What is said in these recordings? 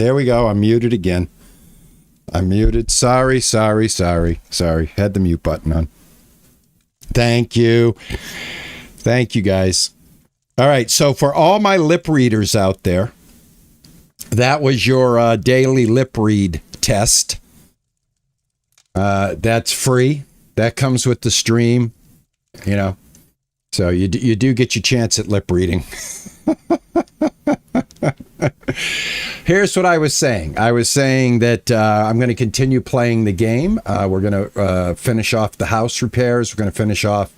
There we go. I'm muted again. I'm muted. Sorry. Had the mute button on. Thank you. Thank you, guys. All right. So for all my lip readers out there, that was your daily lip read test. That's free. That comes with the stream, you know. So you do get your chance at lip reading. Here's what I was saying. I was saying that I'm going to continue playing the game. We're going to finish off the house repairs. We're going to finish off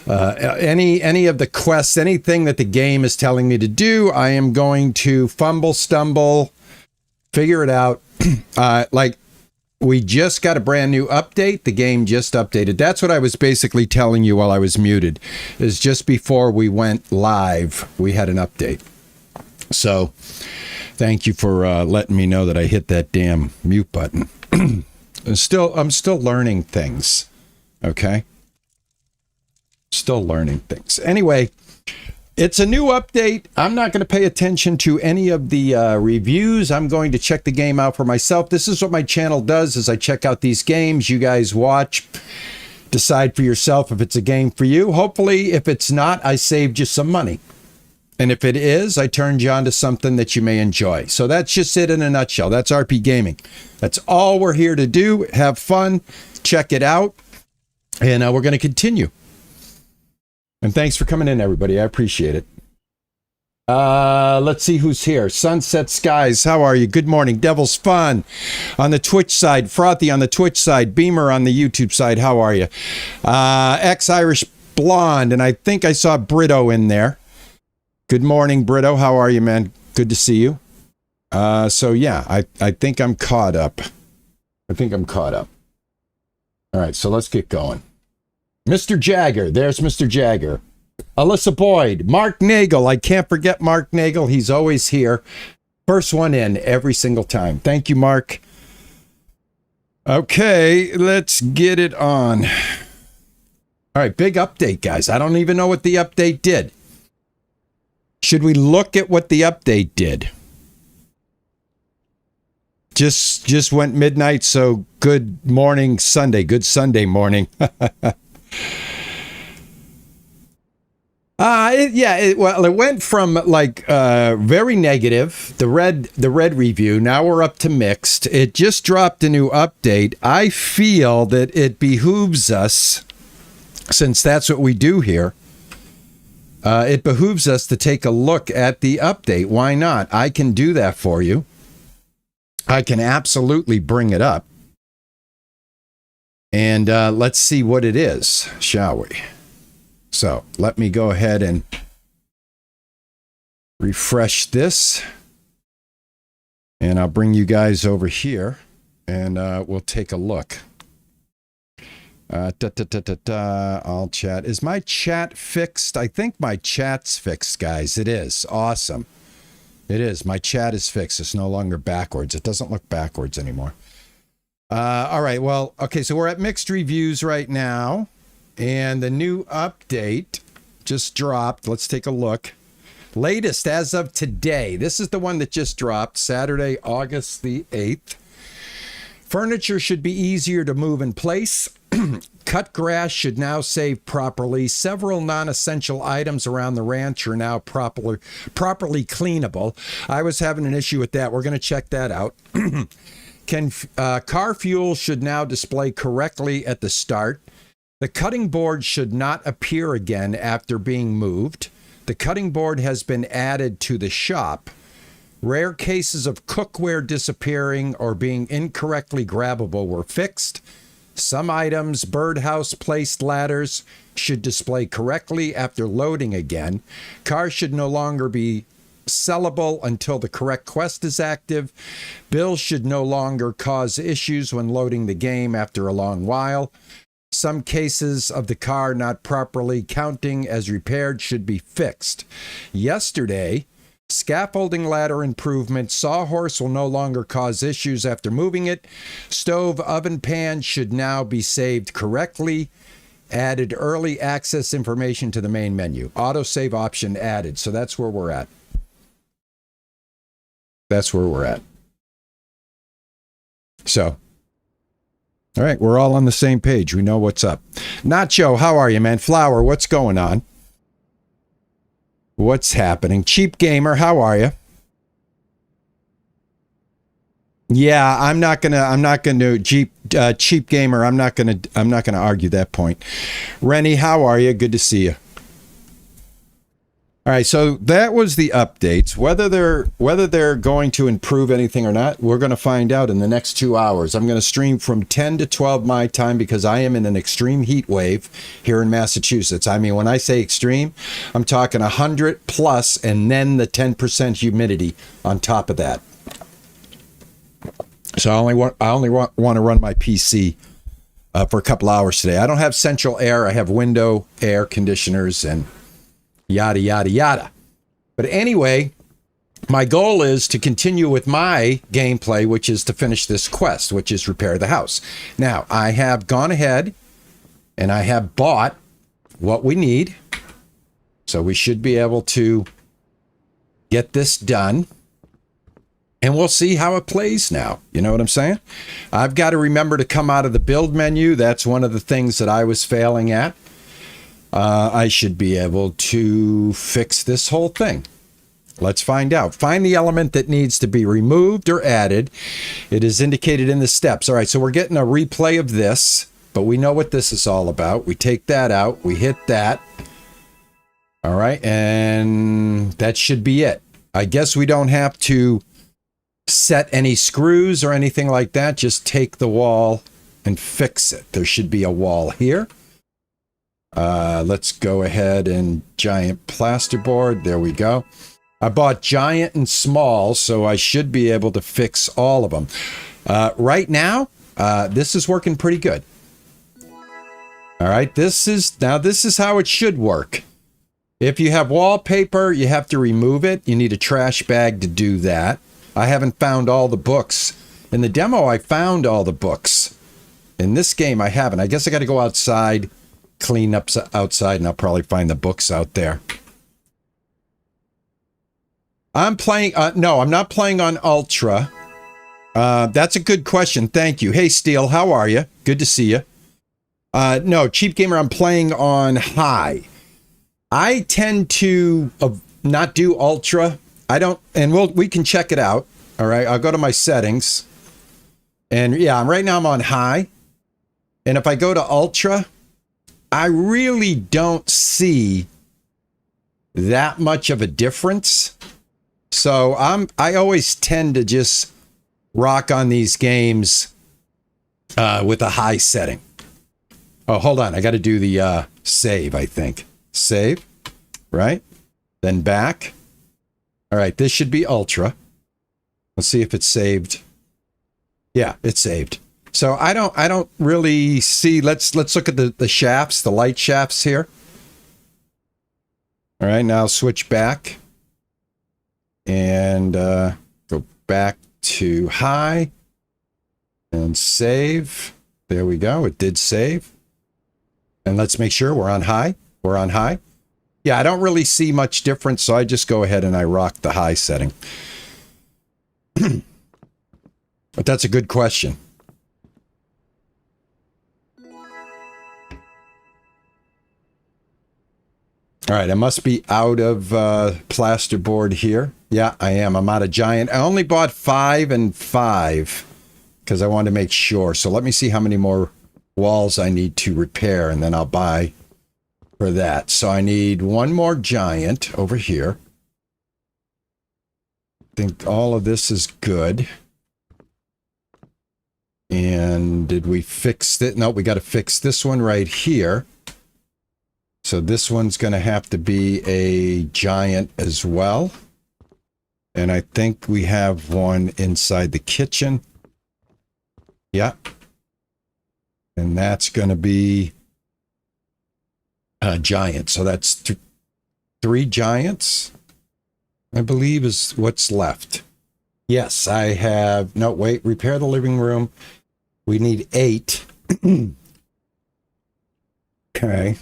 any of the quests, anything that the game is telling me to do. I am going to stumble, figure it out. Like, we just got a brand new update. The game just updated. That's what I was basically telling you while I was muted, is just before we went live, we had an update. So thank you for letting me know that I hit that damn mute button. I'm still learning things. Okay. Still learning things. Anyway, it's a new update. I'm not going to pay attention to any of the reviews. I'm going to check the game out for myself. This is what my channel does, is I check out these games. You guys watch, decide for yourself if it's a game for you. Hopefully, if it's not, I saved you some money. And if it is, I turned you on to something that you may enjoy. So that's just it in a nutshell. That's RP Gaming. That's all we're here to do. Have fun. Check it out. And we're going to continue. And thanks for coming in, everybody. I appreciate it. Let's see who's here. Sunset Skies, how are you? Good morning. Devil's Fun on the Twitch side. Frothy on the Twitch side. Beamer on the YouTube side. How are you? Ex-Irish Blonde, and I think I saw Brito in there. Good morning, Brito. How are you, man? Good to see you. So, yeah, I think I'm caught up. All right, so let's get going. Mr. Jagger. There's Mr. Jagger. Alyssa Boyd. Mark Nagel. I can't forget Mark Nagel. He's always here. First one in every single time. Thank you, Mark. Okay, let's get it on. All right, big update, guys. I don't even know what the update did. Should we look at what the update did? Just went midnight, so good morning Sunday. Good Sunday morning. It went from like very negative, the red review. Now we're up to mixed. It just dropped a new update. I feel that it behooves us, since that's what we do here. It behooves us to take a look at the update. Why not? I can do that for you. I can absolutely bring it up. And let's see what it is, shall we? So let me go ahead and refresh this. And I'll bring you guys over here and we'll take a look. I'll chat. Is my chat fixed? I think my chat's fixed, guys. It is. Awesome. It is. My chat is fixed. It's no longer backwards. It doesn't look backwards anymore. All right. Well, okay. So we're at mixed reviews right now. And the new update just dropped. Let's take a look. Latest as of today. This is the one that just dropped. Saturday, August the 8th. Furniture should be easier to move in place. Cut grass should now save properly. Several non-essential items around the ranch are now properly cleanable. I was having an issue with that. We're going to check that out. Car fuel should now display correctly at the start. The cutting board should not appear again after being moved. The cutting board has been added to the shop. Rare cases of cookware disappearing or being incorrectly grabbable were fixed. Some items, birdhouse placed ladders, should display correctly after loading again. Cars should no longer be sellable until the correct quest is active. Bills should no longer cause issues when loading the game after a long while. Some cases of the car not properly counting as repaired should be fixed. Yesterday, scaffolding ladder improvement. Sawhorse will no longer cause issues after moving it. Stove, oven, pan should now be saved correctly. Added early access information to the main menu. Autosave option added. So that's where we're at. So, all right, we're all on the same page. We know what's up. Nacho, how are you, man? Flower, what's going on? What's happening? Cheap Gamer, how are you? Yeah, I'm not gonna cheap gamer. I'm not gonna argue that point. Rennie, how are you? Good to see you. All right, so that was the updates. Whether they're going to improve anything or not, we're going to find out in the next 2 hours. I'm going to stream from 10 to 12 my time because I am in an extreme heat wave here in Massachusetts. I mean, when I say extreme, I'm talking 100 plus and then the 10% humidity on top of that. So I only want to run my PC for a couple hours today. I don't have central air. I have window air conditioners and yada, yada, yada. But anyway, my goal is to continue with my gameplay, which is to finish this quest, which is repair the house. Now, I have gone ahead and I have bought what we need. So we should be able to get this done. And we'll see how it plays now. You know what I'm saying? I've got to remember to come out of the build menu. That's one of the things that I was failing at. I should be able to fix this whole thing. Let's find out. Find the element that needs to be removed or added. It is indicated in the steps. All right, so we're getting a replay of this, but we know what this is all about. We take that out. We hit that. All right, and that should be it. I guess we don't have to set any screws or anything like that. Just take the wall and fix it. There should be a wall here. Let's go ahead and giant plasterboard. There we go. I bought giant and small, so I should be able to fix all of them. Right now, this is working pretty good. All right, this is how it should work. If you have wallpaper, you have to remove it. You need a trash bag to do that. I haven't found all the books. In the demo, I found all the books. In this game, I haven't. I guess I got to go outside, clean up outside, and I'll probably find the books out there. I'm playing... no, I'm not playing on Ultra. That's a good question. Thank you. Hey, Steel, how are you? Good to see you. No, Cheap Gamer, I'm playing on High. I tend to not do Ultra. I don't, and we can check it out. All right, I'll go to my settings. And yeah, right now I'm on High. And if I go to Ultra, I really don't see that much of a difference. So I always tend to just rock on these games with a high setting. Oh, hold on. I got to do the save, I think. Save, right? Then back. All right, this should be Ultra. Let's see if it's saved. Yeah, it's saved. So I don't really see. Let's look at the shafts, the light shafts here. All right, now switch back and go back to High and save. There we go. It did save. And let's make sure we're on High. We're on High. Yeah, I don't really see much difference, so I just go ahead and I rock the High setting. But that's a good question. All right, I must be out of plasterboard here. Yeah, I am. I'm out of giant. I only bought 5 and 5 because I wanted to make sure. So let me see how many more walls I need to repair, and then I'll buy for that. So I need one more giant over here. I think all of this is good. And did we fix it? No, we got to fix this one right here. So this one's going to have to be a giant as well. And I think we have one inside the kitchen. Yeah. And that's going to be a giant. So that's 3 giants, I believe, is what's left. Yes, I have... No, wait. Repair the living room. We need 8. Okay.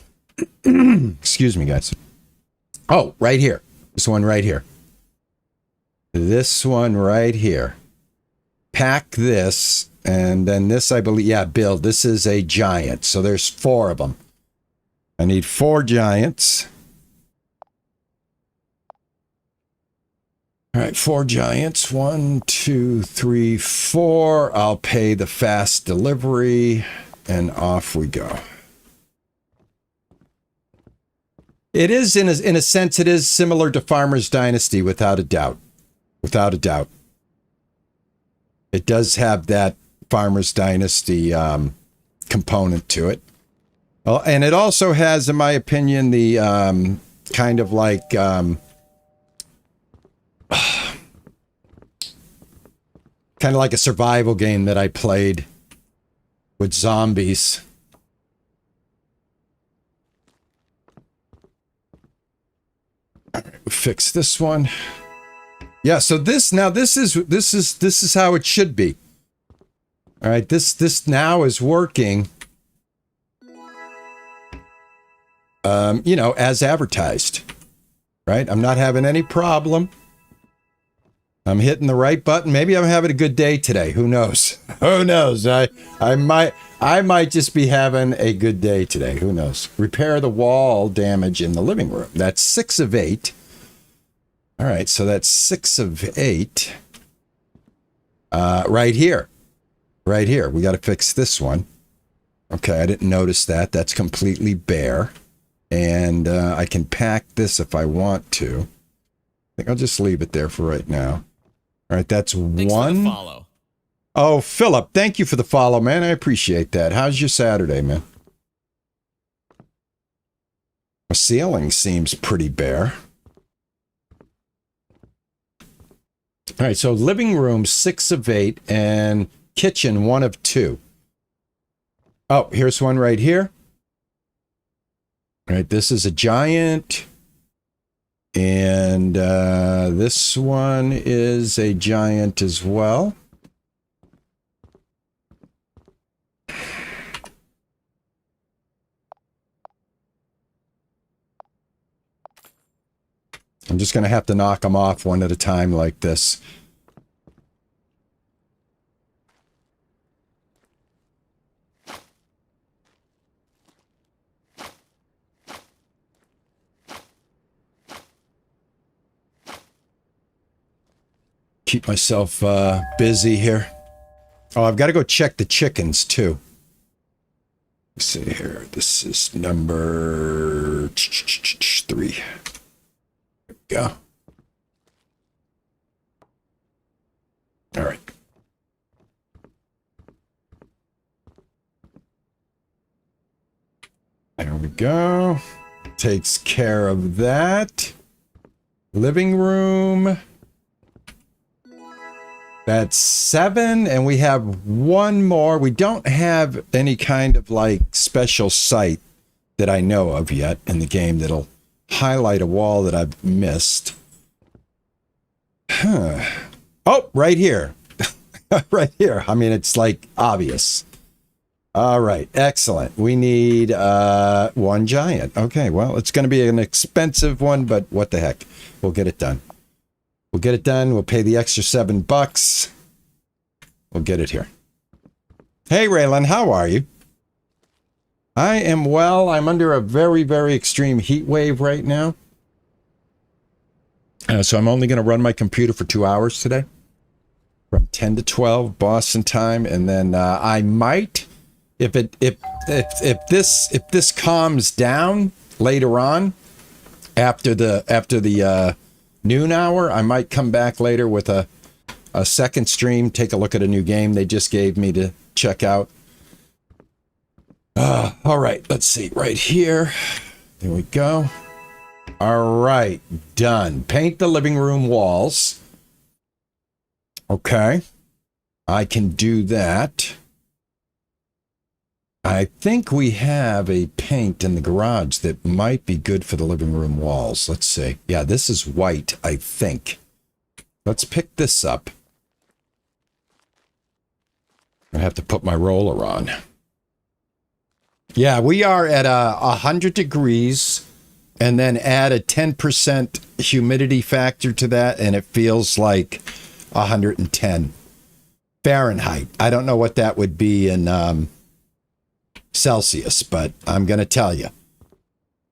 Excuse me, guys. Oh, right here. This one right here. This one right here. pack this, and then this, I believe, yeah, build. This is a giant, so there's 4 of them. I need 4 giants. All right, 4 giants. 1, 2, 3, 4. I'll pay the fast delivery, and off we go. It is, in a sense, it is similar to Farmer's Dynasty, without a doubt. Without a doubt. It does have that Farmer's Dynasty component to it. Well, and it also has, in my opinion, the kind of like... kind of like a survival game that I played with zombies. All right, we'll fix this one. Yeah, so this is how it should be. All right, this now is working. You know, as advertised. Right? I'm not having any problem. I'm hitting the right button. Maybe I'm having a good day today. Who knows? Who knows? I might just be having a good day today. Who knows? Repair the wall damage in the living room. That's 6 of 8. All right, so that's 6 of 8. Right here. Right here. We got to fix this one. Okay, I didn't notice that. That's completely bare. And I can pack this if I want to. I think I'll just leave it there for right now. All right, that's Thanks 1. for the follow. Oh, Philip, thank you for the follow, man. I appreciate that. How's your Saturday, man? The ceiling seems pretty bare. All right, so living room 6 of 8 and kitchen 1 of 2. Oh, here's one right here. All right, this is a giant. And this one is a giant as well. I'm just going to have to knock them off one at a time like this. Keep myself busy here. Oh, I've got to go check the chickens too. Let's see here. This is number 3. There we go. All right. There we go. Takes care of that. Living room. That's 7, and we have 1 more. We don't have any kind of like special site that I know of yet in the game that'll highlight a wall that I've missed. Huh. Oh, right here. Right here. I mean, it's like obvious. All right, excellent. We need 1 giant. Okay, well, it's going to be an expensive one, but what the heck? We'll get it done. We'll get it done. We'll pay the extra $7. We'll get it here. Hey, Raylan, how are you? I am well. I'm under a very, very extreme heat wave right now. So I'm only going to run my computer for 2 hours today. From 10 to 12 Boston time. And then I might, if this calms down later on, after the noon hour, I might come back later with a second stream, take a look at a new game they just gave me to check out. All right, let's see. Right here. There we go. All right, done. Paint the living room walls. Okay. I can do that. I think we have a paint in the garage that might be good for the living room walls. Let's see. Yeah, this is white, I think. Let's pick this up. I have to put my roller on. Yeah, we are at 100 degrees and then add a 10% humidity factor to that, and it feels like 110. Fahrenheit. I don't know what that would be in Celsius, but I'm going to tell you.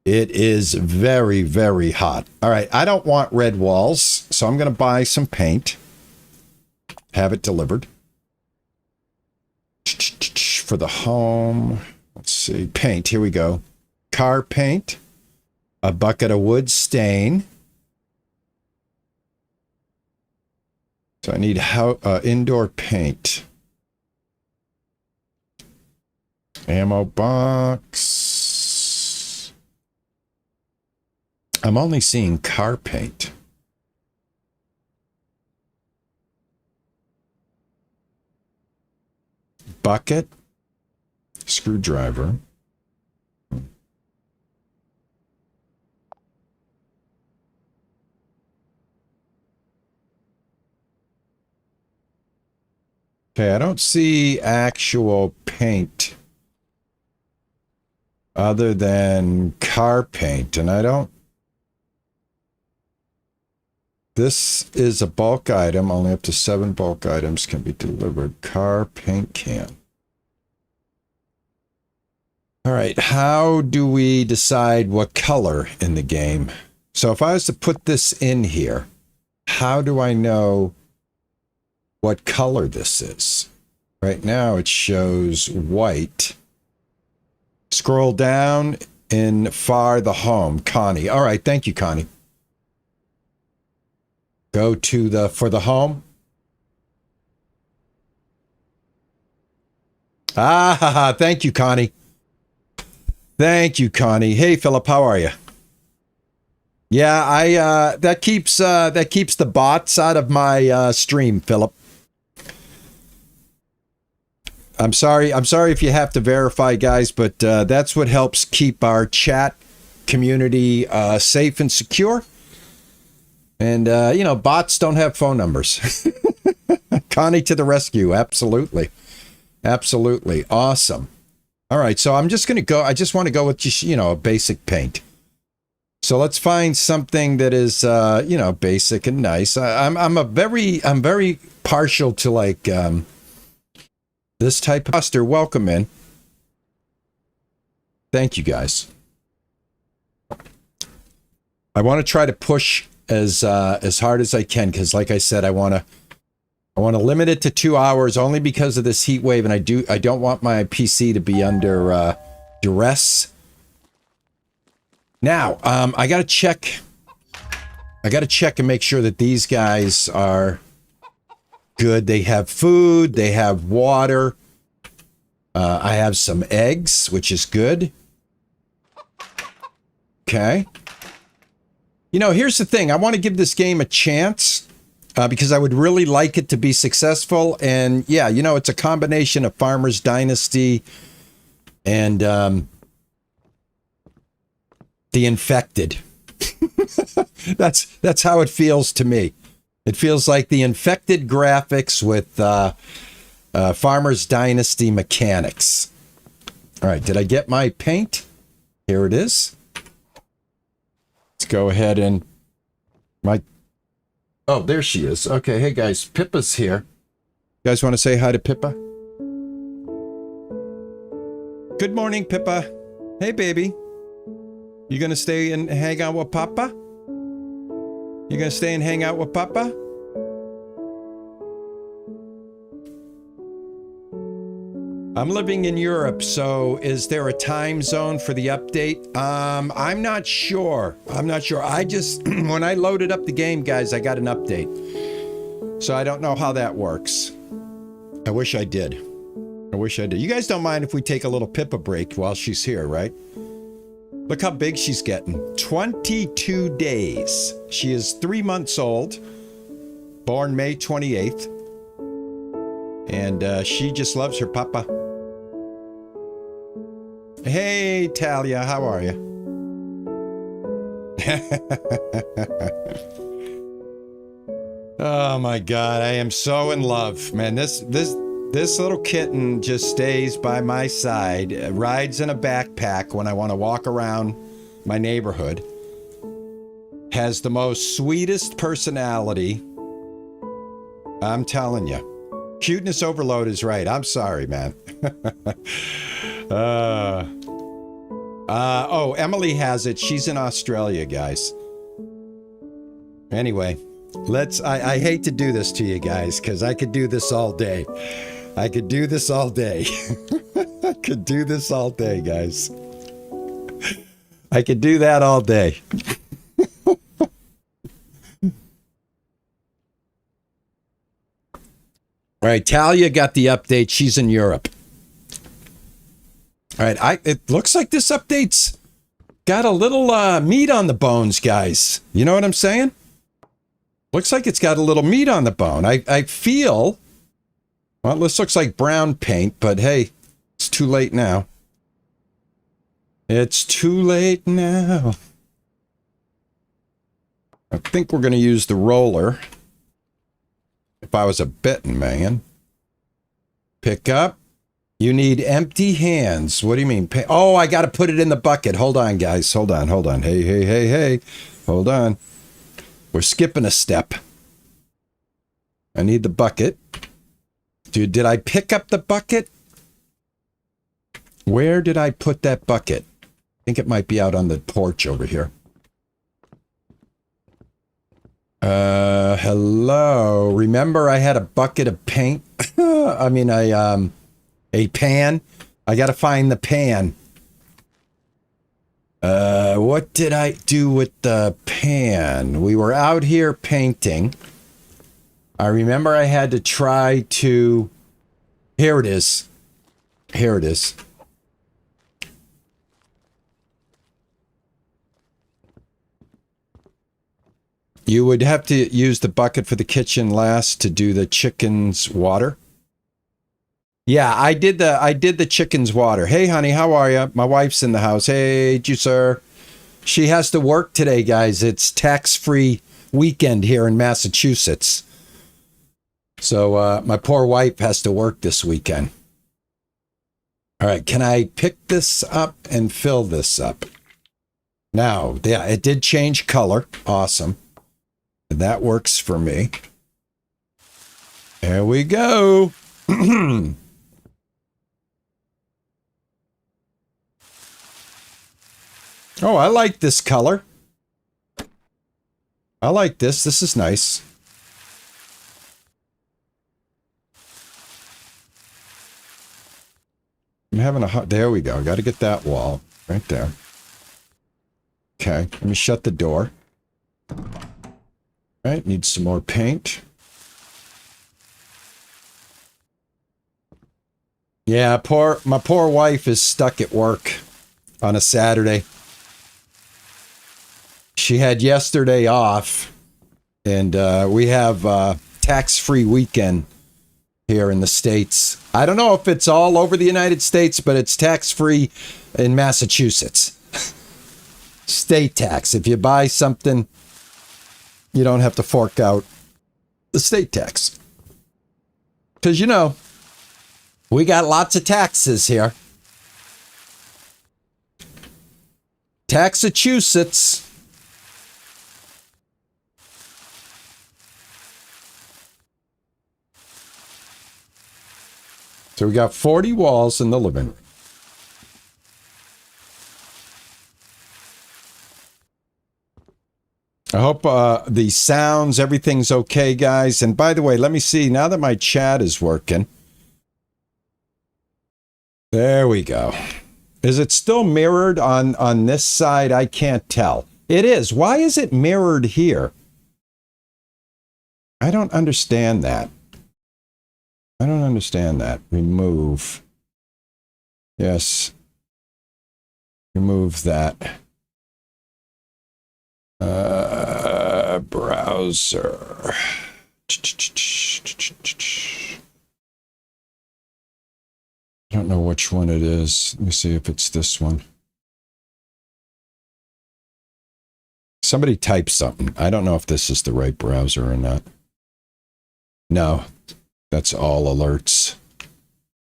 It is very, very hot. All right, I don't want red walls, so I'm going to buy some paint. Have it delivered. For the home, let's see, paint, here we go. Car paint, a bucket of wood stain. So I need indoor paint. Ammo box. I'm only seeing car paint. Bucket. Screwdriver. Okay, I don't see actual paint other than car paint, and I don't. This is a bulk item. Only up to 7 bulk items can be delivered. Car paint can. All right, how do we decide what color in the game? So if I was to put this in here, how do I know what color this is? Right now it shows white. Scroll down in far the home. Connie. All right, thank you, Connie. Go to for the home. Ah, thank you, Connie. Thank you, Connie. Hey, Philip, how are you? Yeah, that keeps the bots out of my stream, Philip. I'm sorry if you have to verify, guys, but that's what helps keep our chat community safe and secure. And bots don't have phone numbers. Connie to the rescue. Absolutely. Absolutely. Awesome. All right, so I'm just going to go. I just want to go with just, a basic paint. So let's find something that is, basic and nice. I'm very partial to like this type of poster. Welcome in. Thank you, guys. I want to try to push as hard as I can because, like I said, I want to limit it to 2 hours only because of this heat wave, and I don't want my PC to be under duress. Now, I gotta check and make sure that these guys are good. They have food, they have water. I have some eggs, which is good. Okay. Here's the thing. I want to give this game a chance because I would really like it to be successful. And yeah, it's a combination of Farmer's Dynasty and The Infected. That's how it feels to me. It feels like The Infected graphics with Farmer's Dynasty mechanics. All right, did I get my paint? Here it is. Let's go ahead and oh, there she is. Okay, hey guys, Pippa's here. You guys want to say hi to Pippa? Good morning, Pippa. Hey, baby. You gonna stay and hang out with Papa? You gonna stay and hang out with Papa? I'm living in Europe, so is there a time zone for the update? I'm not sure. I just, when I loaded up the game, guys, I got an update. So I don't know how that works. I wish I did. You guys don't mind if we take a little Pippa break while she's here, right? Look how big she's getting. 22 days. She is 3 months old. Born May 28th. And she just loves her papa. Hey, Talia, how are you? Oh my God, I am so in love, man. This little kitten just stays by my side, rides in a backpack when I want to walk around my neighborhood. Has the most sweetest personality. I'm telling you. Cuteness overload is right. I'm sorry, man. Oh, Emily has it. She's in Australia, guys. Anyway, I hate to do this to you guys because I could do this all day. I could do this all day. I could do this all day, guys. I could do that all day. All right, Talia got the update. She's in Europe. All right, it looks like this update's got a little meat on the bones, guys. You know what I'm saying? Looks like it's got a little meat on the bone. I feel, well, this looks like brown paint, but hey, it's too late now. It's too late now. I think we're going to use the roller. If I was a betting man. Pick up. You need empty hands. What do you mean? Oh, I got to put it in the bucket. Hold on, guys. Hold on. Hey. Hold on. We're skipping a step. I need the bucket. Dude, did I pick up the bucket? Where did I put that bucket? I think it might be out on the porch over here. Hello. Remember I had a bucket of paint? I mean, a pan. I gotta find the pan. What did I do with the pan? We were out here painting. I remember I had to try to... Here it is. Here it is. You would have to use the bucket for the kitchen last to do the chicken's water. Yeah, I did the chicken's water. Hey, honey, how are you? My wife's in the house. Hey, juicer. She has to work today, guys. It's tax-free weekend here in Massachusetts. So my poor wife has to work this weekend. All right, can I pick this up and fill this up? Now, yeah, it did change color. Awesome. That works for me. There we go. Oh, I like this color. I like this. This is nice. I'm having a... There we go. Got to get that wall right there. Okay, let me shut the door. Right, need some more paint. Yeah, my poor wife is stuck at work on a Saturday. She had yesterday off, and we have tax-free weekend here in the States. I don't know if it's all over the United States, but it's tax-free in Massachusetts. State tax. If you buy something, you don't have to fork out the state tax. Because, you know, we got lots of taxes here. Taxachusetts. So we got 40 walls in the living room. I hope the sounds, everything's okay, guys. And by the way, let me see, now that my chat is working. There we go. Is it still mirrored on this side? I can't tell. It is. Why is it mirrored here? I don't understand that. I don't understand that. Remove. Yes. Remove that. Browser. I don't know which one it is. Let me see if it's this one. Somebody type something. I don't know if this is the right browser or not. No, that's all alerts.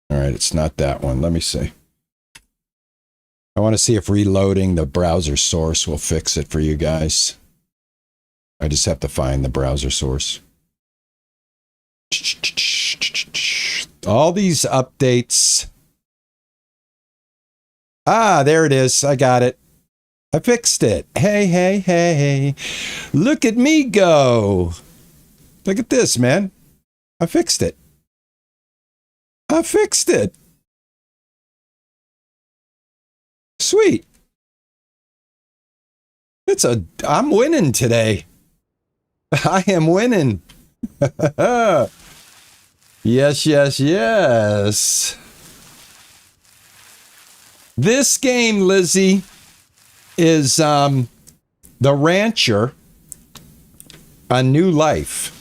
All right, it's not that one. Let me see. I want to see if reloading the browser source will fix it for you guys. I just have to find the browser source. All these updates. Ah, there it is. I got it. I fixed it. Hey, hey, hey. Look at me go. Look at this, man. I fixed it. I fixed it. Sweet. I'm winning today. I am winning. Yes, yes, yes. This game, Lizzie, is The Rancher, A New Life.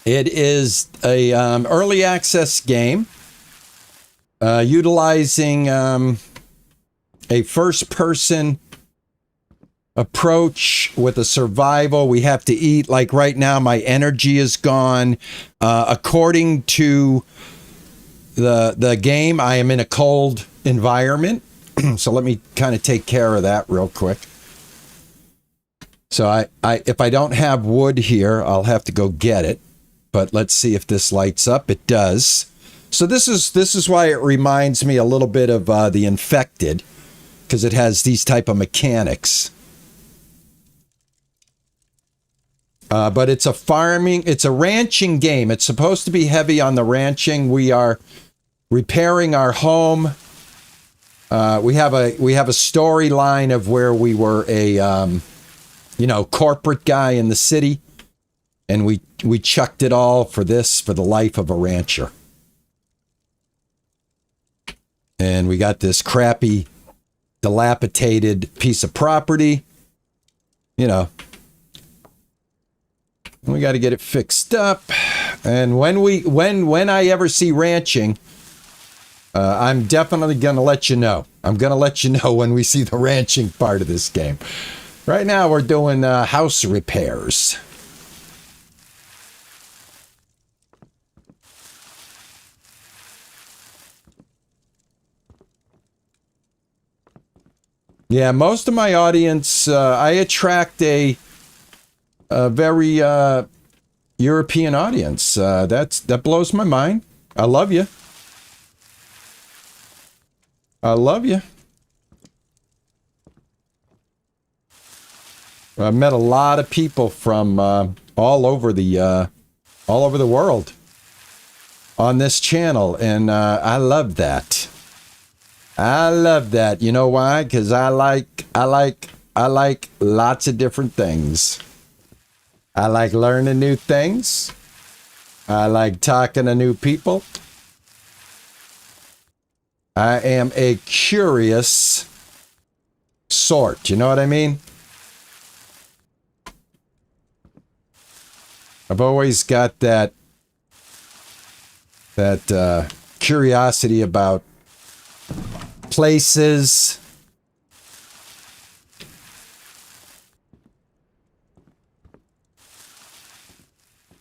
It is a early access game utilizing a first-person approach with a survival. We have to eat. Like right now, my energy is gone. According to the game, I am in a cold environment. So let me kind of take care of that real quick. So I if I don't have wood here, I'll have to go get it. But let's see if this lights up. It does. So this is why it reminds me a little bit of The Infected, because it has these type of mechanics. But it's a ranching game. It's supposed to be heavy on the ranching. We are repairing our home. We have a storyline of where we were a corporate guy in the city, and we chucked it all for the life of a rancher. And we got this crappy, dilapidated piece of property. We got to get it fixed up. And when I ever see ranching, I'm definitely going to let you know. I'm going to let you know when we see the ranching part of this game. Right now, we're doing house repairs. Yeah, most of my audience, I attract a very European audience. That blows my mind. I love you. I love you. I've met a lot of people from all over the world on this channel, and I love that. I love that. You know why? Because I like lots of different things. I like learning new things. I like talking to new people. I am a curious sort. You know what I mean? I've always got that curiosity about places.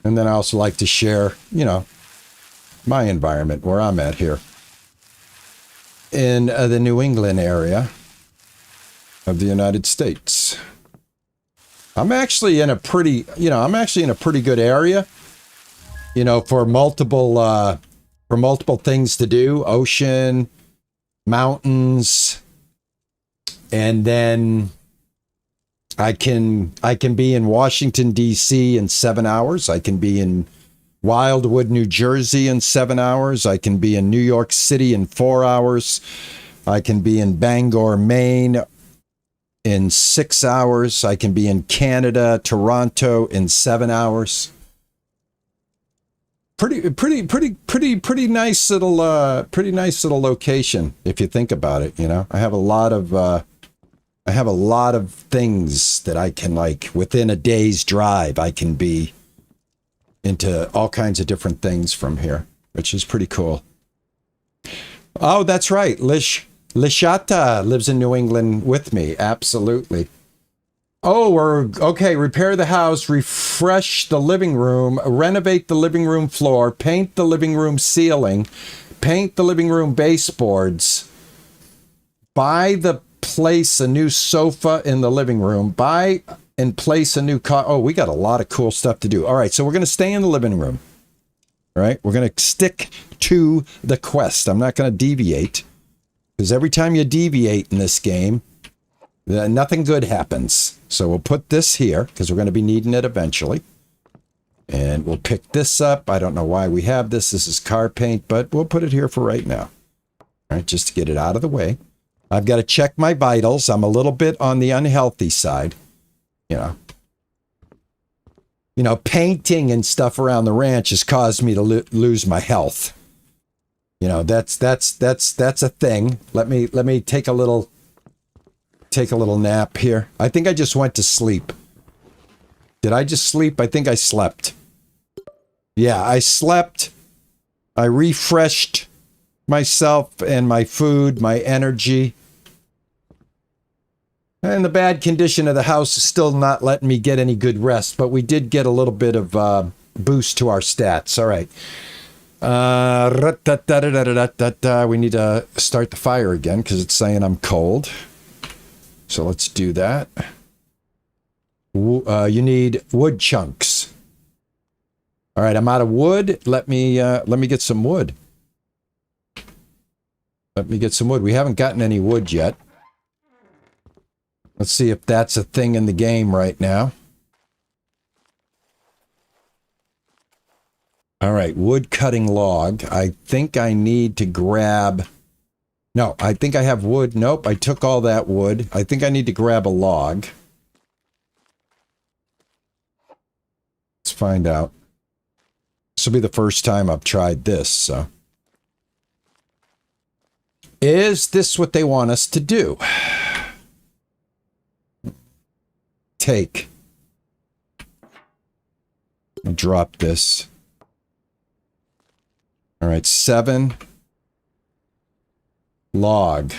And then I also like to share, my environment where I'm at here in the New England area of the United States. I'm actually in a pretty good area, for multiple things to do. Ocean, mountains, and then I can be in Washington, D.C. in 7 hours. I can be in Wildwood, New Jersey in 7 hours. I can be in New York City in 4 hours. I can be in Bangor, Maine in 6 hours. I can be in Canada, Toronto in 7 hours. Pretty nice little location if you think about it. I have a lot of things that I can, like, within a day's drive. I can be into all kinds of different things from here, which is pretty cool. Oh, that's right. Lishata lives in New England with me. Absolutely. Oh, repair the house, refresh the living room, renovate the living room floor, paint the living room ceiling, paint the living room baseboards, place a new sofa in the living room, buy and place a new car. Oh, we got a lot of cool stuff to do. All right, so we're going to stay in the living room. All right, we're going to stick to the quest. I'm not going to deviate, because every time you deviate in this game, nothing good happens. So we'll put this here, because we're going to be needing it eventually. And we'll pick this up. I don't know why we have this. This is car paint, but we'll put it here for right now. All right, just to get it out of the way. I've got to check my vitals. I'm a little bit on the unhealthy side. You know, painting and stuff around the ranch has caused me to lose my health. You know, that's a thing. Let me take a little nap here. I think I just went to sleep. Did I just sleep? I think I slept. Yeah, I slept. I refreshed myself and my food, my energy. And the bad condition of the house is still not letting me get any good rest, but we did get a little bit of boost to our stats. All right. We need to start the fire again because it's saying I'm cold. So let's do that. You need wood chunks. All right, I'm out of wood. Let me get some wood. Let me get some wood. We haven't gotten any wood yet. Let's see if that's a thing in the game right now. All right, wood cutting log. I think I need to grab... No, I think I have wood. Nope, I took all that wood. I think I need to grab a log. Let's find out. This will be the first time I've tried this, so... Is this what they want us to do? Take. I'll drop this. All right, 7. Log.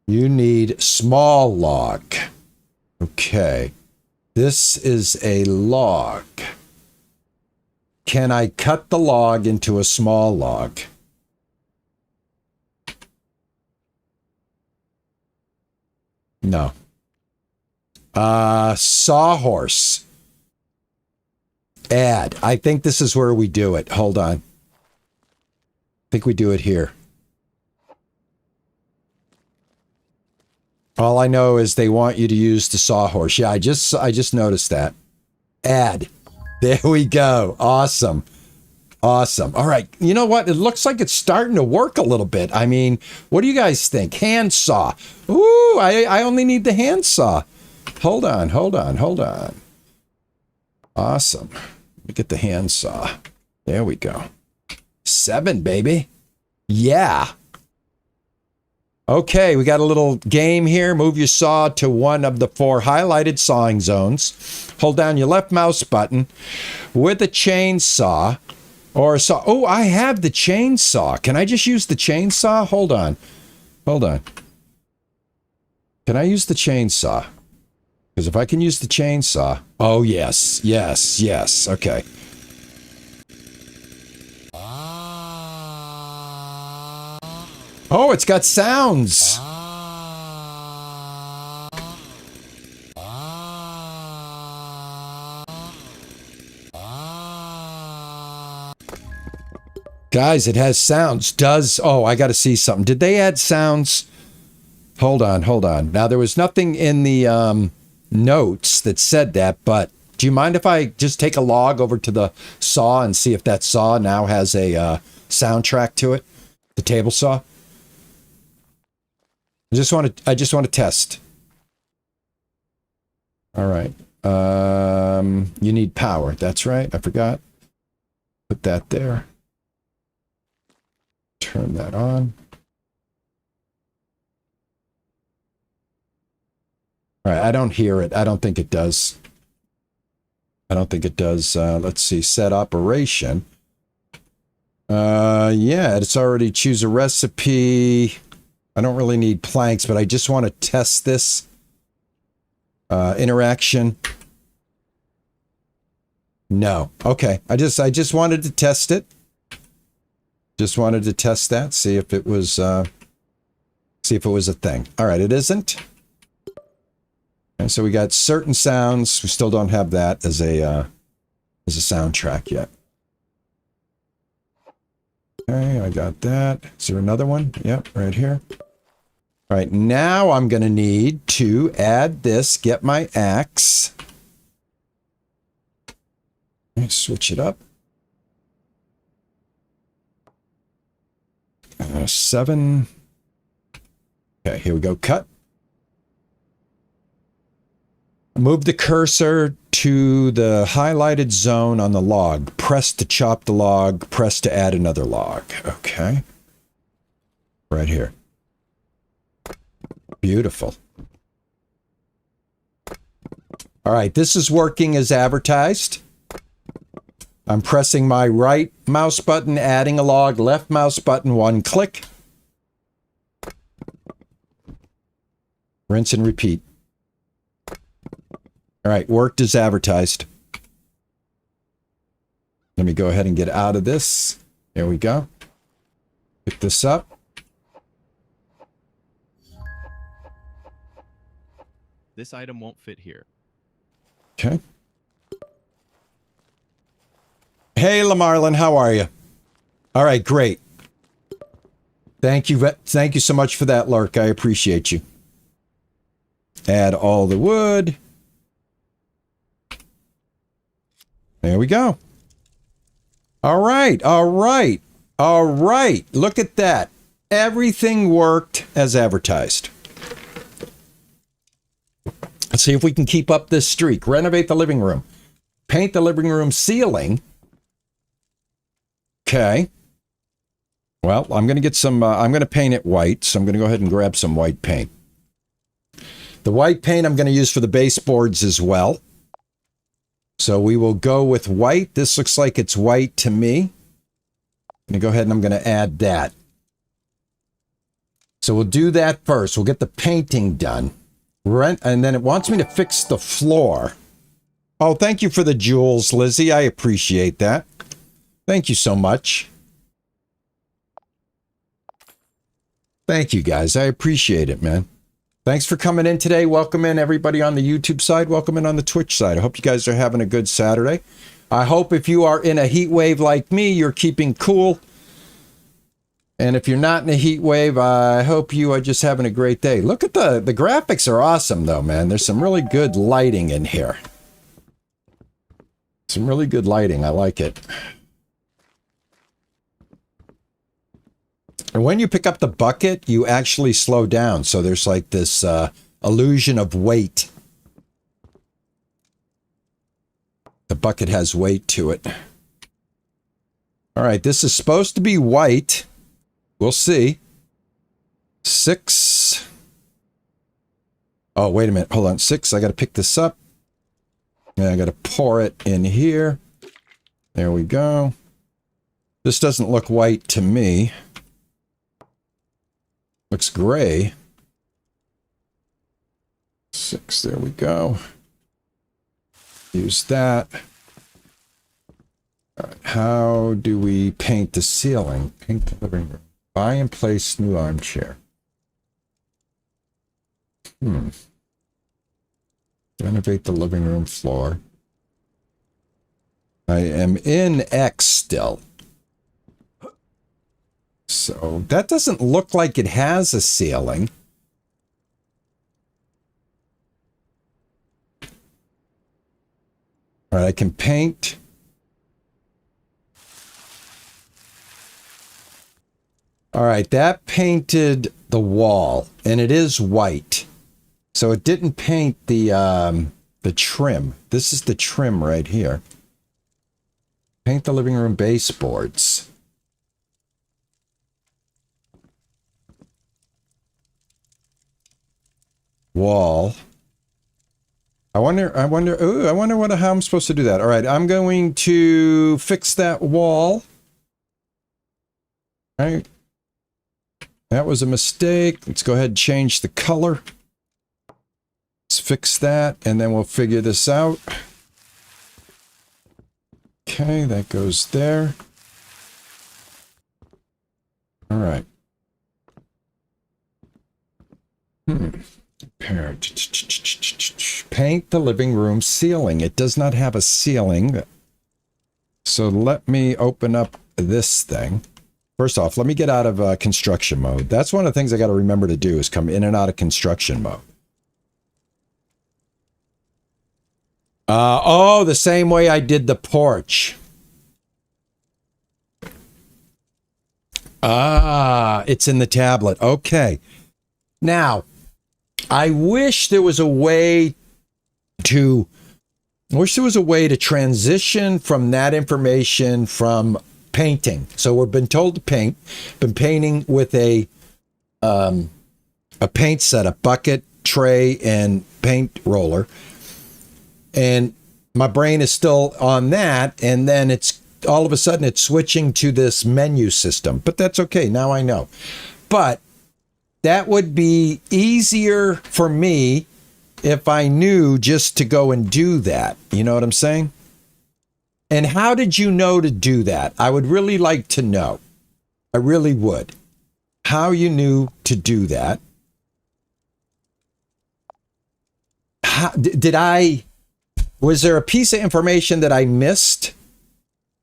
You need small log. Okay. This is a log. Can I cut the log into a small log? No. Sawhorse. Add. I think this is where we do it. Hold on. I think we do it here. All I know is they want you to use the sawhorse. Yeah, I just noticed that. Add. There we go. Awesome. Awesome. All right. You know what? It looks like it's starting to work a little bit. I mean, what do you guys think? Handsaw. Ooh, I only need the handsaw. Hold on. Awesome. Let me get the handsaw. There we go. 7, baby. Yeah. Okay, we got a little game here. Move your saw to one of the 4 highlighted sawing zones. Hold down your left mouse button with a chainsaw or a saw. Oh, I have the chainsaw. Can I just use the chainsaw? Hold on. Can I use the chainsaw? Because if I can use the chainsaw... Oh, yes. Okay. Oh, it's got sounds. Guys, it has sounds. Oh, I got to see something. Did they add sounds? Hold on. Now, there was nothing in the notes that said that, but do you mind if I just take a log over to the saw and see if that saw now has a soundtrack to it? The table saw? I just want to test. All right. You need power. That's right. I forgot. Put that there. Turn that on. All right. I don't hear it. I don't think it does. Let's see. Set operation. Yeah, it's already choose a recipe. I don't really need planks, but I just want to test this interaction. No. Okay. I just wanted to test it. Just wanted to test that, see if it was a thing. All right, it isn't. And so we got certain sounds. We still don't have that as a as a soundtrack yet. Okay, I got that. Is there another one? Yep, right here. All right, now I'm going to need to add this, get my axe. Switch it up. 7. Okay, here we go. Cut. Move the cursor to the highlighted zone on the log. Press to chop the log. Press to add another log. Okay. Right here. Beautiful. All right, this is working as advertised. I'm pressing my right mouse button, adding a log, left mouse button, 1 click. Rinse and repeat. All right, worked as advertised. Let me go ahead and get out of this. There we go. Pick this up. This item won't fit here. Okay. Hey, Lamarlin, how are you? All right, great. Thank you so much for that, Lark. I appreciate you. Add all the wood. There we go. All right, all right, all right. Look at that. Everything worked as advertised. Let's see if we can keep up this streak. Renovate the living room. Paint the living room ceiling. Okay. Well, I'm going to get some, I'm going to paint it white, so I'm going to go ahead and grab some white paint. The white paint I'm going to use for the baseboards as well. So we will go with white. This looks like it's white to me. I'm going to go ahead and I'm going to add that. So we'll do that first. We'll get the painting done. And then it wants me to fix the floor. Oh, thank you for the jewels, Lizzie. I appreciate that. Thank you so much. Thank you, guys. I appreciate it, man. Thanks for coming in today. Welcome in everybody on the YouTube side. Welcome in on the Twitch side. I hope you guys are having a good Saturday. I hope if you are in a heat wave like me, you're keeping cool. And if you're not in a heat wave, I hope you are just having a great day. Look at the graphics are awesome though, man. There's some really good lighting in here. Some really good lighting. I like it. And when you pick up the bucket, you actually slow down. So there's like this illusion of weight. The bucket has weight to it. All right, this is supposed to be white. We'll see. 6. Oh, wait a minute. Hold on. 6. I got to pick this up. And I got to pour it in here. There we go. This doesn't look white to me. Looks gray. 6. There we go. Use that. All right. How do we paint the ceiling? Paint the living room. Buy and place new armchair. Renovate the living room floor. I am in X still. So that doesn't look like it has a ceiling. All right, I can paint. All right, that painted the wall, and it is white. So it didn't paint the trim. This is the trim right here. Paint the living room baseboards. Wall. I wonder how I'm supposed to do that. All right, I'm going to fix that wall. All right. That was a mistake. Let's go ahead and change the color. Let's fix that, and then we'll figure this out. Okay, that goes there. All right. Paint the living room ceiling. It does not have a ceiling. So let me open up this thing. First off, let me get out of construction mode. That's one of the things I got to remember to do is come in and out of construction mode. Oh, the same way I did the porch. Ah, it's in the tablet. Okay. Now, I wish there was a way to transition from that information from painting. So we've been told to paint. Been painting with a paint set, a bucket, tray, and paint roller. And my brain is still on that, and then it's all of a sudden it's switching to this menu system. But that's okay. Now I know. But that would be easier for me if I knew just to go and do that. You know what I'm saying? And how did you know to do that? I would really like to know. I really would. How you knew to do that. How, was there a piece of information that I missed?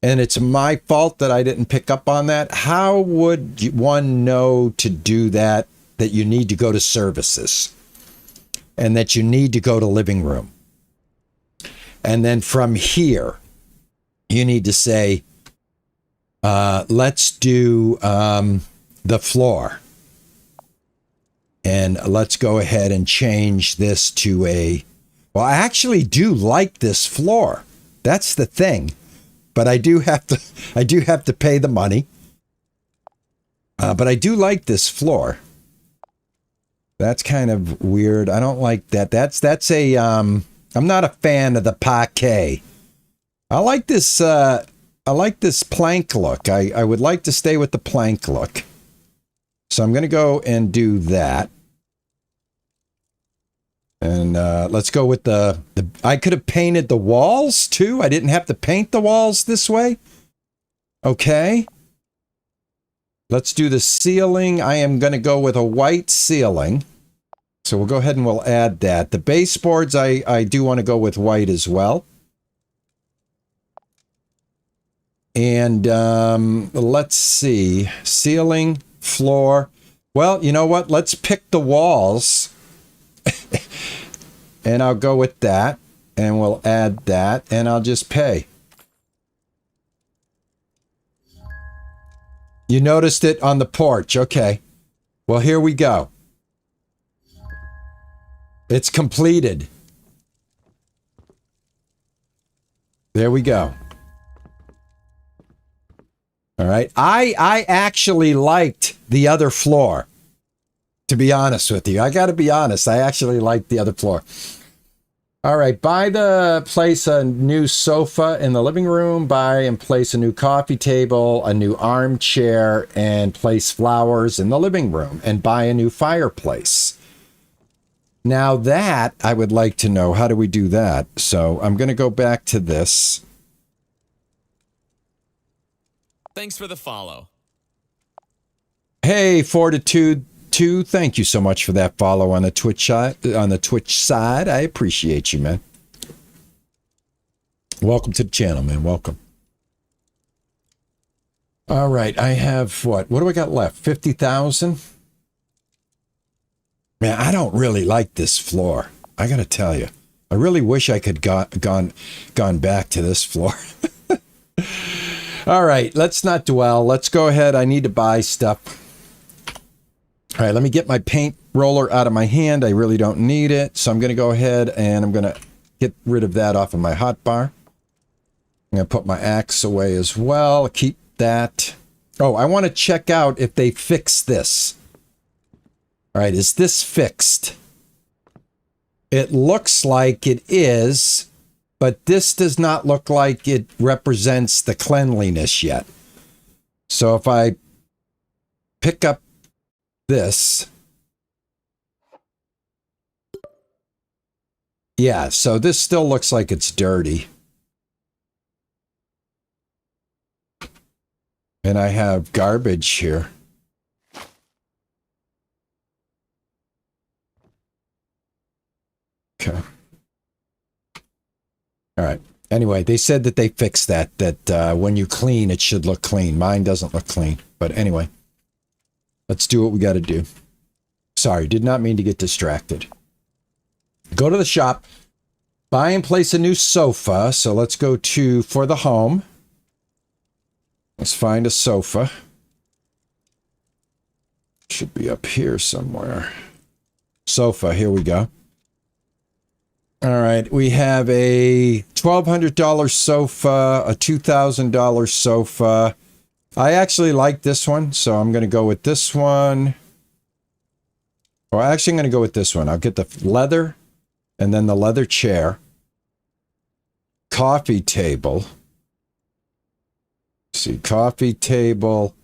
And it's my fault that I didn't pick up on that? How would one know to do that you need to go to services? And that you need to go to living room? And then from here, you need to say, let's do the floor. And let's go ahead and change this to well, I actually do like this floor. That's the thing. But I do have to pay the money. But I do like this floor. That's kind of weird. I don't like that. That's a I'm not a fan of the parquet. I like this plank look. I would like to stay with the plank look. So I'm going to go and do that. And let's go with the I could have painted the walls too. I didn't have to paint the walls this way. Okay. Let's do the ceiling. I am going to go with a white ceiling. So we'll go ahead and we'll add that. The baseboards, I do want to go with white as well. And let's see. Ceiling, floor. Well, you know what? Let's pick the walls. And I'll go with that. And we'll add that. And I'll just pay. You noticed it on the porch. Okay. Well, here we go. It's completed. There we go. All right. I actually liked the other floor. To be honest with you. I got to be honest. I actually liked the other floor. All right. Place a new sofa in the living room. Buy and place a new coffee table, a new armchair, and place flowers in the living room. And buy a new fireplace. Now that I would like to know, how do we do that? So I'm going to go back to this. Thanks for the follow. Hey, Fortitude 2, thank you so much for that follow on the Twitch side. I appreciate you, man. Welcome to the channel, man. Welcome. All right, I have what do I got left? 50,000. Man, I don't really like this floor. I got to tell you. I really wish I could gone back to this floor. All right, let's not dwell. Let's go ahead. I need to buy stuff. All right, let me get my paint roller out of my hand. I really don't need it. So I'm going to go ahead and I'm going to get rid of that off of my hotbar. I'm going to put my axe away as well. Keep that. Oh, I want to check out if they fix this. All right, is this fixed? It looks like it is, but this does not look like it represents the cleanliness yet. So if I pick up this, yeah, so this still looks like it's dirty. And I have garbage here. Okay. All right. Anyway, they said that they fixed that when you clean, it should look clean. Mine doesn't look clean. But anyway, let's do what we got to do. Sorry, did not mean to get distracted. Go to the shop, buy and place a new sofa. So let's go to for the home. Let's find a sofa. Should be up here somewhere. Sofa, here we go. All right, we have a $1,200 sofa, a $2,000 sofa. I actually like this one, so I'm going to go with this one. Well, actually, I'm going to go with this one. I'll get the leather and then the leather chair. Coffee table. Let's see, coffee table.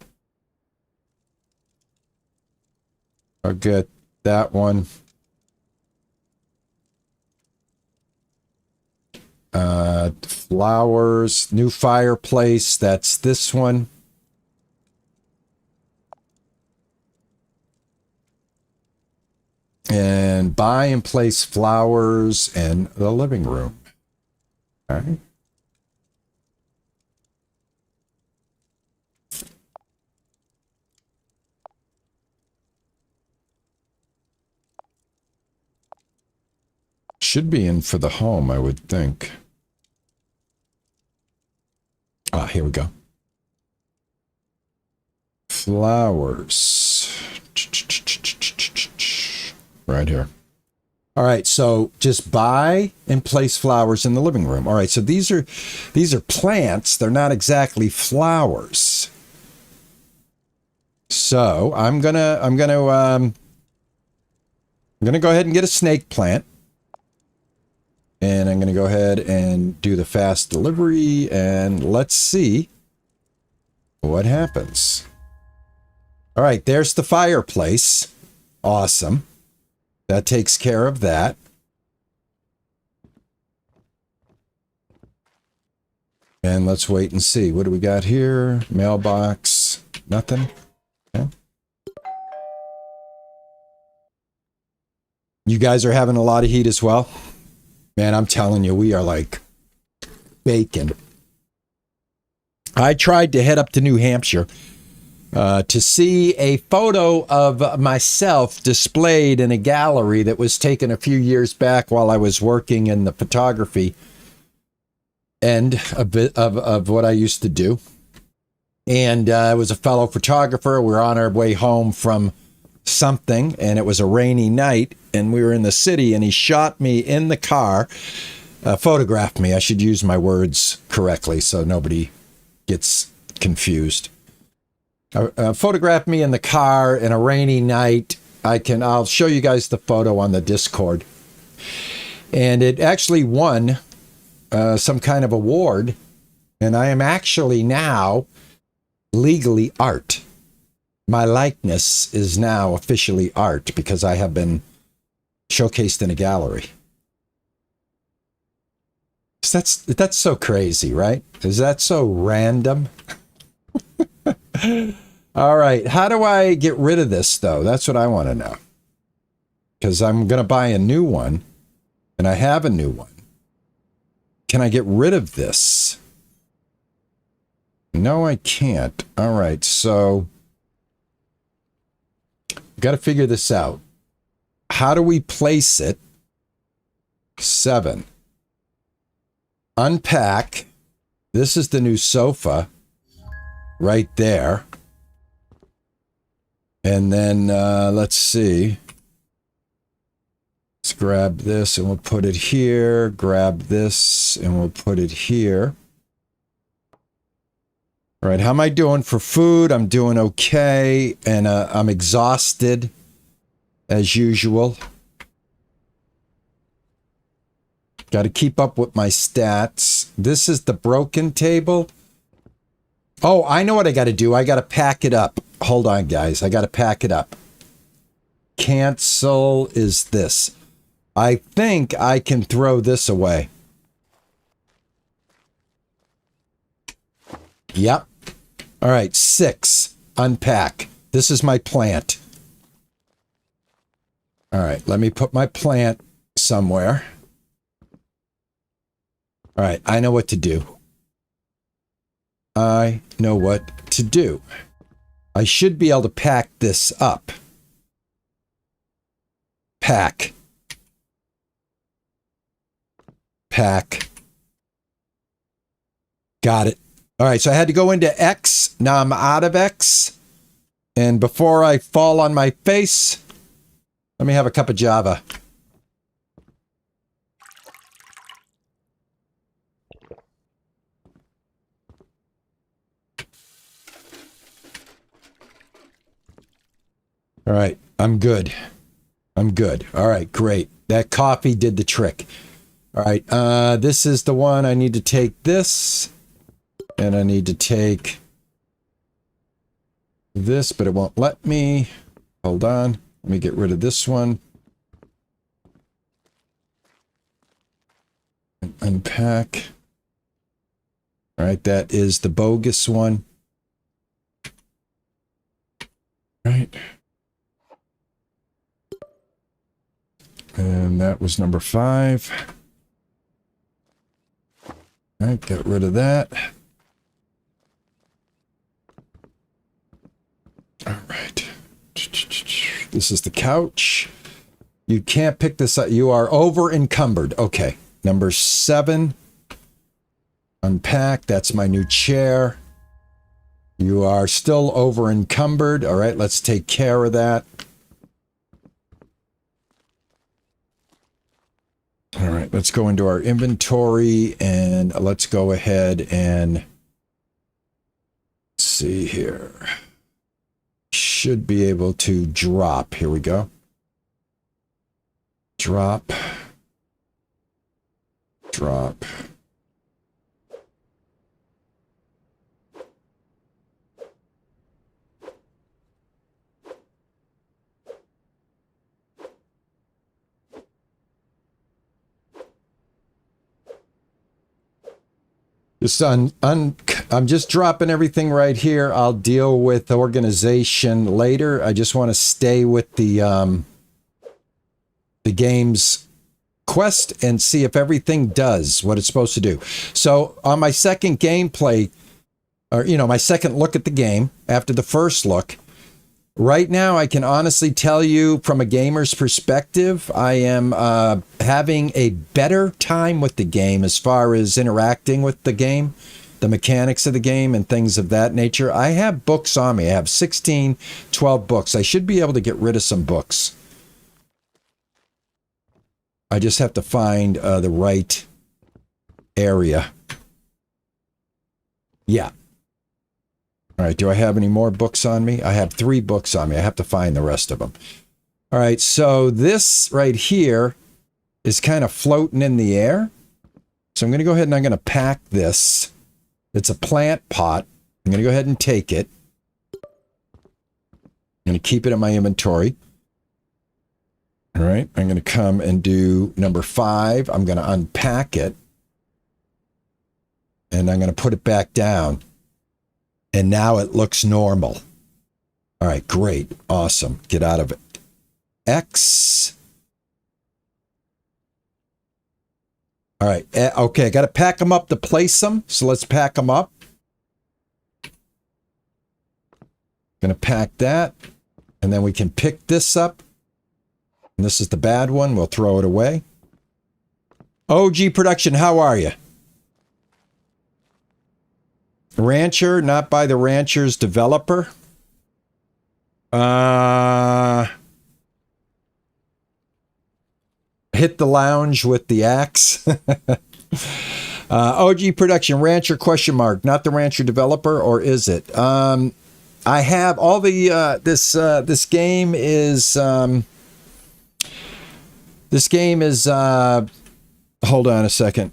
I'll get that one. Flowers, new fireplace. That's this one. And buy and place flowers in the living room. All right. Should be in for the home, I would think. Ah, here we go. Flowers. Right here. All right, so just buy and place flowers in the living room. All right, so these are plants. They're not exactly flowers. So I'm gonna go ahead and get a snake plant. And I'm going to go ahead and do the fast delivery, and let's see what happens. All right, there's the fireplace. Awesome. That takes care of that. And let's wait and see. What do we got here? Mailbox. Nothing. Okay. You guys are having a lot of heat as well? Man, I'm telling you, we are like bacon. I tried to head up to New Hampshire to see a photo of myself displayed in a gallery that was taken a few years back while I was working in the photography end of what I used to do. And I was a fellow photographer. We were on our way home from something, and it was a rainy night, and we were in the city, and he shot me in the car, photographed me. I should use my words correctly so nobody gets confused. Photographed me in the car in a rainy night. I'll show you guys the photo on the Discord. And it actually won some kind of award, and I am actually now legally art. My likeness is now officially art because I have been showcased in a gallery. That's so crazy, right? Is that so random? All right. How do I get rid of this, though? That's what I want to know. Because I'm going to buy a new one, and I have a new one. Can I get rid of this? No, I can't. All right. So got to figure this out. How do we place it? 7. Unpack. This is the new sofa right there. And then let's see. Let's grab this and we'll put it here. Grab this and we'll put it here. All right, how am I doing for food? I'm doing okay, and I'm exhausted, as usual. Got to keep up with my stats. This is the broken table. Oh, I know what I got to do. I got to pack it up. Hold on, guys. I got to pack it up. Cancel is this. I think I can throw this away. Yep. All right, 6. Unpack. This is my plant. All right, let me put my plant somewhere. All right, I know what to do. I know what to do. I should be able to pack this up. Pack. Pack. Got it. All right, so I had to go into X. Now I'm out of X. And before I fall on my face, let me have a cup of Java. All right, I'm good. I'm good. All right, great. That coffee did the trick. All right, this is the one. I need to take this, and I need to take this, but it won't let me. Hold on. Let me get rid of this one. Unpack. All right, that is the bogus one. All right. And that was number 5. All right, get rid of that. All right. This is the couch. You can't pick this up. You are over encumbered. Okay. Number 7. Unpack. That's my new chair. You are still over encumbered. All right, let's take care of that. All right, let's go into our inventory and let's go ahead and see here. Should be able to drop. Here we go. Drop. Drop. Just I'm just dropping everything right here. I'll deal with organization later. I just want to stay with the game's quest and see if everything does what it's supposed to do. So on my second gameplay, or my second look at the game after the first look, right now I can honestly tell you from a gamer's perspective, I am having a better time with the game as far as interacting with the game, the mechanics of the game and things of that nature. I have books on me. I have 12 books. I should be able to get rid of some books. I just have to find the right area. Yeah. All right, do I have any more books on me? I have 3 books on me. I have to find the rest of them. All right, so this right here is kind of floating in the air. So I'm going to go ahead and I'm going to pack this. It's a plant pot. I'm going to go ahead and take it. I'm going to keep it in my inventory. All right, I'm going to come and do number 5. I'm going to unpack it. And I'm going to put it back down. And now it looks normal. All right, great. Awesome. Get out of it. X. All right. Okay, I got to pack them up to place them. So let's pack them up. Going to pack that. And then we can pick this up. And this is the bad one. We'll throw it away. OG Production, how are you? Rancher, not by the Rancher's developer. Hit the lounge with the axe. OG Production, Rancher question mark, not the Rancher developer, or is it? I have all the this game is hold on a second.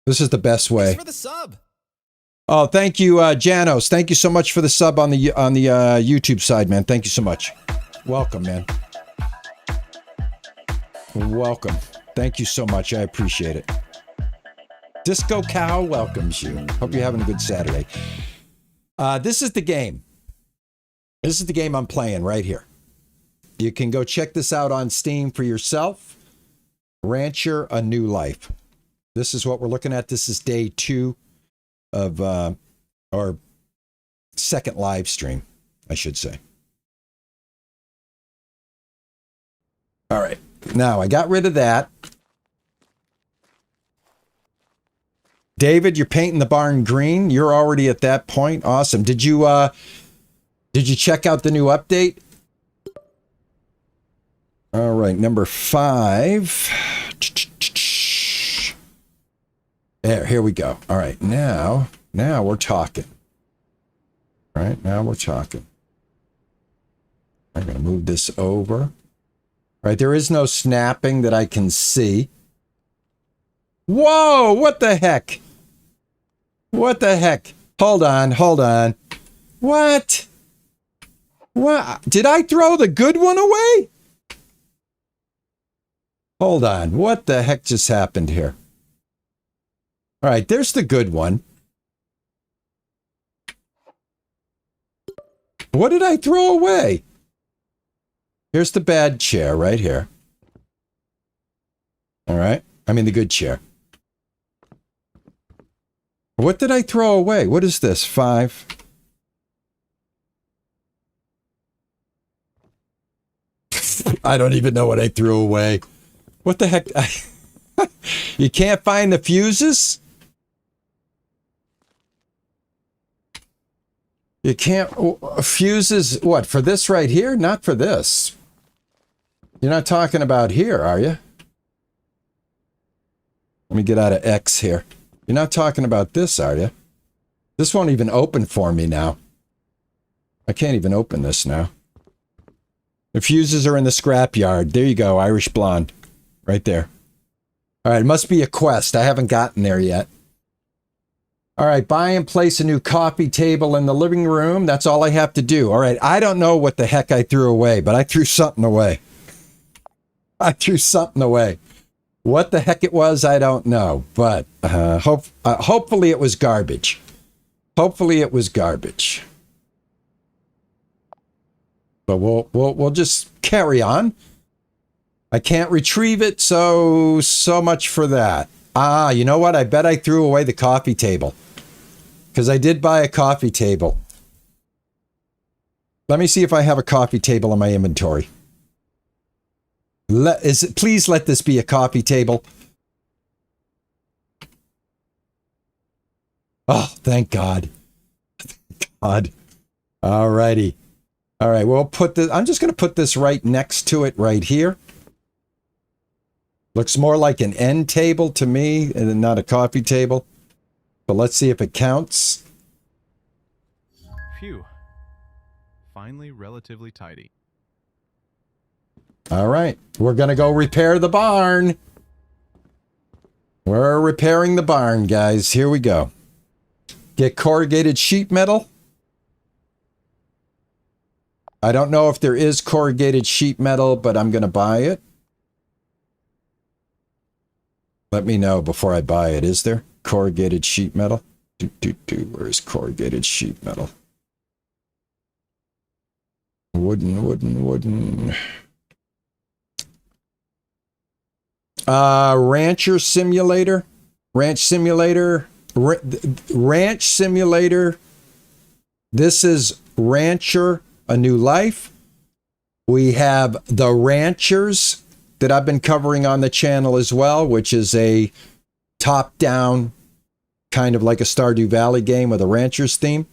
This is the best way. Thanks for the sub. Oh, thank you, Janos. Thank you so much for the sub on the YouTube side, man. Thank you so much. Welcome, man. Welcome. Thank you so much. I appreciate it. Disco Cow welcomes you. Hope you're having a good Saturday. This is the game. This is the game I'm playing right here. You can go check this out on Steam for yourself. Rancher, A New Life. This is what we're looking at. This is day 2 of our second live stream, I should say. All right. Now, I got rid of that. David, you're painting the barn green. You're already at that point. Awesome. Did you check out the new update? All right, number 5. There, here we go. All right, now we're talking. All right, now we're talking. I'm going to move this over. All right, there is no snapping that I can see. Whoa, what the heck? What the heck? Hold on. What? What? Did I throw the good one away? Hold on. What the heck just happened here? All right, there's the good one. What did I throw away? Here's the bad chair right here. All right. I mean the good chair. What did I throw away? What is this? 5. I don't even know what I threw away. What the heck? You can't find the fuses? You can't... Fuses, what, for this right here? Not for this. You're not talking about here, are you? Let me get out of X here. You're not talking about this, are you? This won't even open for me now. I can't even open this now. The fuses are in the scrapyard. There you go, Irish Blonde. Right there. All right, it must be a quest. I haven't gotten there yet. All right, buy and place a new coffee table in the living room. That's all I have to do. All right, I don't know what the heck I threw away, but I threw something away. What the heck it was, I don't know, but hopefully it was garbage. Hopefully it was garbage. But we'll just carry on. I can't retrieve it, so much for that. Ah, you know what? I bet I threw away the coffee table. Because I did buy a coffee table. Let me see if I have a coffee table in my inventory. Please let this be a coffee table. Oh, thank God. Thank God. All righty. All right, we'll put this... I'm just going to put this right next to it right here. Looks more like an end table to me and not a coffee table. But let's see if it counts. Phew. Finally, relatively tidy. All right, we're going to go repair the barn. We're repairing the barn, guys. Here we go. Get corrugated sheet metal. I don't know if there is corrugated sheet metal, but I'm going to buy it. Let me know before I buy it. Is there corrugated sheet metal? Where's corrugated sheet metal? Wooden. Rancher Simulator. Ranch Simulator. Ranch Simulator. This is Rancher, A New Life. We have The Ranchers that I've been covering on the channel as well, which is a top-down, kind of like a Stardew Valley game with a Ranchers theme.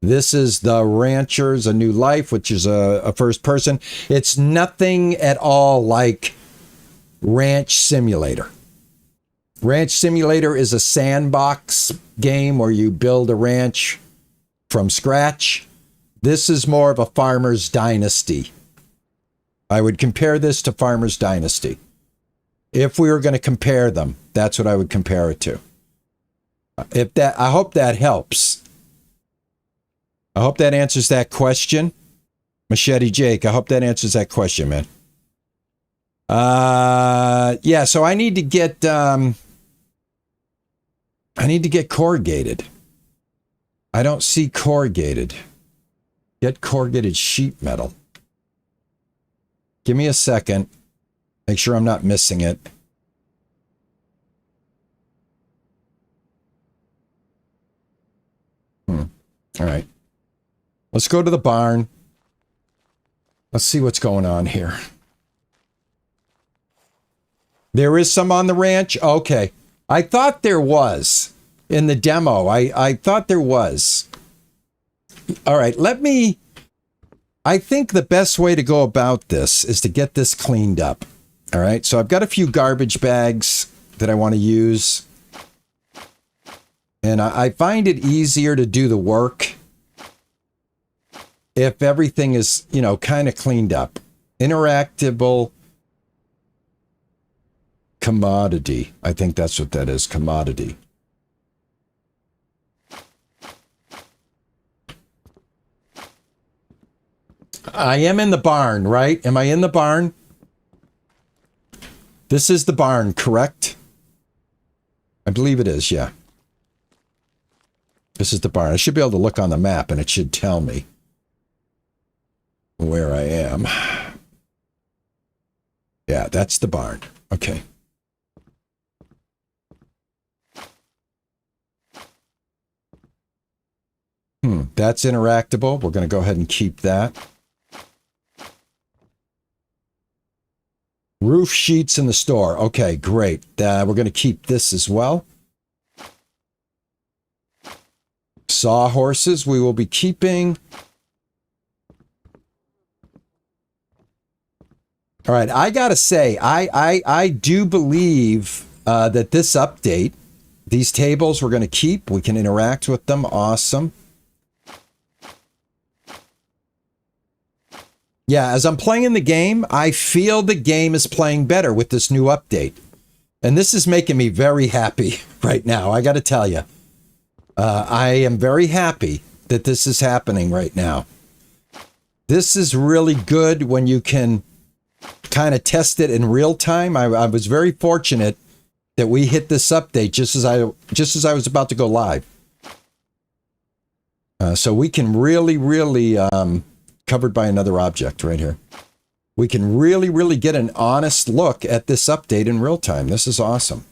This is The Ranchers, A New Life, which is a first person. It's nothing at all like Ranch Simulator. Ranch Simulator is a sandbox game where you build a ranch from scratch. This is more of a Farmer's Dynasty. I would compare this to Farmer's Dynasty. If we were going to compare them, that's what I would compare it to. I hope that helps. I hope that answers that question. Machete Jake, I hope that answers that question, man. Yeah, so I need to get corrugated. I don't see corrugated. Get corrugated sheet metal. Give me a second. Make sure I'm not missing it. All right. Let's go to the barn. Let's see what's going on here. There is some on the ranch? Okay. I thought there was in the demo. I thought there was. All right, I think the best way to go about this is to get this cleaned up. All right, so I've got a few garbage bags that I want to use. And I find it easier to do the work if everything is, you know, kind of cleaned up. Interactable commodity. I think that's what that is, commodity. I am in the barn, right? Am I in the barn? This is the barn, correct? I believe it is, yeah. This is the barn. I should be able to look on the map and it should tell me where I am. Yeah, that's the barn. Okay. That's interactable. We're going to go ahead and keep that. Roof sheets in the store. Okay, great. We're going to keep this as well. Sawhorses we will be keeping. All right, I got to say, I do believe that this update, these tables we're going to keep. We can interact with them. Awesome. Yeah, as I'm playing the game, I feel the game is playing better with this new update. And this is making me very happy right now, I got to tell you. I am very happy that this is happening right now. This is really good when you can kind of test it in real time. I was very fortunate that we hit this update just as I was about to go live. So we can really covered by another object right here. We can really get an honest look at this update in real time. This is awesome.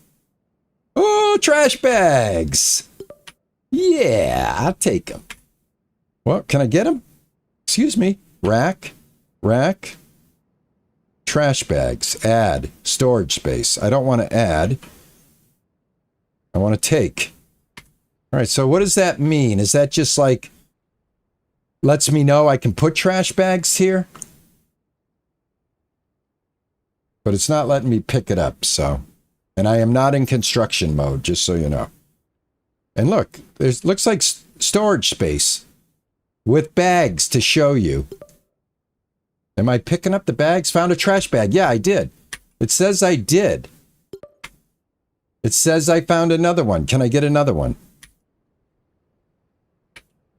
Oh, trash bags. Yeah, I'll take them. Well, can I get them? Excuse me. Rack. Trash bags. Add. Storage space. I don't want to add. I want to take. All right, so what does that mean? Is that just like lets me know I can put trash bags here? But it's not letting me pick it up, so. And I am not in construction mode, just so you know. And look, looks like storage space with bags to show you. Am I picking up the bags? Found a trash bag. Yeah, I did. It says I did. It says I found another one. Can I get another one?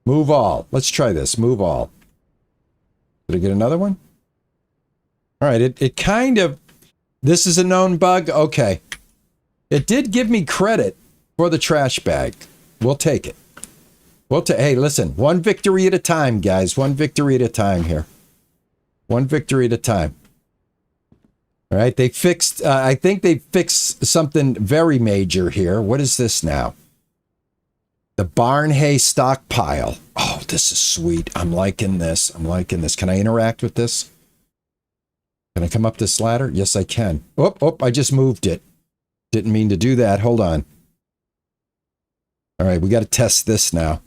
Move all. Let's try this. Move all. Did I get another one? All right. It kind of... This is a known bug? Okay. It did give me credit for the trash bag. We'll take it. Hey, listen. One victory at a time, guys. One victory at a time here. One victory at a time. All right. They fixed... I think they fixed something very major here. What is this now? The barn hay stockpile. Oh, this is sweet. I'm liking this. Can I interact with this? Can I come up this ladder? Yes, I can. Oh, I just moved it. Didn't mean to do that. Hold on. All right, we got to test this now.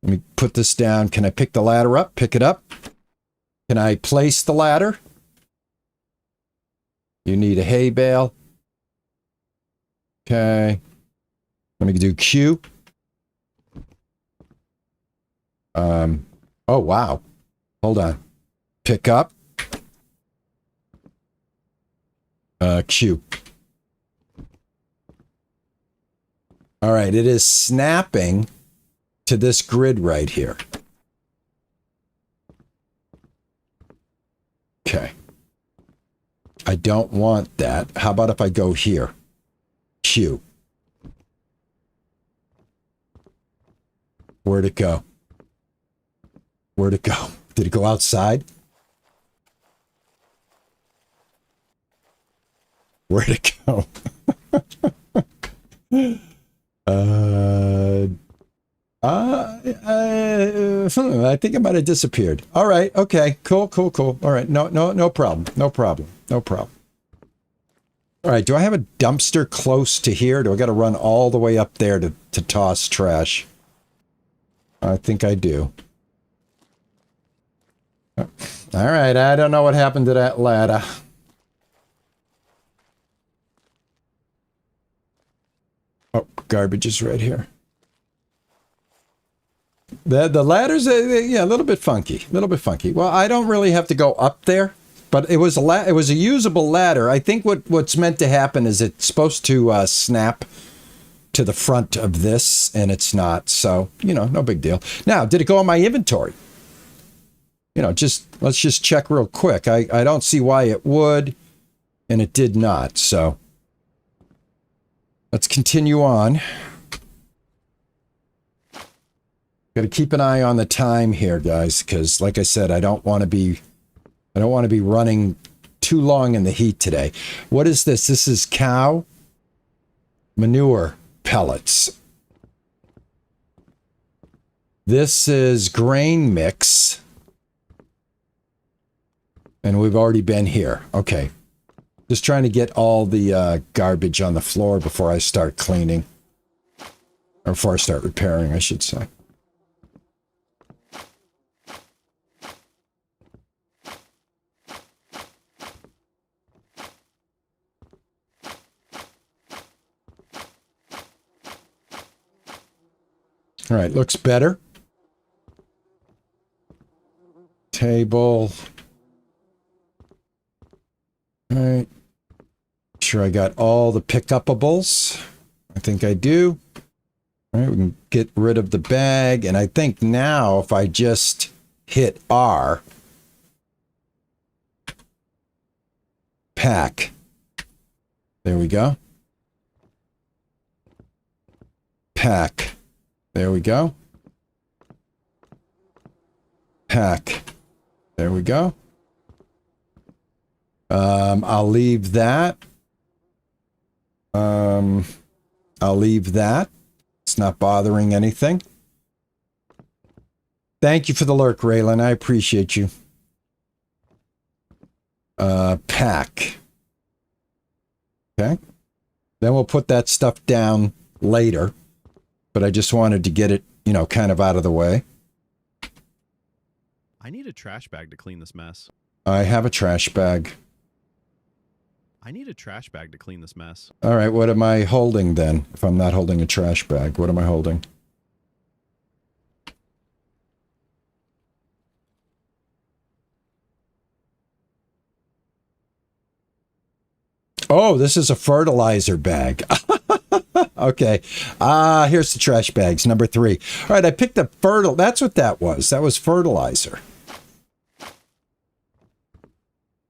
Let me put this down. Can I pick the ladder up? Pick it up. Can I place the ladder? You need a hay bale. Okay. Let me do Q. Oh, wow. Hold on. Pick up. Q. All right, it is snapping to this grid right here. Okay. I don't want that. How about if I go here? Q. Where'd it go? Where'd it go? Did it go outside? Where'd it go? I think it might have disappeared. All right. Okay. Cool. All right. No problem. No problem. All right. Do I have a dumpster close to here? Do I got to run all the way up there to toss trash? I think I do. All right. I don't know what happened to that ladder. Oh, garbage is right here. The ladders, yeah, a little bit funky. Well, I don't really have to go up there, but it was a usable ladder. I think what's meant to happen is it's supposed to snap to the front of this, and it's not. So, no big deal. Now, did it go in my inventory? Let's just check real quick. I don't see why it would, and it did not. So, let's continue on. Got to keep an eye on the time here, guys, because like I said, I don't want to be running too long in the heat today. What is this? This is cow manure pellets. This is grain mix. And we've already been here. Okay. Just trying to get all the garbage on the floor before I start cleaning. Or before I start repairing, I should say. All right, looks better. Table. All right. Sure I got all the pick-upables. I think I do. All right, we can get rid of the bag. And I think now if I just hit R, pack. There we go. Pack. There we go. Pack. There we go. I'll leave that. I'll leave that. It's not bothering anything. Thank you for the lurk, Raylan. I appreciate you. Pack. Okay. Then we'll put that stuff down later. But I just wanted to get it, kind of out of the way. I need a trash bag to clean this mess. I have a trash bag. I need a trash bag to clean this mess. All right, what am I holding then? If I'm not holding a trash bag, what am I holding? Oh, this is a fertilizer bag. Okay. Here's the trash bags, number 3. All right, I picked up that's what that was. That was fertilizer.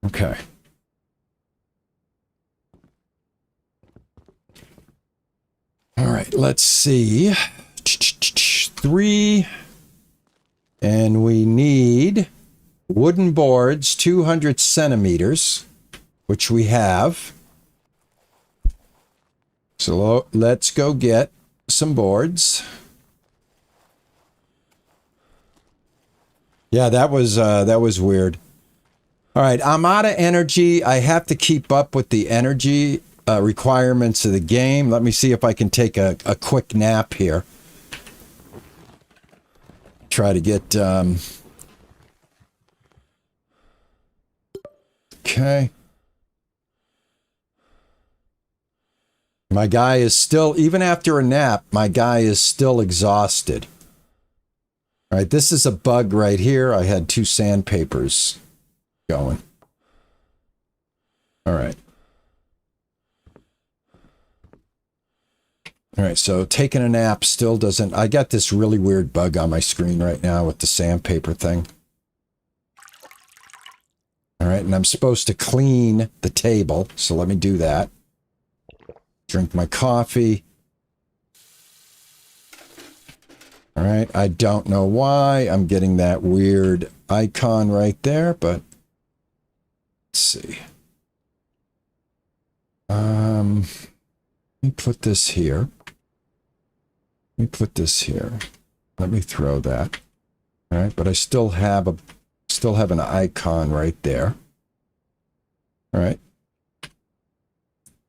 Okay. All right, let's see. 3. And we need wooden boards, 200 centimeters, which we have. So let's go get some boards. Yeah, that was weird. All right, I'm out of energy. I have to keep up with the energy requirements of the game. Let me see if I can take a quick nap here. Try to get... Okay. My guy is still, even after a nap, my guy is still exhausted. All right, this is a bug right here. I had 2 sandpapers going. All right. All right, so taking a nap still doesn't... I got this really weird bug on my screen right now with the sandpaper thing. All right, and I'm supposed to clean the table, so let me do that. Drink my coffee. All right, I don't know why I'm getting that weird icon right there, but let's see. Let me put this here. Let me put this here. Let me throw that. All right, but I still have an icon right there. All right. Let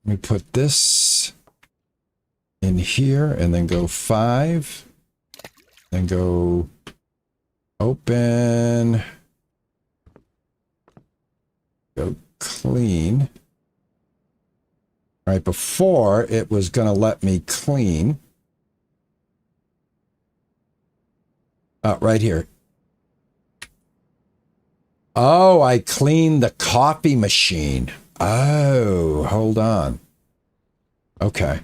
me put this in here and then go 5. Then go open. Go clean. All right, before it was going to let me clean. Right here. Oh, I cleaned the coffee machine. Oh, hold on. Okay.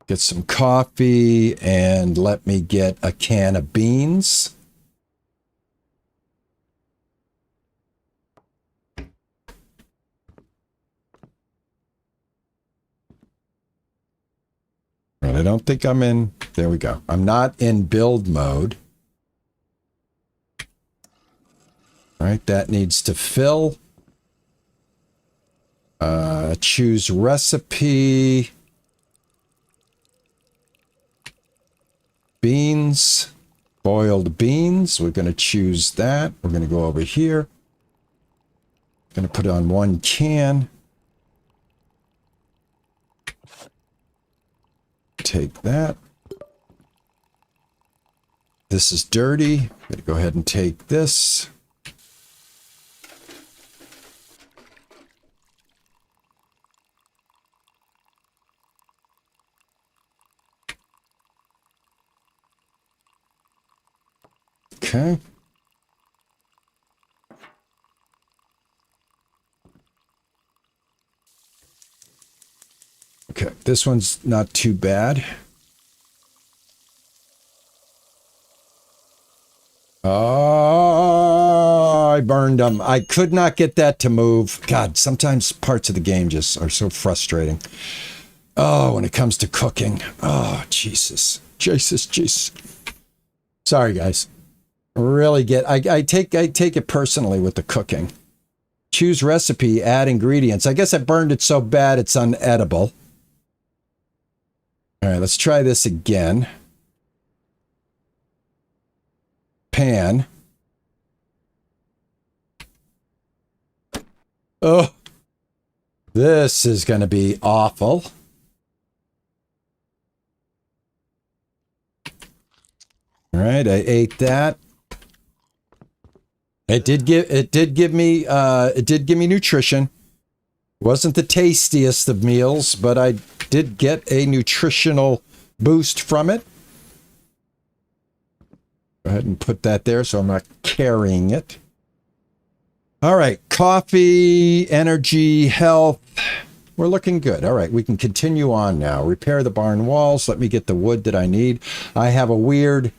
Get some coffee and let me get a can of beans. Right, I don't think I'm in. There we go. I'm not in build mode. All right, that needs to fill. Choose recipe. Beans. Boiled beans. We're going to choose that. We're going to go over here. Going to put it on 1 can. Take that. This is dirty. I'm going to go ahead and take this. Okay. Okay, this one's not too bad. Oh, I burned them. I could not get that to move. God, sometimes parts of the game just are so frustrating. Oh, when it comes to cooking. Oh, Jesus. Jesus. Sorry, guys. Really I take it personally with the cooking. Choose recipe, add ingredients. I guess I burned it so bad it's unedible. All right, let's try this again. Pan. Oh, this is going to be awful. All right, I ate that. It did give me nutrition. It wasn't the tastiest of meals, but I did get a nutritional boost from it. Go ahead and put that there so I'm not carrying it. All right, coffee, energy, health. We're looking good. All right, we can continue on now. Repair the barn walls. Let me get the wood that I need. I have a weird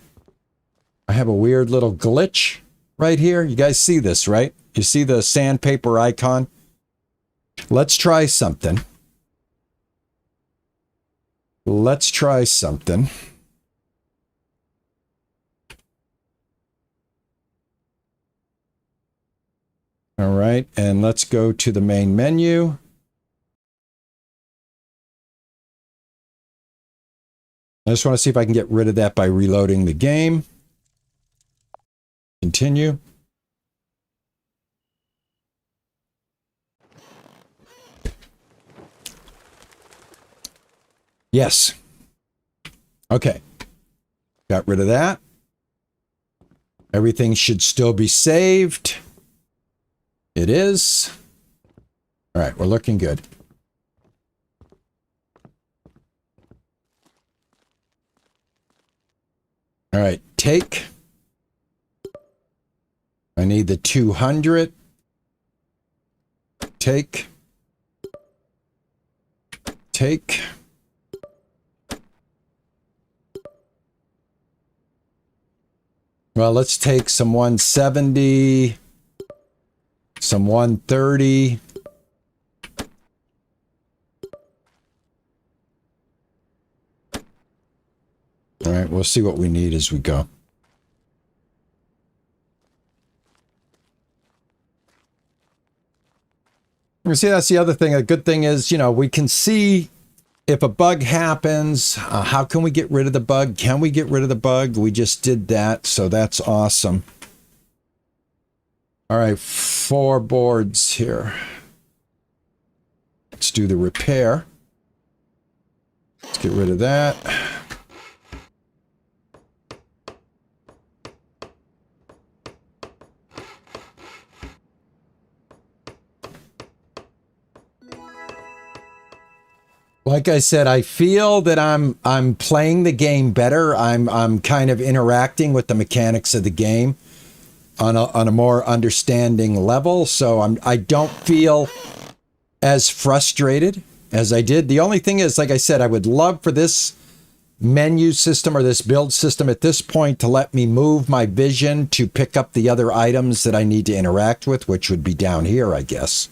little glitch right here. You guys see this, right? You see the sandpaper icon? Let's try something. Let's try something. All right, and let's go to the main menu. I just want to see if I can get rid of that by reloading the game. Continue. Yes. Okay. Got rid of that. Everything should still be saved. It is. All right, we're looking good. All right, take. I need the 200. Take. Take. Well, let's take some 170, some 130. All right, we'll see what we need as we go. You see, that's the other thing. A good thing is, you know, we can see if a bug happens, how can we get rid of the bug? Can we get rid of the bug? We just did that, so that's awesome. All right, 4 boards here. Let's do the repair. Let's get rid of that. Like I said, I feel that I'm playing the game better. I'm kind of interacting with the mechanics of the game on a more understanding level. So I don't feel as frustrated as I did. The only thing is, like I said, I would love for this menu system or this build system at this point to let me move my vision to pick up the other items that I need to interact with, which would be down here, I guess.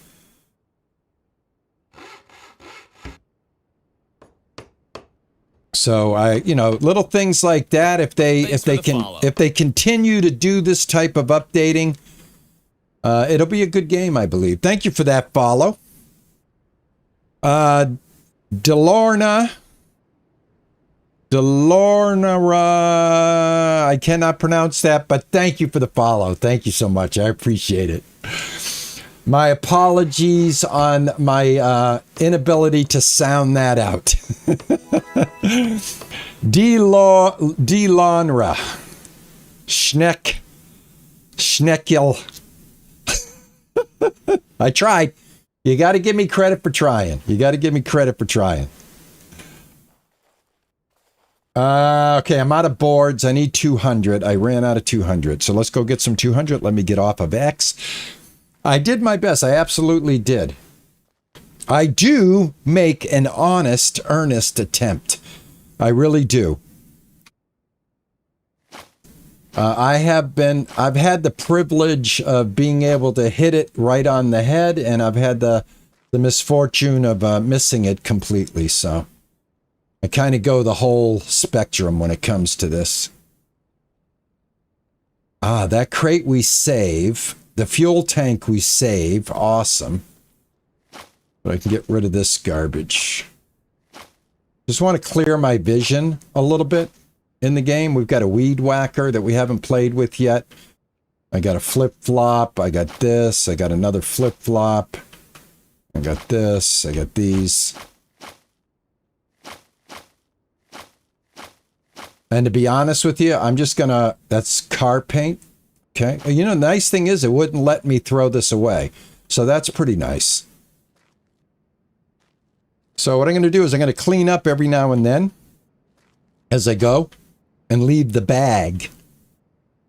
So you know, little things like that. If they continue to do this type of updating, it'll be a good game, I believe. Thank you for that follow. Delorna, I cannot pronounce that, but thank you for the follow. Thank you so much. I appreciate it. My apologies on my inability to sound that out. Delonra. Schneckel. I tried. You got to give me credit for trying. Okay, I'm out of boards. I need 200. I ran out of 200. So let's go get some 200. Let me get off of X. I did my best. I absolutely did. I do make an honest, earnest attempt. I really do. I've had the privilege of being able to hit it right on the head, and I've had the misfortune of missing it completely. So I kind of go the whole spectrum when it comes to this. That crate we save. The fuel tank we save. Awesome. But I can get rid of this garbage. Just want to clear my vision a little bit in the game. We've got a weed whacker that we haven't played with yet. I got a flip-flop. I got this. I got another flip-flop. I got this. I got these. And to be honest with you, I'm just gonna... That's car paint. Okay. You know, the nice thing is it wouldn't let me throw this away. So that's pretty nice. So what I'm going to do is I'm going to clean up every now and then as I go and leave the bag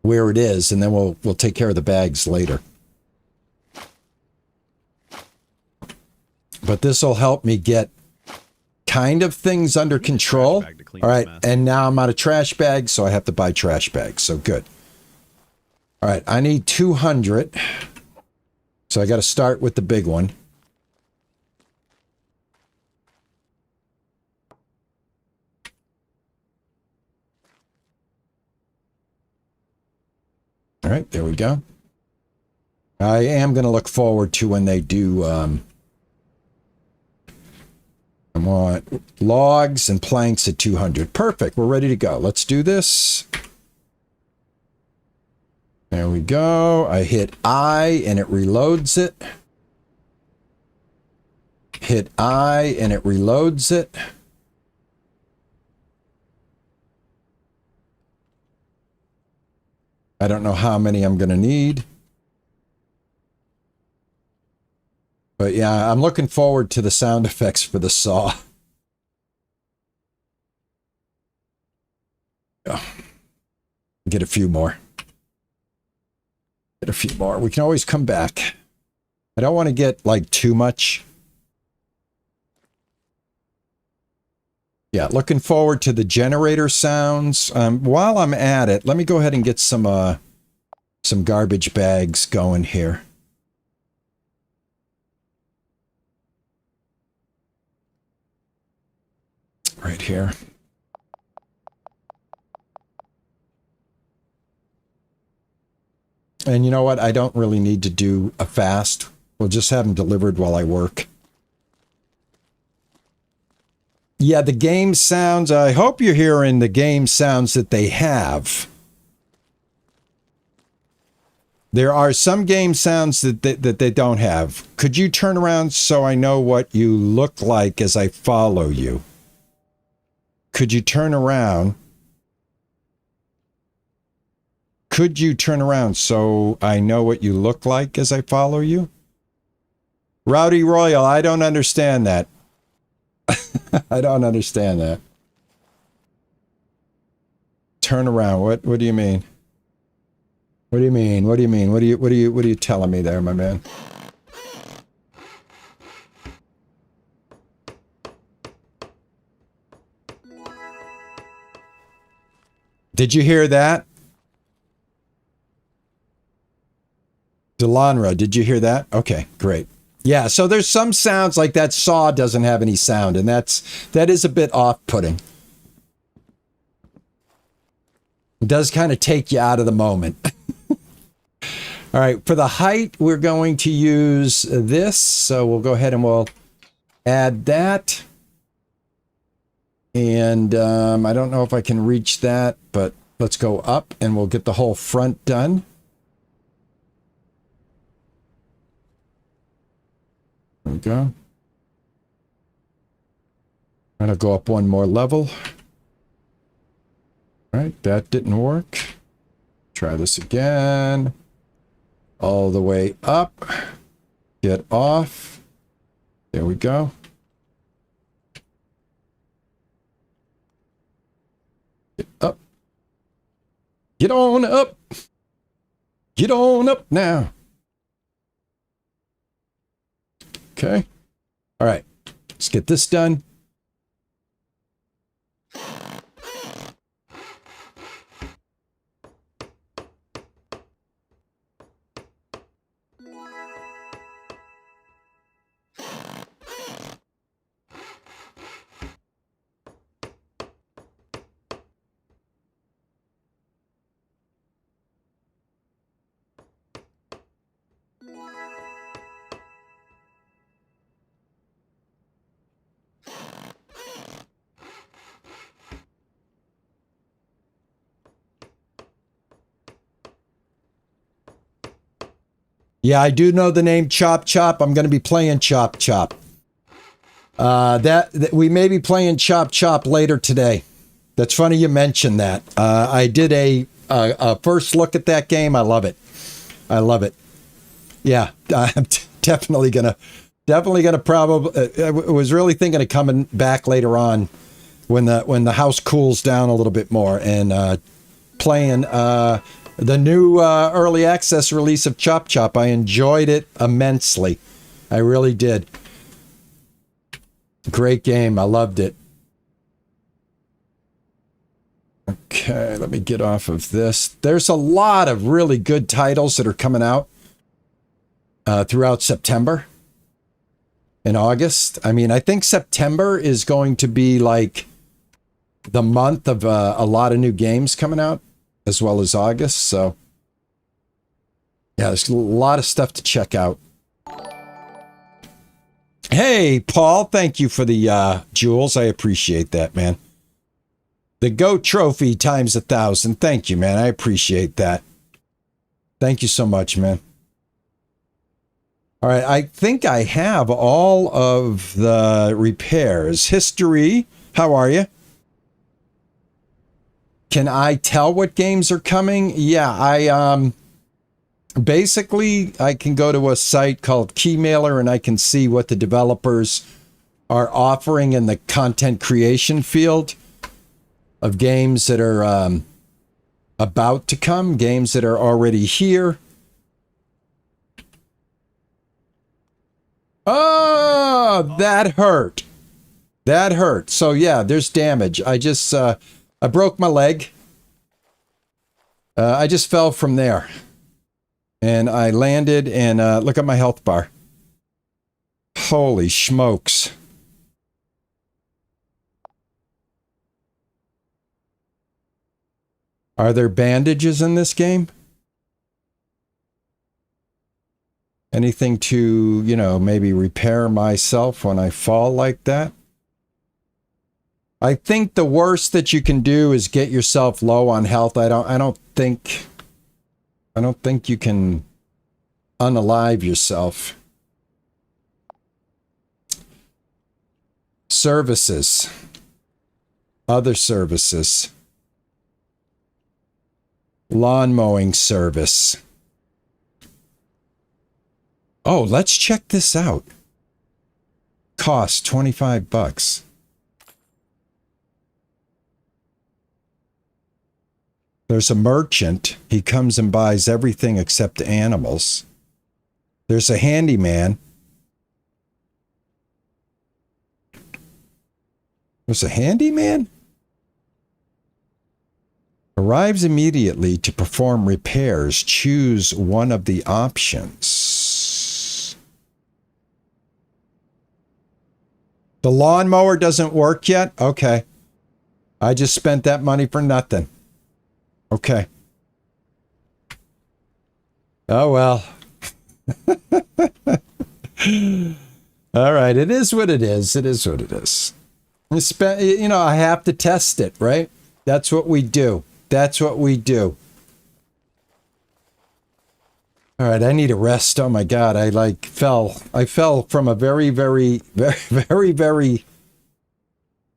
where it is. And then we'll take care of the bags later. But this will help me get kind of things under control. All right. And now I'm out of trash bags, so I have to buy trash bags. So good. All right, I need 200. So I got to start with the big one. All right, there we go. I am going to look forward to when they do... I want logs and planks at 200. Perfect, we're ready to go. Let's do this. There we go. I hit I and it reloads it. Hit I and it reloads it. I don't know how many I'm going to need. But yeah, I'm looking forward to the sound effects for the saw. Oh. Get a few more. Get a few more. We can always come back. I don't want to get like too much. Yeah, looking forward to the generator sounds. While I'm at it, let me go ahead and get some garbage bags going here. Right here. And you know what? I don't really need to do a fast We'll just have them delivered while I work. Yeah, the game sounds, I hope you're hearing the game sounds that they have. There are some game sounds that they don't have. Could you turn around so I know what you look like as I follow you? Could you turn around? Could you turn around so I know what you look like as I follow you? Rowdy Royal, I don't understand that. I don't understand that. Turn around. What do you mean? What do you mean? What do you mean? What are you telling me there, my man? Did you hear that? Delonra, did you hear that? Okay, great. Yeah, so there's some sounds like that saw doesn't have any sound, and that is a bit off-putting. It does kind of take you out of the moment. All right, for the height, we're going to use this. So we'll go ahead and we'll add that. And I don't know if I can reach that, but let's go up and we'll get the whole front done. There we go. And I'll go up one more level. All right, that didn't work. Try this again. All the way up. Get off. There we go. Get up. Get on up. Get on up now. Okay. All right. Let's get this done. Yeah, I do know the name Chop Chop. I'm going to be playing Chop Chop. That we may be playing Chop Chop later today. That's funny you mentioned that. I did a first look at that game. I love it. I love it. Yeah, I'm definitely gonna probably. I was really thinking of coming back later on when the house cools down a little bit more and playing the new early access release of Chop Chop. I enjoyed it immensely. I really did. Great game. I loved it. Okay, let me get off of this. There's a lot of really good titles that are coming out throughout September and August. I mean, I think September is going to be like the month of a lot of new games coming out, as well as August. So, yeah, there's a lot of stuff to check out. Hey, Paul, thank you for the jewels. I appreciate that, man. The GOAT trophy times 1,000. Thank you, man. I appreciate that. Thank you so much, man. All right, I think I have all of the repairs. History, how are you? Can I tell what games are coming? Yeah, I basically I can go to a site called Keymailer and I can see what the developers are offering in the content creation field of games that are about to come, games that are already here. Oh, that hurt. That hurt. So yeah, there's damage. I just I broke my leg. I just fell from there. And I landed and look at my health bar. Holy smokes. Are there bandages in this game? Anything to, maybe repair myself when I fall like that? I think the worst that you can do is get yourself low on health. I don't think you can unalive yourself. Services. Other services. Lawn mowing service. Oh, let's check this out. Cost $25. There's a merchant. He comes and buys everything except animals. There's a handyman. There's a handyman? Arrives immediately to perform repairs. Choose one of the options. The lawnmower doesn't work yet? Okay. I just spent that money for nothing. Okay. Oh, well. All right. It is what it is. It is what it is. I have to test it, right? That's what we do. That's what we do. All right. I need a rest. Oh, my God. I fell from a very, very, very, very, very,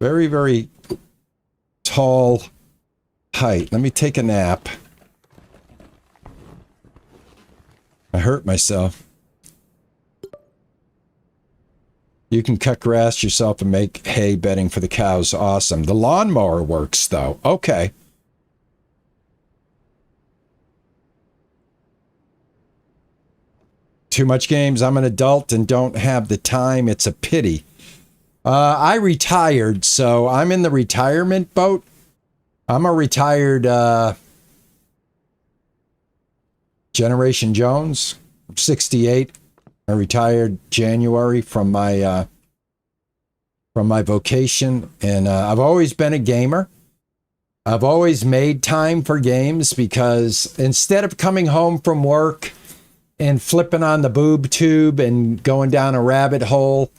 very, very tall height. Let me take a nap. I hurt myself. You can cut grass yourself and make hay bedding for the cows. Awesome. The lawnmower works, though. Okay. Too much games. I'm an adult and don't have the time. It's a pity. I retired, so I'm in the retirement boat. I'm a retired Generation Jones. I'm 68. I retired January from my vocation, and I've always been a gamer. I've always made time for games because instead of coming home from work and flipping on the boob tube and going down a rabbit hole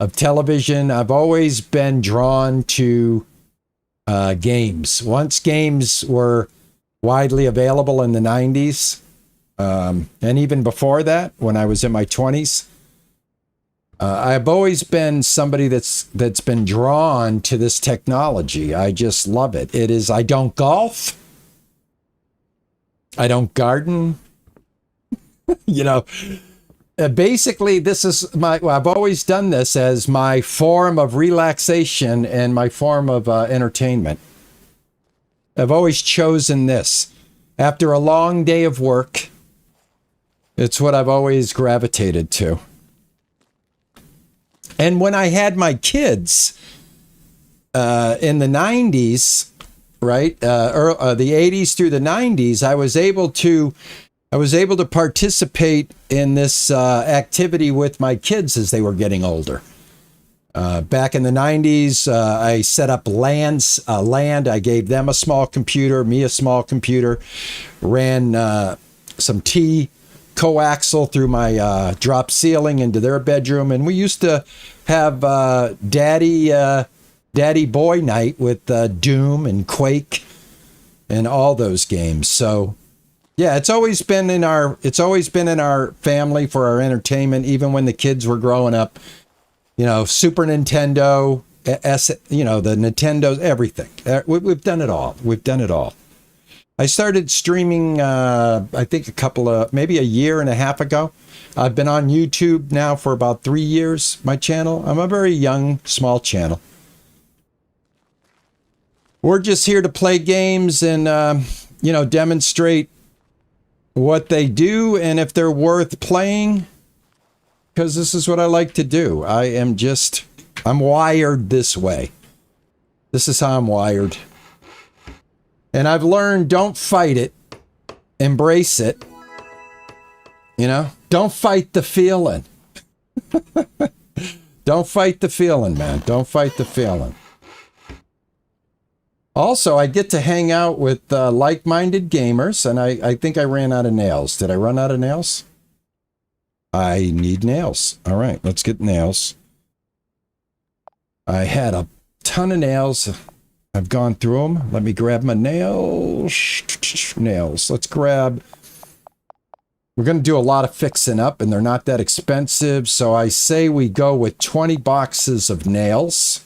of television, I've always been drawn to games. Once games were widely available in the 90s, and even before that, when I was in my 20s, I've always been somebody that's been drawn to this technology. I just love it. I don't golf. I don't garden. Basically, this is I've always done this as my form of relaxation and my form of entertainment. I've always chosen this. After a long day of work, it's what I've always gravitated to. And when I had my kids in the 90s, right, the 80s through the 90s, I was able to participate in this activity with my kids as they were getting older. Back in the 90s, I set up land. I gave them a small computer, me a small computer, ran some T coaxial through my drop ceiling into their bedroom. And we used to have daddy boy night with Doom and Quake and all those games. So yeah, it's always been in our family for our entertainment, even when the kids were growing up. Super Nintendo, the Nintendos, everything. We've done it all. We've done it all. I started streaming, I think maybe a year and a half ago. I've been on YouTube now for about 3 years, my channel. I'm a very young, small channel. We're just here to play games and, demonstrate what they do and if they're worth playing, because this is what I like to do. I'm wired this way. This is how I'm wired. And I've learned, don't fight it, embrace it. Don't fight the feeling. Don't fight the feeling, man. Don't fight the feeling. Also, I get to hang out with like-minded gamers, and I think I ran out of nails. Did I run out of nails? I need nails. All right, let's get nails. I had a ton of nails. I've gone through them. Let me grab my nails. Nails. Let's grab... We're going to do a lot of fixing up, and they're not that expensive, so I say we go with 20 boxes of nails,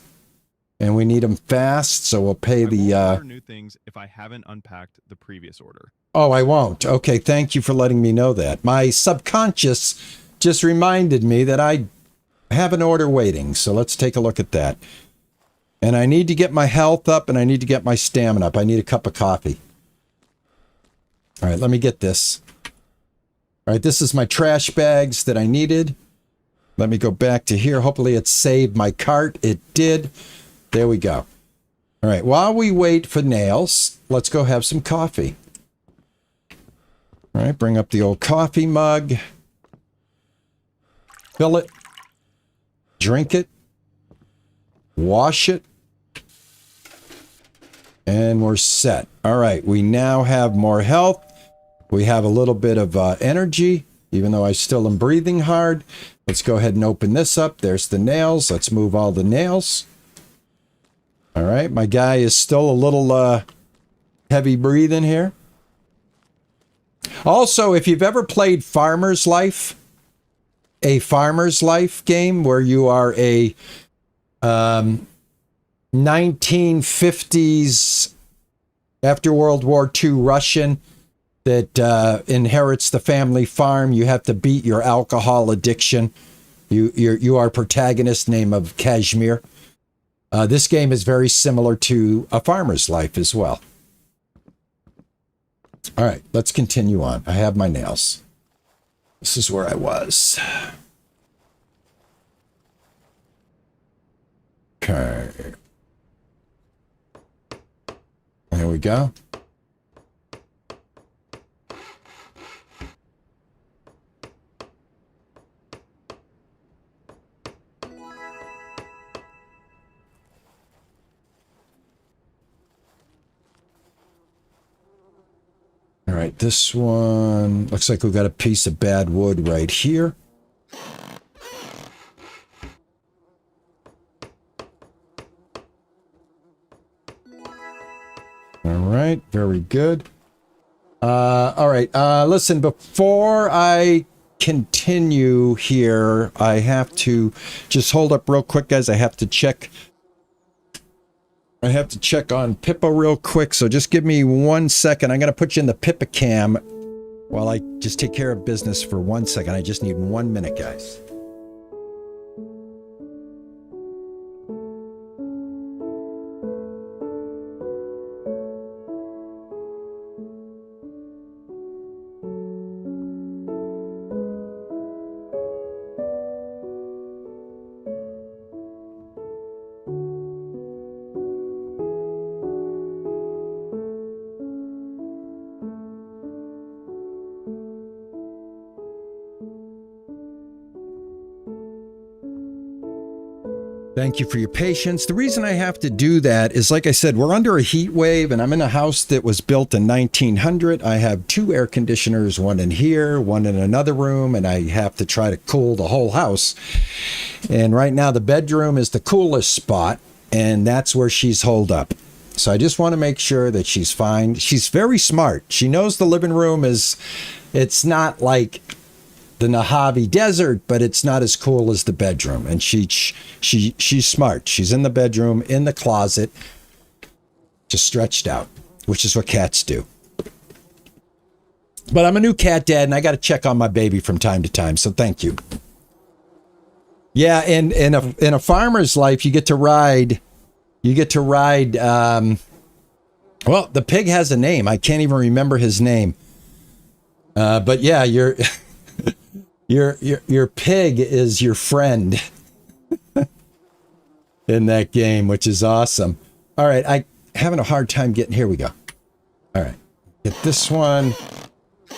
and we need them fast, so we'll pay the... order new things if I haven't unpacked the previous order. Oh, I won't. Okay, thank you for letting me know that. My subconscious just reminded me that I have an order waiting, so let's take a look at that. And I need to get my health up, and I need to get my stamina up. I need a cup of coffee. All right, let me get this. All right, this is my trash bags that I needed. Let me go back to here. Hopefully it saved my cart. It did. There we go. All right, while we wait for nails, let's go have some coffee. All right, bring up the old coffee mug. Fill it. Drink it. Wash it. And we're set. All right, we now have more health. We have a little bit of energy, even though I still am breathing hard. Let's go ahead and open this up. There's the nails. Let's move all the nails. All right, my guy is still a little heavy breathing here. Also, if you've ever played Farmer's Life, a Farmer's Life game where you are a 1950s after World War II Russian that inherits the family farm. You have to beat your alcohol addiction. You are protagonist name of Kashmir. This game is very similar to A Farmer's Life as well. All right, let's continue on. I have my nails. This is where I was. Okay. There we go. All right, this one looks like we've got a piece of bad wood right here. All right, very good. All right, listen, before I continue here, I have to just hold up real quick, guys. I have to check on Pippa real quick, so just give me 1 second. I'm going to put you in the Pippa Cam while I just take care of business for 1 second. I just need 1 minute, guys. Thank you for your patience. The reason I have to do that is, like I said, we're under a heat wave, and I'm in a house that was built in 1900. I have 2 air conditioners, one in here, one in another room, and I have to try to cool the whole house. And right now, the bedroom is the coolest spot, and that's where she's holed up. So I just want to make sure that she's fine. She's very smart. She knows the living room it's not like the Mojave Desert, but it's not as cool as the bedroom. And she's smart. She's in the bedroom, in the closet, just stretched out, which is what cats do. But I'm a new cat dad, and I got to check on my baby from time to time, so thank you. Yeah, and in a farmer's life, you get to ride. Well, the pig has a name. I can't even remember his name. But yeah, your pig is your friend in that game, which is awesome. All right, I having a hard time getting. Here we go. All right, get this one.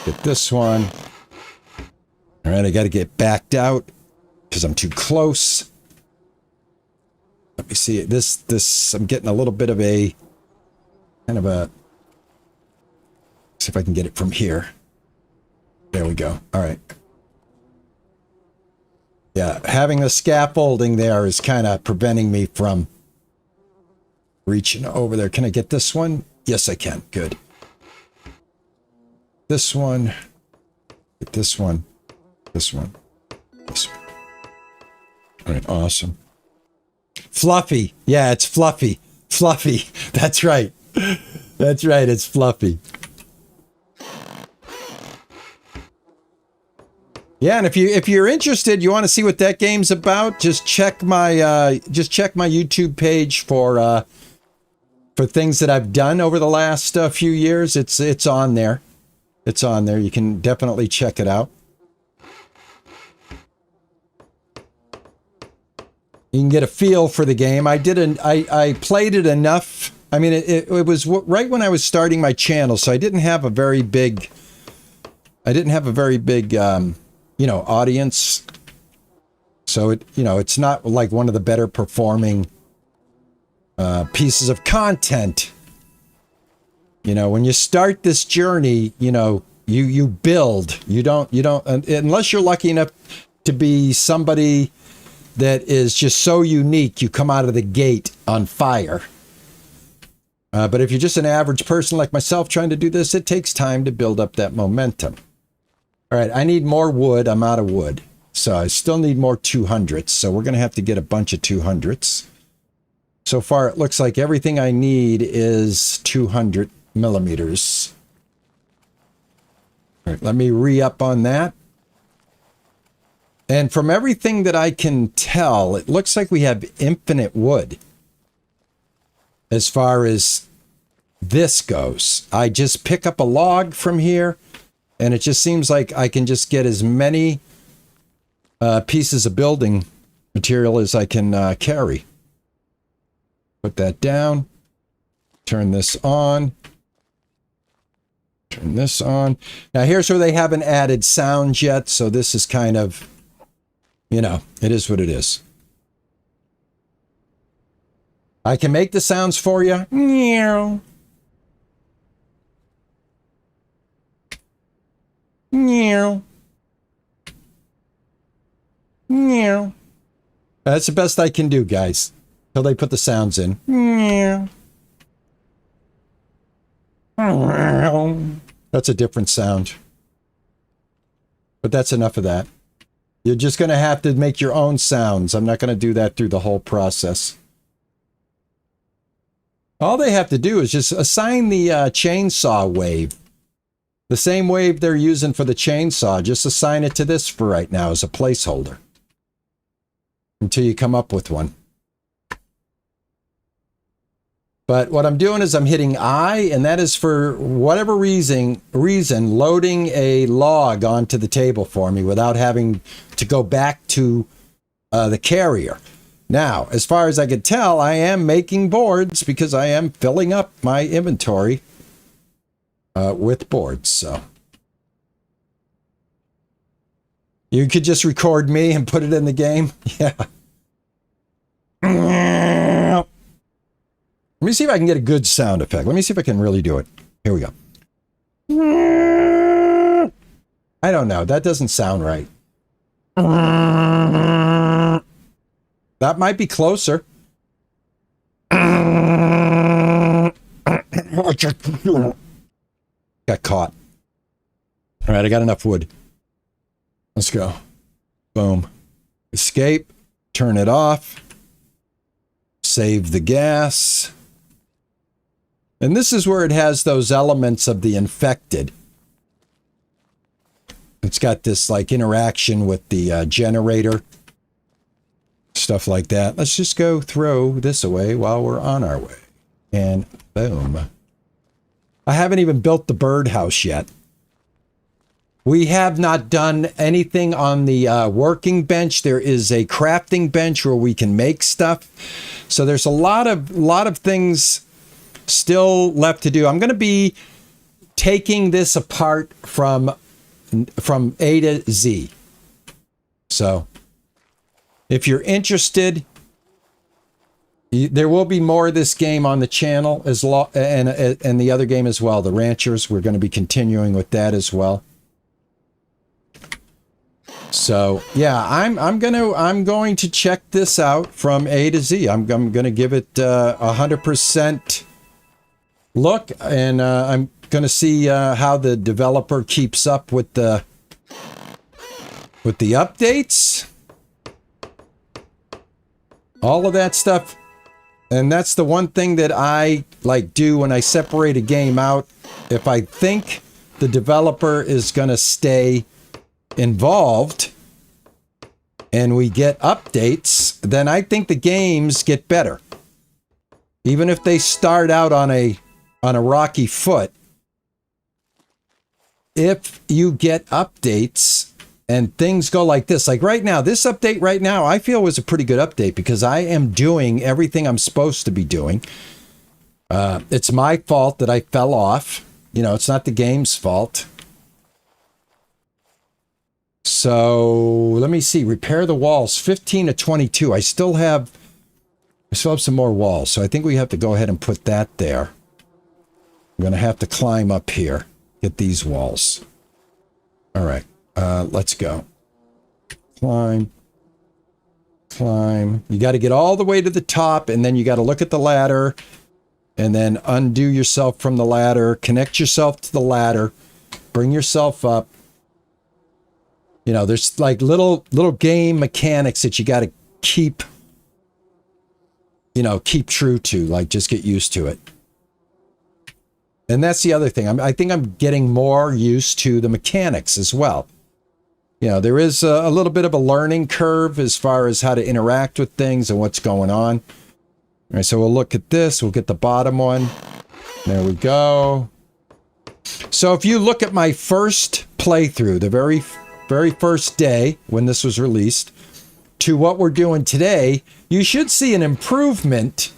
Get this one. All right, I got to get backed out because I'm too close. Let me see it. This I'm getting a little bit of a kind of a. See if I can get it from here. There we go. All right. Yeah, having the scaffolding there is kind of preventing me from reaching over there. Can I get this one? Yes, I can. Good. This one. Get this one. This one. This one. All right, awesome. Fluffy. Yeah, it's Fluffy. Fluffy. That's right. That's right, it's Fluffy. Yeah, and if you're interested, you want to see what that game's about, just check my YouTube page for things that I've done over the last few years. It's on there. It's on there. You can definitely check it out. You can get a feel for the game. I played it enough. I mean, it was right when I was starting my channel, so I didn't have a very big audience. So it's not like one of the better performing pieces of content. When you start this journey, you build. You don't unless you're lucky enough to be somebody that is just so unique, you come out of the gate on fire. But if you're just an average person like myself trying to do this, it takes time to build up that momentum. All right, I need more wood. I'm out of wood. So I still need more 200s. So we're going to have to get a bunch of 200s. So far, it looks like everything I need is 200 millimeters. All right, let me re-up on that. And from everything that I can tell, it looks like we have infinite wood. As far as this goes, I just pick up a log from here, and it just seems like I can just get as many pieces of building material as I can carry. Put that down. Turn this on. Turn this on. Now here's where they haven't added sound yet, so this is kind of, it is what it is. I can make the sounds for you. Meow. Meow. Meow. That's the best I can do, guys. Till they put the sounds in. Meow. That's a different sound. But that's enough of that. You're just going to have to make your own sounds. I'm not going to do that through the whole process. All they have to do is just assign the chainsaw wave. The same wave they're using for the chainsaw. Just assign it to this for right now as a placeholder. Until you come up with one. But what I'm doing is I'm hitting I, and that is for whatever reason loading a log onto the table for me without having to go back to the carrier. Now, as far as I can tell, I am making boards because I am filling up my inventory with boards. So you could just record me and put it in the game. Yeah. Let me see if I can get a good sound effect. Let me see if I can really do it. Here we go. I don't know. That doesn't sound right. That might be closer. Got caught. All right, I got enough wood. Let's go. Boom. Escape. Turn it off. Save the gas. And this is where it has those elements of the infected. It's got this like interaction with the generator. Stuff like that. Let's just go throw this away while we're on our way. And boom. I haven't even built the birdhouse yet. We have not done anything on the working bench. There is a crafting bench where we can make stuff. So there's a lot of things still left to do. I'm going to be taking this apart from A to Z. So if you're interested, there will be more of this game on the channel and the other game as well. The Ranchers, we're going to be continuing with that as well. So yeah, I'm going to check this out from A to Z. I'm gonna give it 100% look, and I'm gonna see how the developer keeps up with the updates, all of that stuff. And that's the one thing that I like do when I separate a game out. If I think the developer is gonna stay involved and we get updates, then I think the games get better. Even if they start out on a rocky foot, if you get updates and things go like this, like right now, this update right now, I feel was a pretty good update because I am doing everything I'm supposed to be doing. It's my fault that I fell off. You know, it's not the game's fault. So let me see. Repair the walls, 15 to 22. I still have some more walls. So I think we have to go ahead and put that there. I'm going to have to climb up here, get these walls. All right. Let's go. Climb. You got to get all the way to the top, and then you got to look at the ladder, and then undo yourself from the ladder, connect yourself to the ladder, bring yourself up. You know, there's like little game mechanics that you got to keep true to, like just get used to it. And that's the other thing. I think I'm getting more used to the mechanics as well. You know, there is a little bit of a learning curve as far as how to interact with things and what's going on. All right, so we'll look at this. We'll get the bottom one. There we go. So if you look at my first playthrough, the very first day when this was released, to what we're doing today, you should see an improvement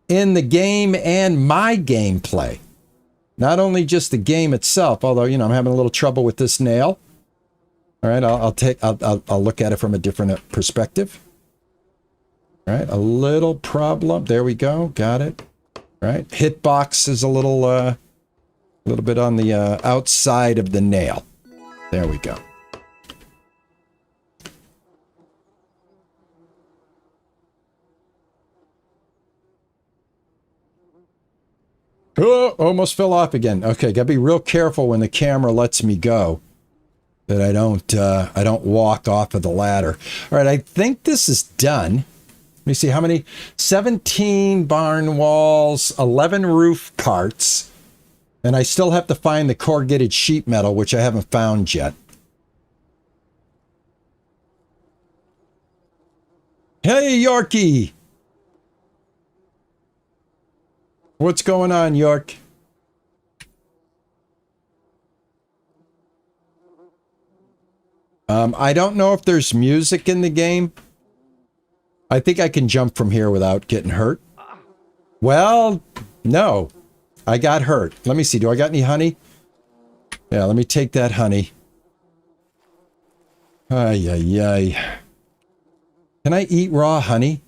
in the game and my gameplay. Not only just the game itself, although, you know, I'm having a little trouble with this nail. All right, I'll look at it from a different perspective. All right, a little problem. There we go. Got it. All right, hitbox is a little bit on the outside of the nail. There we go. Oh, almost fell off again. Okay, gotta be real careful when the camera lets me go, that I don't walk off of the ladder. All right, I think this is done. Let me see how many. 17 barn walls, 11 roof parts, and I still have to find the corrugated sheet metal, which I haven't found yet. Hey, Yorkie! What's going on, York? I don't know if there's music in the game. I think I can jump from here without getting hurt. Well, no. I got hurt. Let me see. Do I got any honey? Yeah, let me take that honey. Ay, ay, ay. Can I eat raw honey?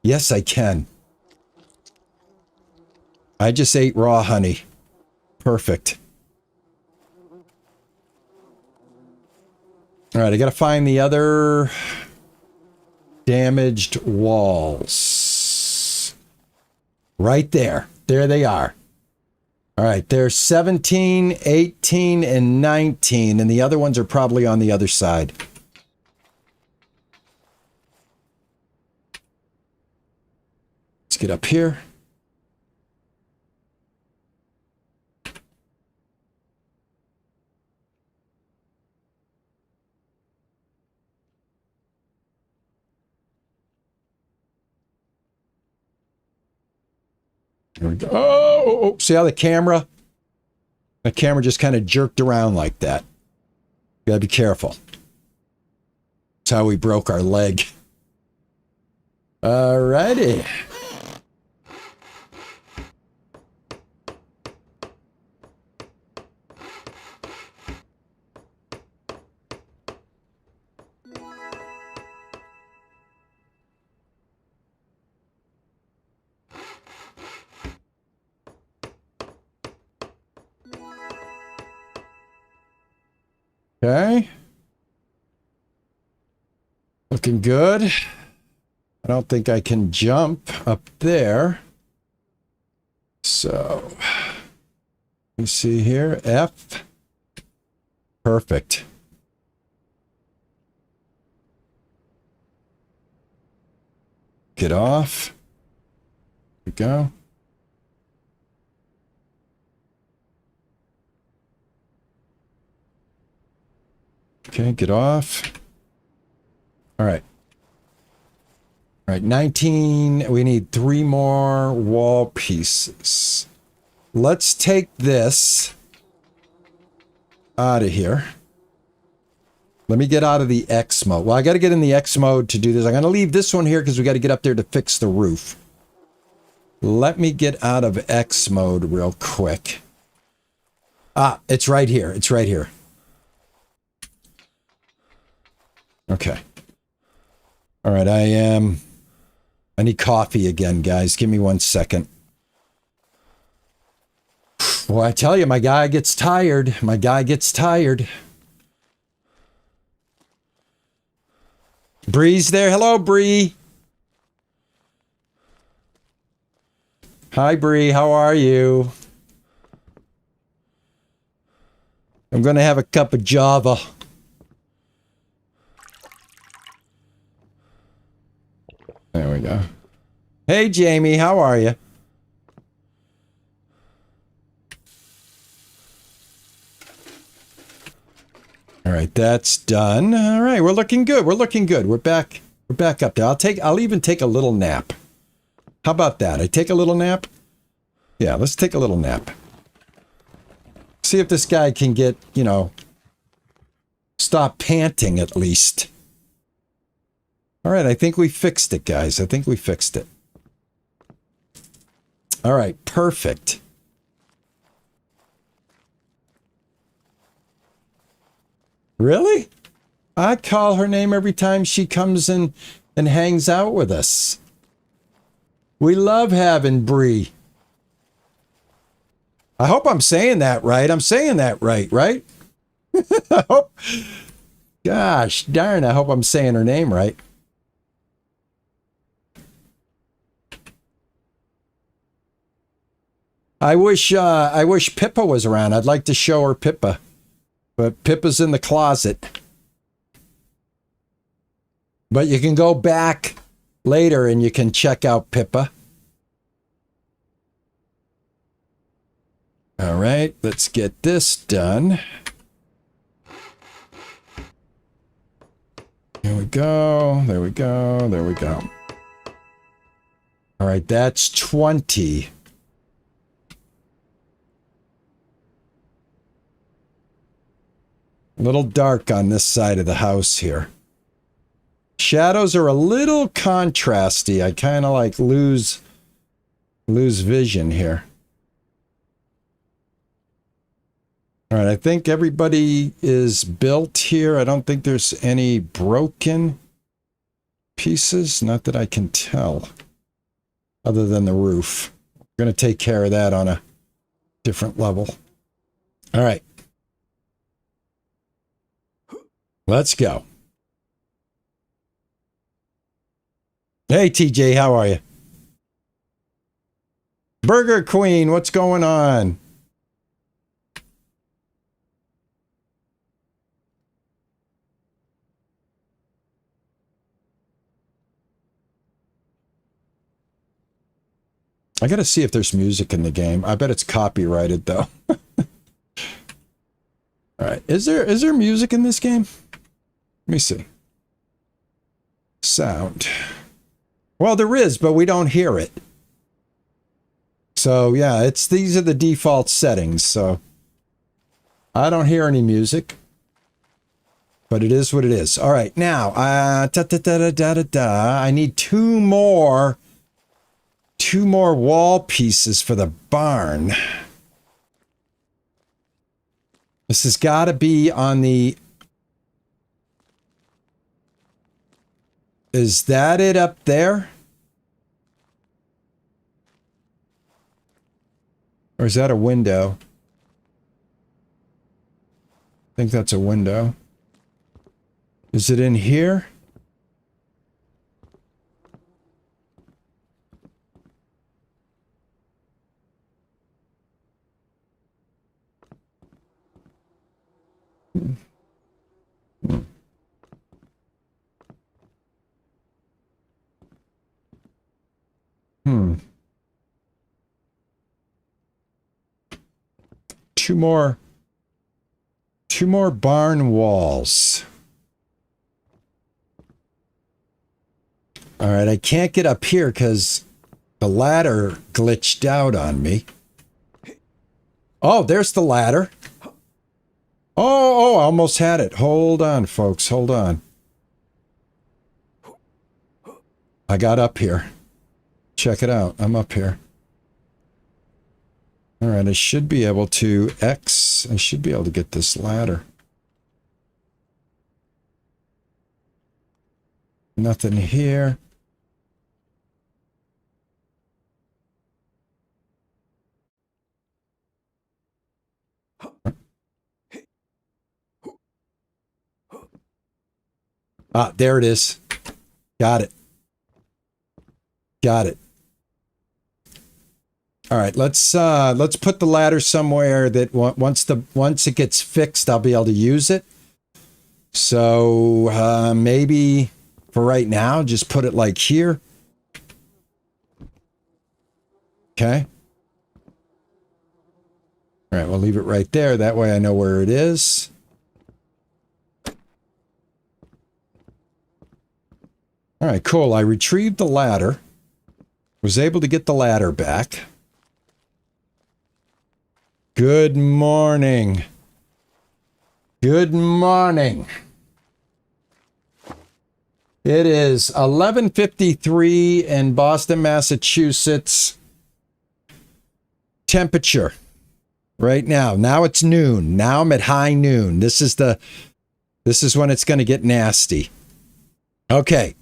Yes, I can. I just ate raw honey. Perfect. All right, I got to find the other damaged walls. Right there. There they are. All right, there's 17, 18, and 19, and the other ones are probably on the other side. Let's get up here. There we go. Oh, see how the camera just kind of jerked around like that. You gotta be careful. That's how we broke our leg. Alrighty. Okay. Looking good. I don't think I can jump up there. So, let me see here. F. Perfect. Get off. There we go. Okay, get off. All right. All right, 19. We need 3 more wall pieces. Let's take this out of here. Let me get out of the X mode. Well, I got to get in the X mode to do this. I'm going to leave this one here because we got to get up there to fix the roof. Let me get out of X mode real quick. Ah, it's right here. It's right here. Okay. All right, I need coffee again, guys. Give me 1 second. Well, I tell you, my guy gets tired. My guy gets tired. Bree's there. Hello, Bree. Hi, Bree. How are you? I'm going to have a cup of Java. There we go. Hey, Jamie. How are you? All right, that's done. All right, we're looking good. We're looking good. We're back up there. I'll even take a little nap. How about that? I take a little nap? Yeah, let's take a little nap. See if this guy can get, you know, stop panting at least. All right, I think we fixed it, guys. I think we fixed it. All right, perfect. Really? I call her name every time she comes in and hangs out with us. We love having Bree. I hope I'm saying that right. I'm saying that right, right? I hope. Gosh darn, I hope I'm saying her name right. I wish Pippa was around. I'd like to show her Pippa. But Pippa's in the closet. But you can go back later and you can check out Pippa. All right, let's get this done. Here we go. There we go. There we go. All right, that's 20. A little dark on this side of the house here. Shadows are a little contrasty. I kind of like lose vision here. All right, I think everybody is built here. I don't think there's any broken pieces. Not that I can tell. Other than the roof. We're going to take care of that on a different level. All right. Let's go. Hey, TJ, how are you? Burger Queen, what's going on? I gotta see if there's music in the game. I bet it's copyrighted though. All right, is there music in this game? Let me see. Sound. Well, there is, but we don't hear it. So yeah, these are the default settings. So I don't hear any music, but it is what it is. All right, now I need two more wall pieces for the barn. This has got to be on the. Is that it up there? Or is that a window? I think that's a window. Is it in here? Two more barn walls. All right, I can't get up here because the ladder glitched out on me. Oh, there's the ladder. Oh, I almost had it. Hold on, folks. Hold on. I got up here. Check it out. I'm up here. All right, I should be able to I should be able to get this ladder. Nothing here. Ah, there it is. Got it. Got it. All right, let's put the ladder somewhere that once it gets fixed, I'll be able to use it. So maybe for right now, just put it like here. Okay. All right, we'll leave it right there. That way I know where it is. All right, cool. I retrieved the ladder. Was able to get the ladder back. Good morning. Good morning. It is 11:53 in Boston, Massachusetts. Temperature right now. Now it's noon. Now I'm at high noon. This is when it's going to get nasty. Okay.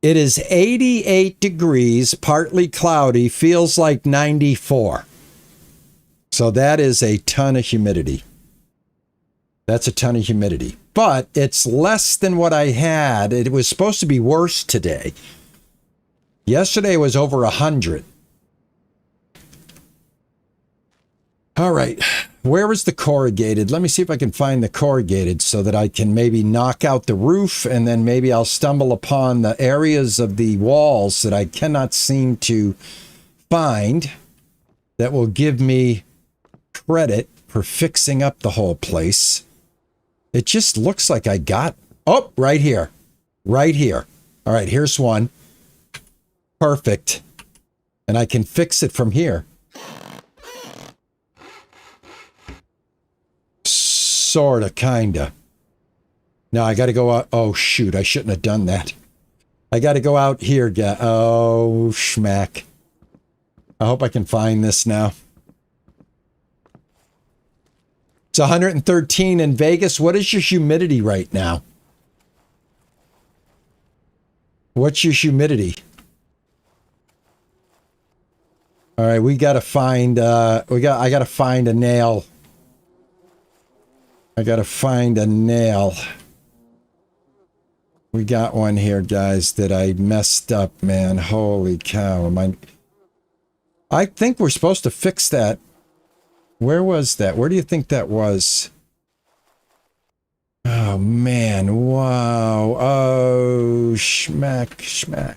It is 88 degrees, partly cloudy, feels like 94. So that is a ton of humidity. That's a ton of humidity. But it's less than what I had. It was supposed to be worse today. Yesterday was over 100. All right. Where is the corrugated? Let me see if I can find the corrugated so that I can maybe knock out the roof, and then maybe I'll stumble upon the areas of the walls that I cannot seem to find that will give me credit for fixing up the whole place. It just looks like I got... Oh, right here. Right here. All right, here's one. Perfect. And I can fix it from here. Sorta, kinda. Now I gotta go out. Oh, shoot. I shouldn't have done that. I gotta go out here. Oh, schmack. I hope I can find this now. It's 113 in Vegas. What is your humidity right now? What's your humidity? All right, we gotta find. I gotta find a nail. I gotta find a nail. We got one here, guys, that I messed up, man. Holy cow! I think we're supposed to fix that. Where was that? Where do you think that was? Oh, man. Wow. Oh, schmack.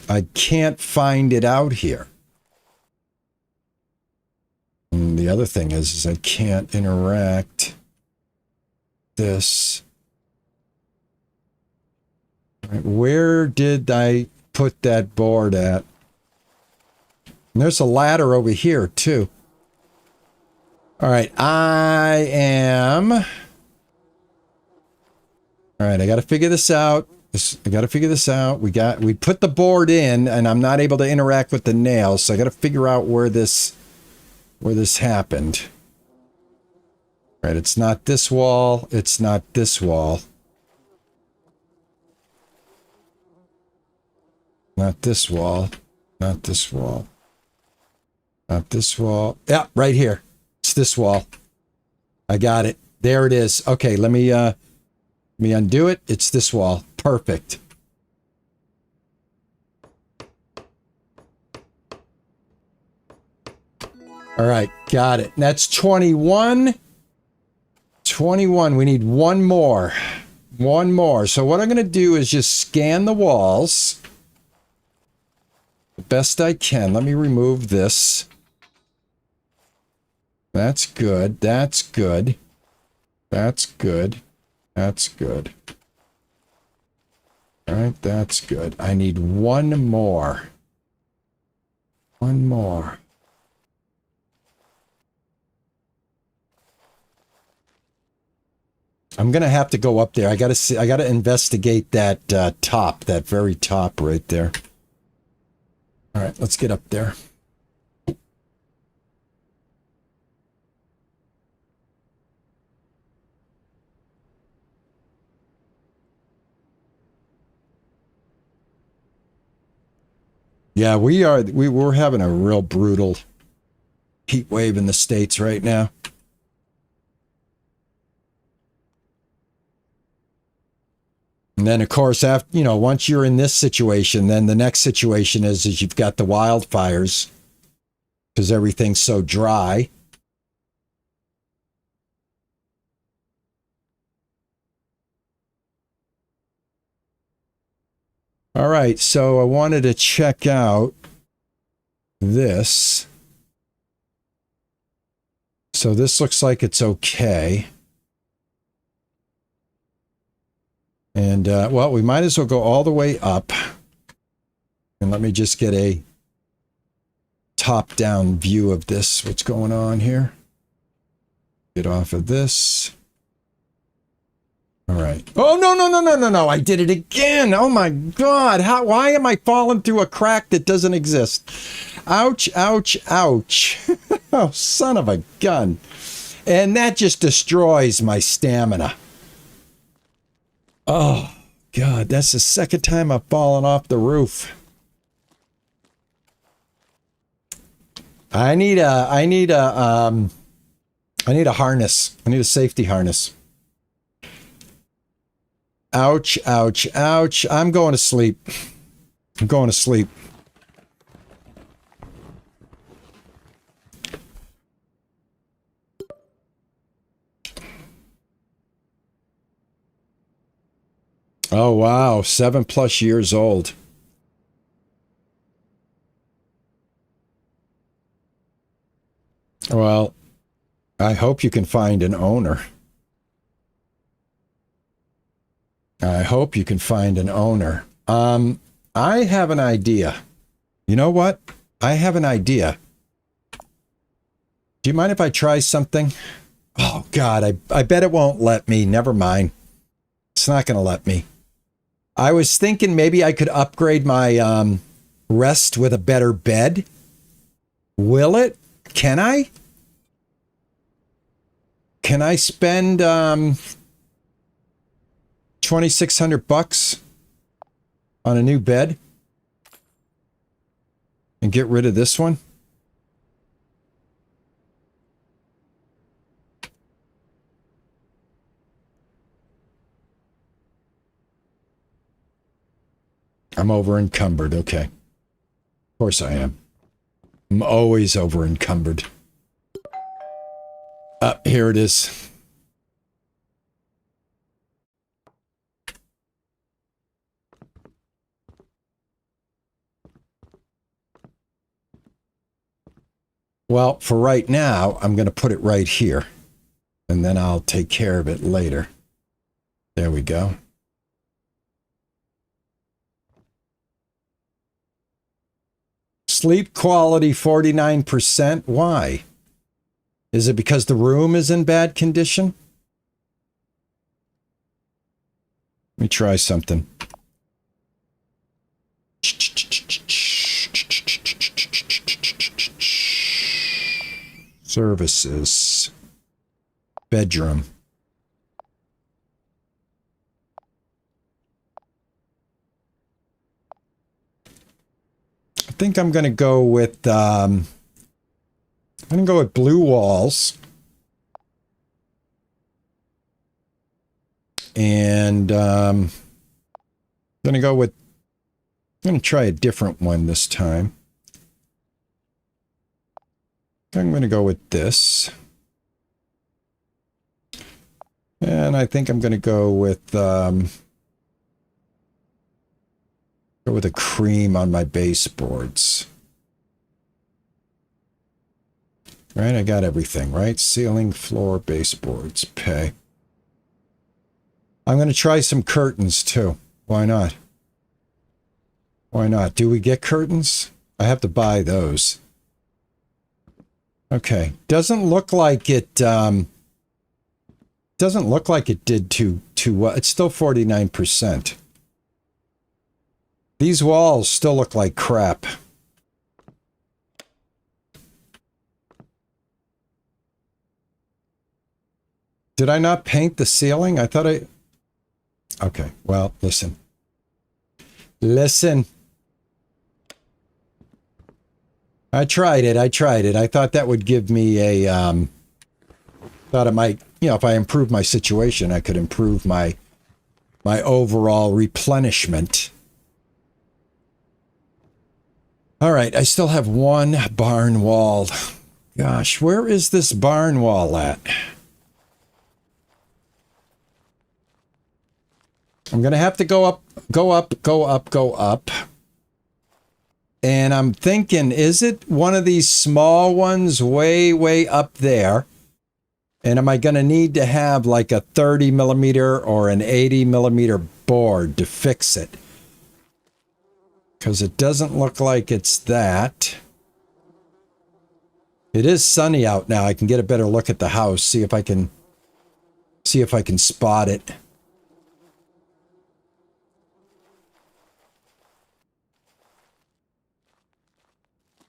I can't find it out here. And the other thing is I can't interact this. Where did I put that board at? And there's a ladder over here too. All right, I got to figure this out. We put the board in, and I'm not able to interact with the nails, so I got to figure out where this happened. All right, it's not this wall. It's not this wall. Not this wall. Not this wall. Not this wall. Yeah, right here. It's this wall. I got it. There it is. Okay, let me undo it. It's this wall. Perfect. All right, got it. That's 21. 21. We need one more. One more. So what I'm going to do is just scan the walls the best I can. Let me remove this. That's good. That's good. That's good. That's good. All right, that's good. I need one more. One more. I'm gonna have to go up there. I gotta see. I gotta investigate that top, that very top right there. All right, let's get up there. Yeah, we're having a real brutal heat wave in the States right now. And then, of course, after, you know, once you're in this situation, then the next situation is you've got the wildfires because everything's so dry. All right, so I wanted to check out this. So this looks like it's okay. And, well, we might as well go all the way up. And let me just get a top-down view of this, what's going on here. Get off of this. All right. Oh, no. I did it again. Oh, my God. Why am I falling through a crack that doesn't exist? Ouch, ouch, ouch. Oh, son of a gun. And that just destroys my stamina. Oh, God, that's the second time I've fallen off the roof. I need a harness. I need a safety harness. Ouch, ouch, ouch. I'm going to sleep. I'm going to sleep. Oh, wow. 7+ years old. Well, I hope you can find an owner. I hope you can find an owner. I have an idea. You know what? I have an idea. Do you mind if I try something? Oh, God, I bet it won't let me. Never mind. It's not going to let me. I was thinking maybe I could upgrade my rest with a better bed. Will it? Can I? Can I spend 2,600 bucks on a new bed and get rid of this one? I'm over encumbered. Okay. Of course I am. I'm always over encumbered. Here it is. Well, for right now, I'm going to put it right here. And then I'll take care of it later. There we go. Sleep quality 49%. Why? Is it because the room is in bad condition? Let me try something. Services. Bedroom. I think I'm going to go with blue walls. And I'm going to try a different one this time. I'm going to go with this. And I think I'm going to go with a cream on my baseboards. Right, I got everything, right? Ceiling, floor, baseboards, pay. I'm going to try some curtains too. Why not? Why not? Do we get curtains? I have to buy those. Okay. Doesn't look like it doesn't look like it did too well. It's still 49%. These walls still look like crap. Did I not paint the ceiling? I thought I... Okay, well, listen. Listen. I tried it. I thought that would give me a... thought it might... You know, if I improve my situation, I could improve my overall replenishment. All right, I still have one barn wall. Gosh, where is this barn wall at? I'm going to have to go up. And I'm thinking, is it one of these small ones way up there? And am I going to need to have like a 30 millimeter or an 80 millimeter board to fix it? Because it doesn't look like it's that. It is sunny out now. I can get a better look at the house, see if I can spot it.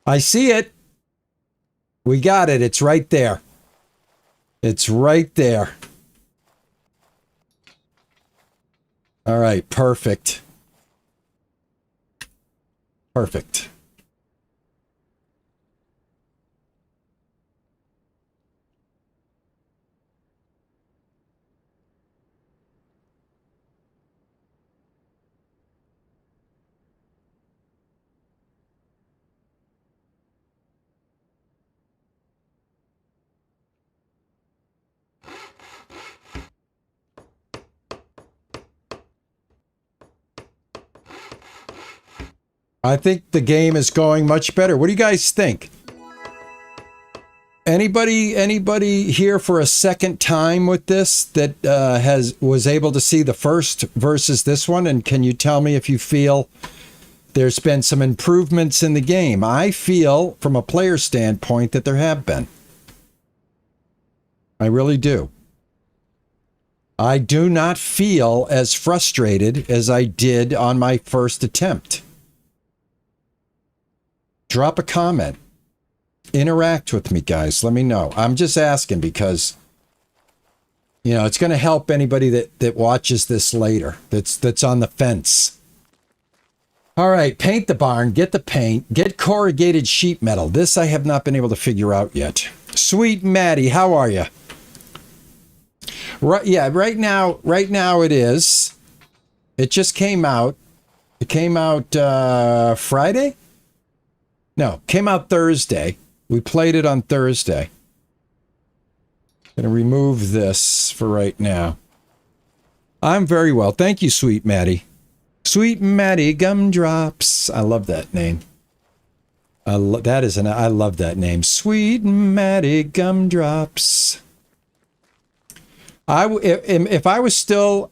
I see it. We got it. It's right there. It's right there. All right. Perfect. Perfect. I think the game is going much better. What do you guys think? Anybody here for a second time with this that was able to see the first versus this one? And can you tell me if you feel there's been some improvements in the game? I feel, from a player standpoint, that there have been. I really do. I do not feel as frustrated as I did on my first attempt. Drop a comment. Interact with me, guys. Let me know. I'm just asking because, you know, it's going to help anybody that watches this later, that's on the fence. All right, paint the barn, get the paint, get corrugated sheet metal. This I have not been able to figure out yet. Sweet Maddie, how are you? Right, yeah, right now it is. It just came out. It came out Friday? No, came out Thursday. We played it on Thursday. Gonna remove this for right now. I'm very well. Thank you, Sweet Maddie. Sweet Maddie Gumdrops. I love that name. I love that name. Sweet Maddie Gumdrops. If I was still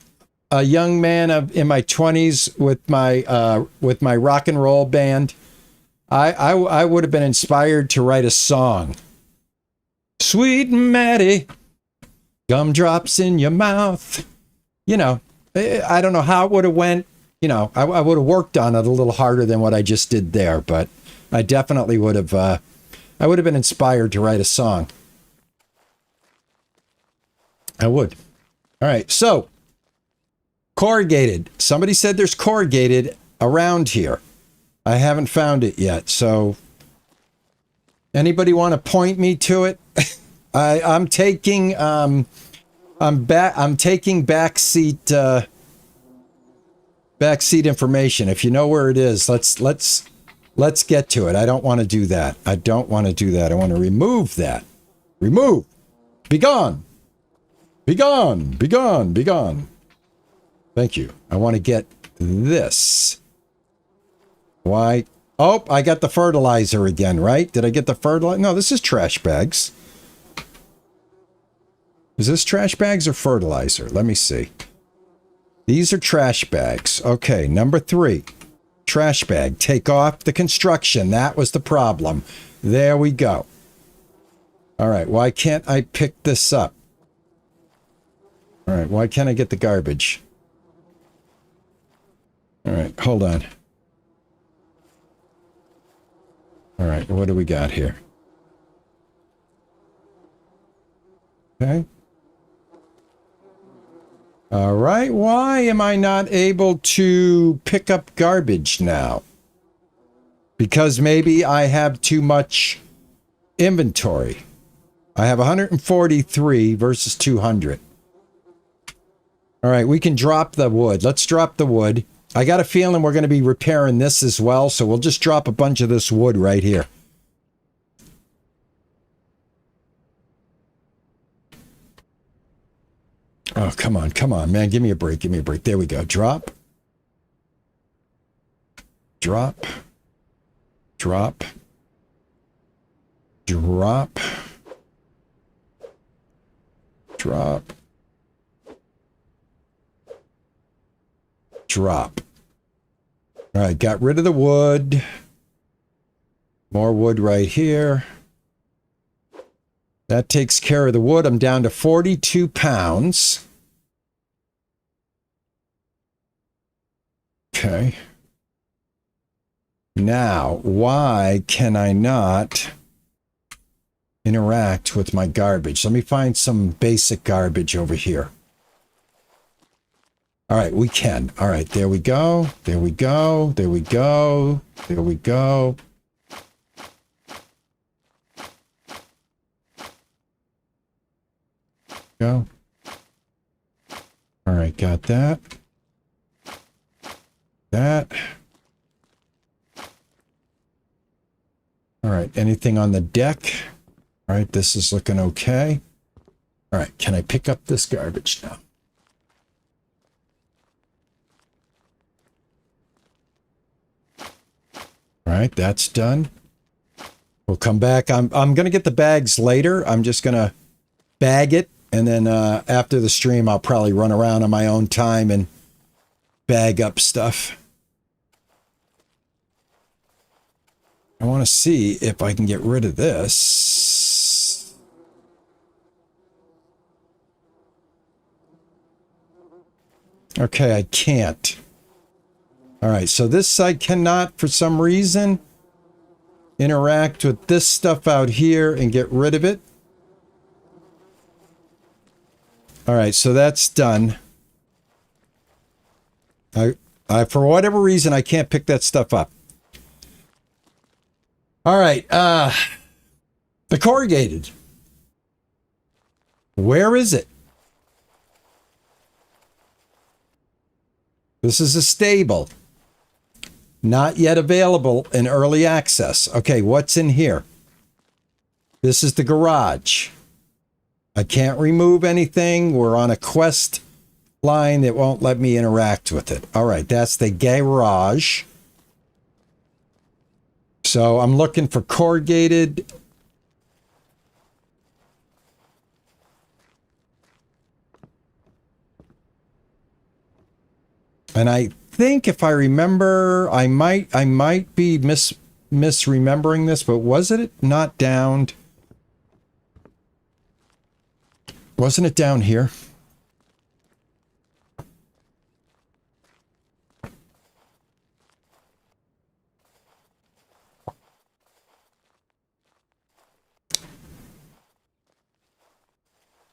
a young man in my 20s with my rock and roll band, I would have been inspired to write a song. Sweet Maddie, gumdrops in your mouth. You know, I don't know how it would have went. You know, I would have worked on it a little harder than what I just did there, but I definitely would have. I would have been inspired to write a song. I would. All right, so corrugated. Somebody said there's corrugated around here. I haven't found it yet. So anybody want to point me to it? I'm taking backseat information. If you know where it is, let's get to it. I don't want to do that. I want to remove that. Remove. Be gone. Be gone, be gone, be gone. Thank you. I want to get this. Why? Oh, I got the fertilizer again, right? Did I get the fertilizer? No, this is trash bags. Is this trash bags or fertilizer? Let me see. These are trash bags. Okay, number 3. Trash bag. Take off the construction. That was the problem. There we go. All right, why can't I pick this up? All right, why can't I get the garbage? All right, hold on. All right, what do we got here? Okay. All right, why am I not able to pick up garbage now? Because maybe I have too much inventory. I have 143 versus 200. All right, we can drop the wood. Let's drop the wood. I got a feeling we're going to be repairing this as well, so we'll just drop a bunch of this wood right here. Oh, come on, man. Give me a break, give me a break. There we go. Drop. Drop. Drop. Drop. Drop. Drop. All right, got rid of the wood. More wood right here. That takes care of the wood. I'm down to 42 pounds. Okay. Now, why can I not interact with my garbage? Let me find some basic garbage over here. All right, we can. All right, there we go. There we go. There we go. There we go. Go. All right, got that. That. All right, anything on the deck? All right, this is looking okay. All right, can I pick up this garbage now? All right, that's done. We'll come back. I'm going to get the bags later. I'm just going to bag it. And then after the stream, I'll probably run around on my own time and bag up stuff. I want to see if I can get rid of this. Okay, I can't. All right, so this I cannot, for some reason, interact with this stuff out here and get rid of it. All right, so that's done. I for whatever reason, I can't pick that stuff up. All right, the corrugated. Where is it? This is a stable. Not yet available in early access. Okay, what's in here? This is the garage. I can't remove anything. We're on a quest line that won't let me interact with it. All right, that's the garage. So I'm looking for corrugated. And I think if I remember, I might be misremembering this, but wasn't it not down? Wasn't it down here?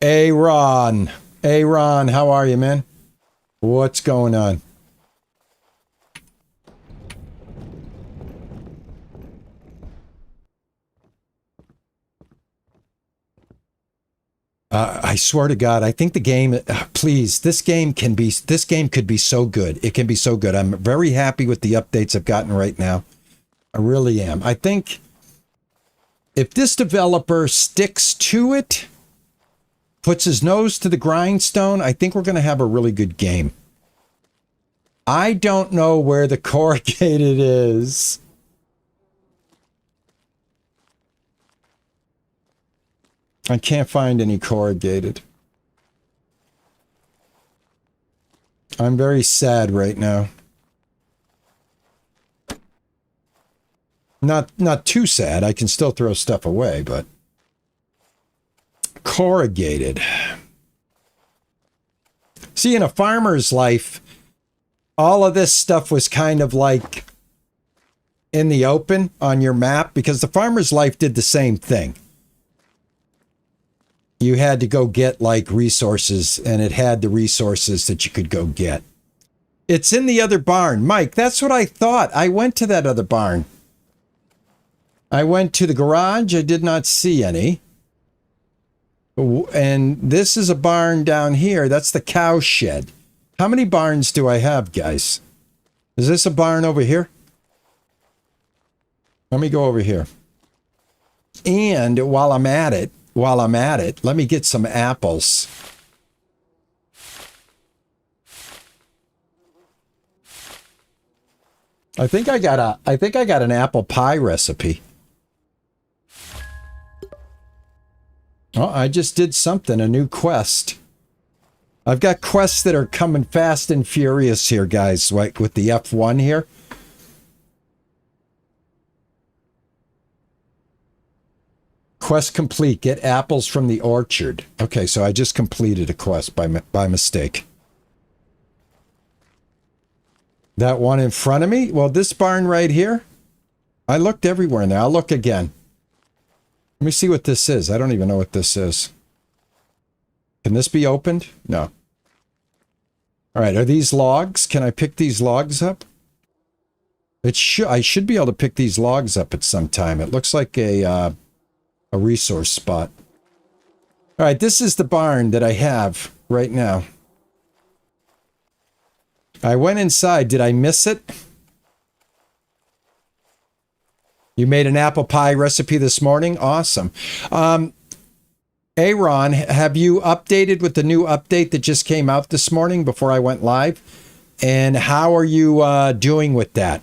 Aaron, how are you, man? What's going on? I swear to God, I think the game, please, this game could be so good. It can be so good. I'm very happy with the updates I've gotten right now. I really am. I think if this developer sticks to it puts his nose to the grindstone, I think we're going to have a really good game. I don't know where the corrugated is. I can't find any corrugated. I'm very sad right now. Not too sad. I can still throw stuff away, but corrugated. See, in a farmer's life, all of this stuff was kind of like in the open on your map because the farmer's life did the same thing. You had to go get like resources, and it had the resources that you could go get. It's in the other barn. Mike, that's what I thought. I went to that other barn. I went to the garage. I did not see any. And this is a barn down here. That's the cow shed. How many barns do I have, guys? Is this a barn over here? Let me go over here. And while I'm at it, let me get some apples. I think I got an apple pie recipe. Oh, I just did something, a new quest. I've got quests that are coming fast and furious here, guys, like with the F1 here. Quest complete. Get apples from the orchard. Okay, so I just completed a quest by mistake. That one in front of me? Well, this barn right here? I looked everywhere in there. I'll look again. Let me see what this is. I don't even know what this is. Can this be opened? No. All right, are these logs? Can I pick these logs up? I should be able to pick these logs up at some time. It looks like a resource spot. All right, this is the barn that I have right now. I went inside. Did I miss it? You made an apple pie recipe this morning? Awesome. Aaron, have you updated with the new update that just came out this morning before I went live? And how are you doing with that?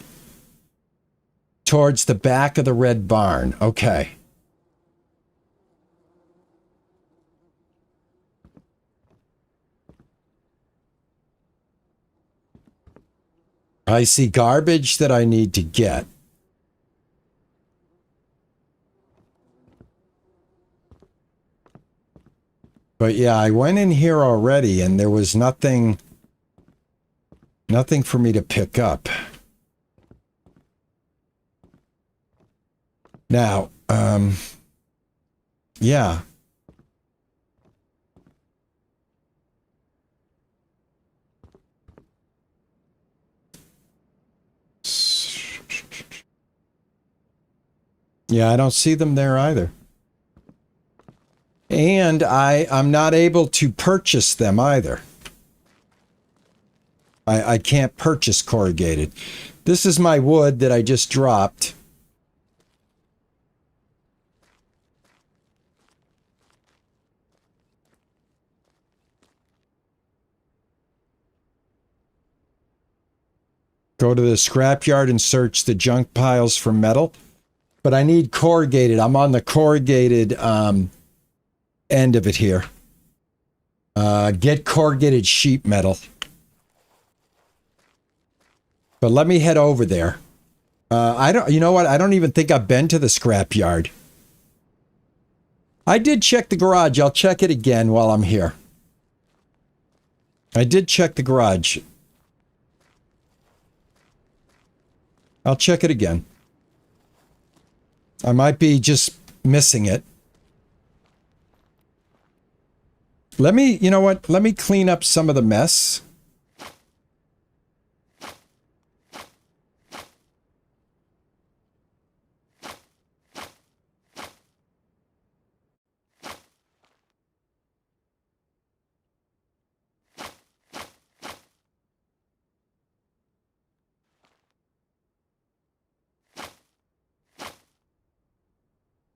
Towards the back of the red barn. Okay. I see garbage that I need to get. But yeah, I went in here already and there was nothing for me to pick up. Now, yeah. Yeah, I don't see them there either. And I'm not able to purchase them either. I can't purchase corrugated. This is my wood that I just dropped. Go to the scrapyard and search the junk piles for metal. But I need corrugated. I'm on the corrugated end of it here. Get corrugated sheet metal. But let me head over there. You know what? I don't even think I've been to the scrapyard. I did check the garage. I'll check it again while I'm here. I did check the garage. I'll check it again. I might be just missing it. Let me, you know what? Let me clean up some of the mess.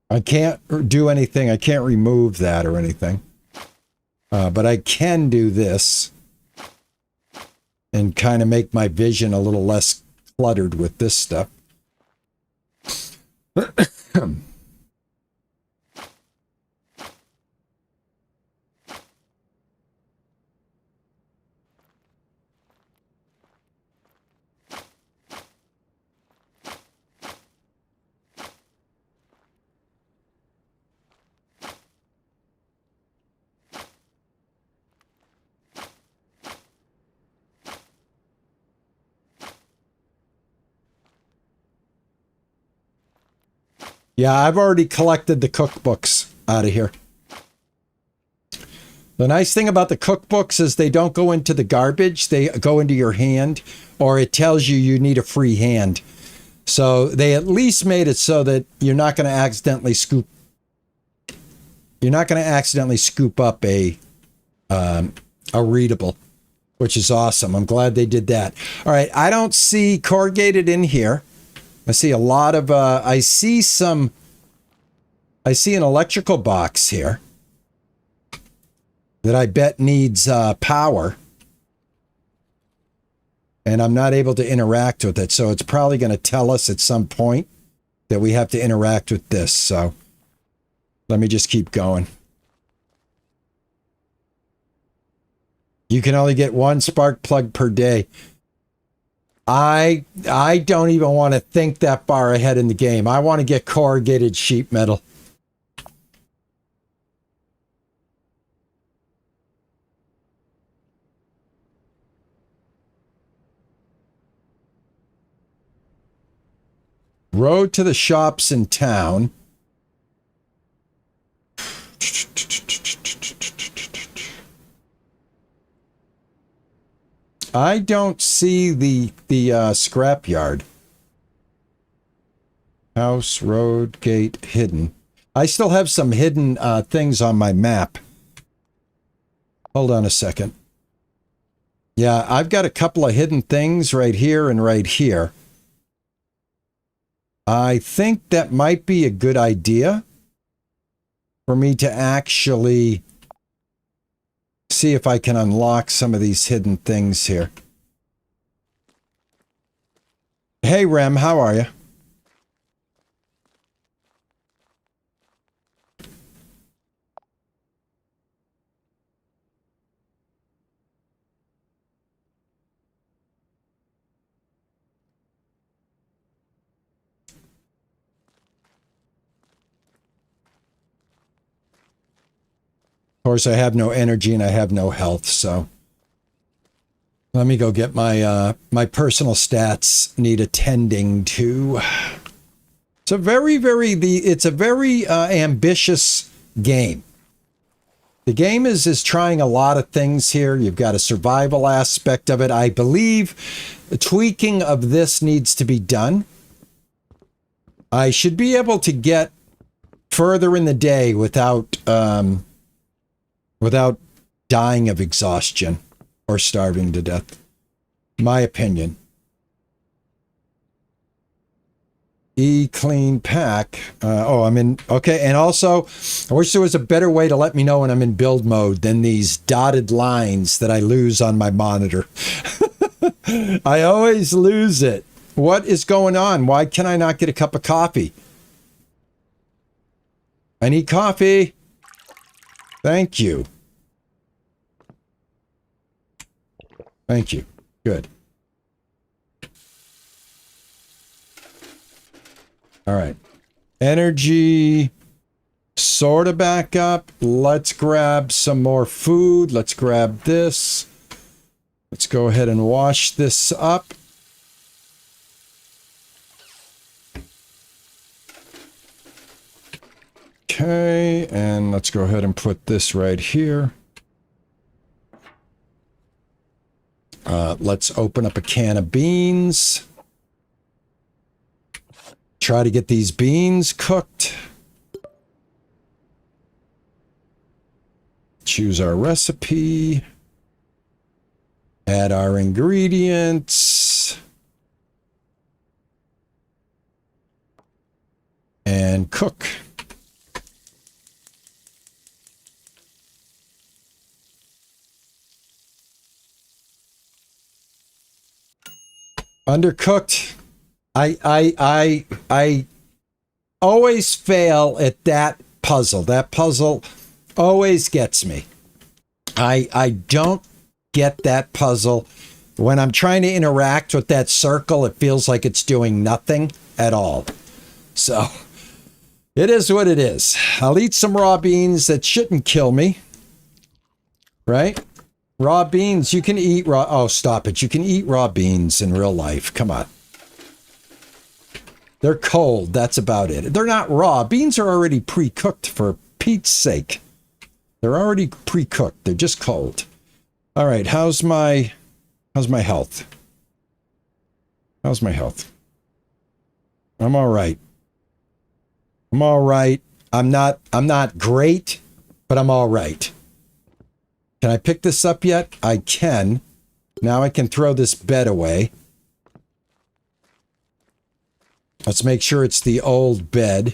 I can't do anything. I can't remove that or anything. But I can do this and kind of make my vision a little less cluttered with this stuff. Yeah, I've already collected the cookbooks out of here. The nice thing about the cookbooks is they don't go into the garbage. They go into your hand, or it tells you need a free hand. So they at least made it so that you're not going to accidentally scoop up a readable, which is awesome. I'm glad they did that. All right, I don't see corrugated in here. I see a lot of, I see an electrical box here that I bet needs power. And I'm not able to interact with it. So it's probably going to tell us at some point that we have to interact with this. So let me just keep going. You can only get one spark plug per day. I don't even want to think that far ahead in the game. I want to get corrugated sheet metal. Road to the shops in town. I don't see the scrapyard. House, road, gate, hidden. I still have some hidden things on my map. Hold on a second. Yeah, I've got a couple of hidden things right here and right here. I think that might be a good idea for me to actually see if I can unlock some of these hidden things here. Hey, Rem, how are you? Of course, I have no energy and I have no health, so let me go get my my personal stats need attending to. It's a very ambitious game. The game is trying a lot of things here. You've got a survival aspect of it. I believe the tweaking of this needs to be done. I should be able to get further in the day without dying of exhaustion or starving to death. My opinion. Clean pack. I'm in. Okay. And also, I wish there was a better way to let me know when I'm in build mode than these dotted lines that I lose on my monitor. I always lose it. What is going on? Why can I not get a cup of coffee? I need coffee. Thank you. Thank you. Good. All right. Energy sort of back up. Let's grab some more food. Let's grab this. Let's go ahead and wash this up. Okay, and let's go ahead and put this right here. Let's open up a can of beans. Try to get these beans cooked. Choose our recipe. Add our ingredients. And cook. Undercooked. I always fail at that puzzle. That puzzle always gets me. I don't get that puzzle. When I'm trying to interact with that circle, it feels like it's doing nothing at all. So it is what it is. I'll eat some raw beans. That shouldn't kill me. Right? Raw beans, you can eat raw. Oh, stop it. You can eat raw beans in real life. Come on. They're cold. That's about it. They're not raw. Beans are already pre-cooked, for Pete's sake. They're already pre-cooked. They're just cold. All right. How's my health? How's my health? I'm all right. I'm all right. I'm not great, but I'm all right. Can I pick this up yet? I can. Now I can throw this bed away. Let's make sure it's the old bed.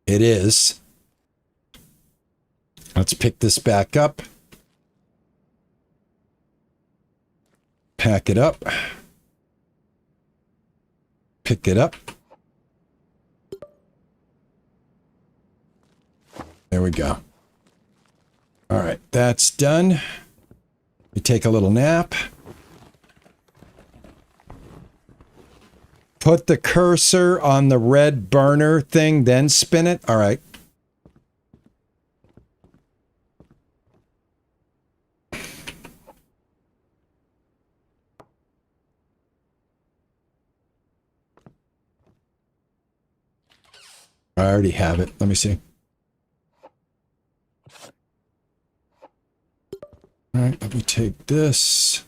It is. Let's pick this back up. Pack it up. Pick it up. There we go. All right, that's done. We take a little nap. Put the cursor on the red burner thing, then spin it. All right. I already have it. Let me see. All right, let me take this.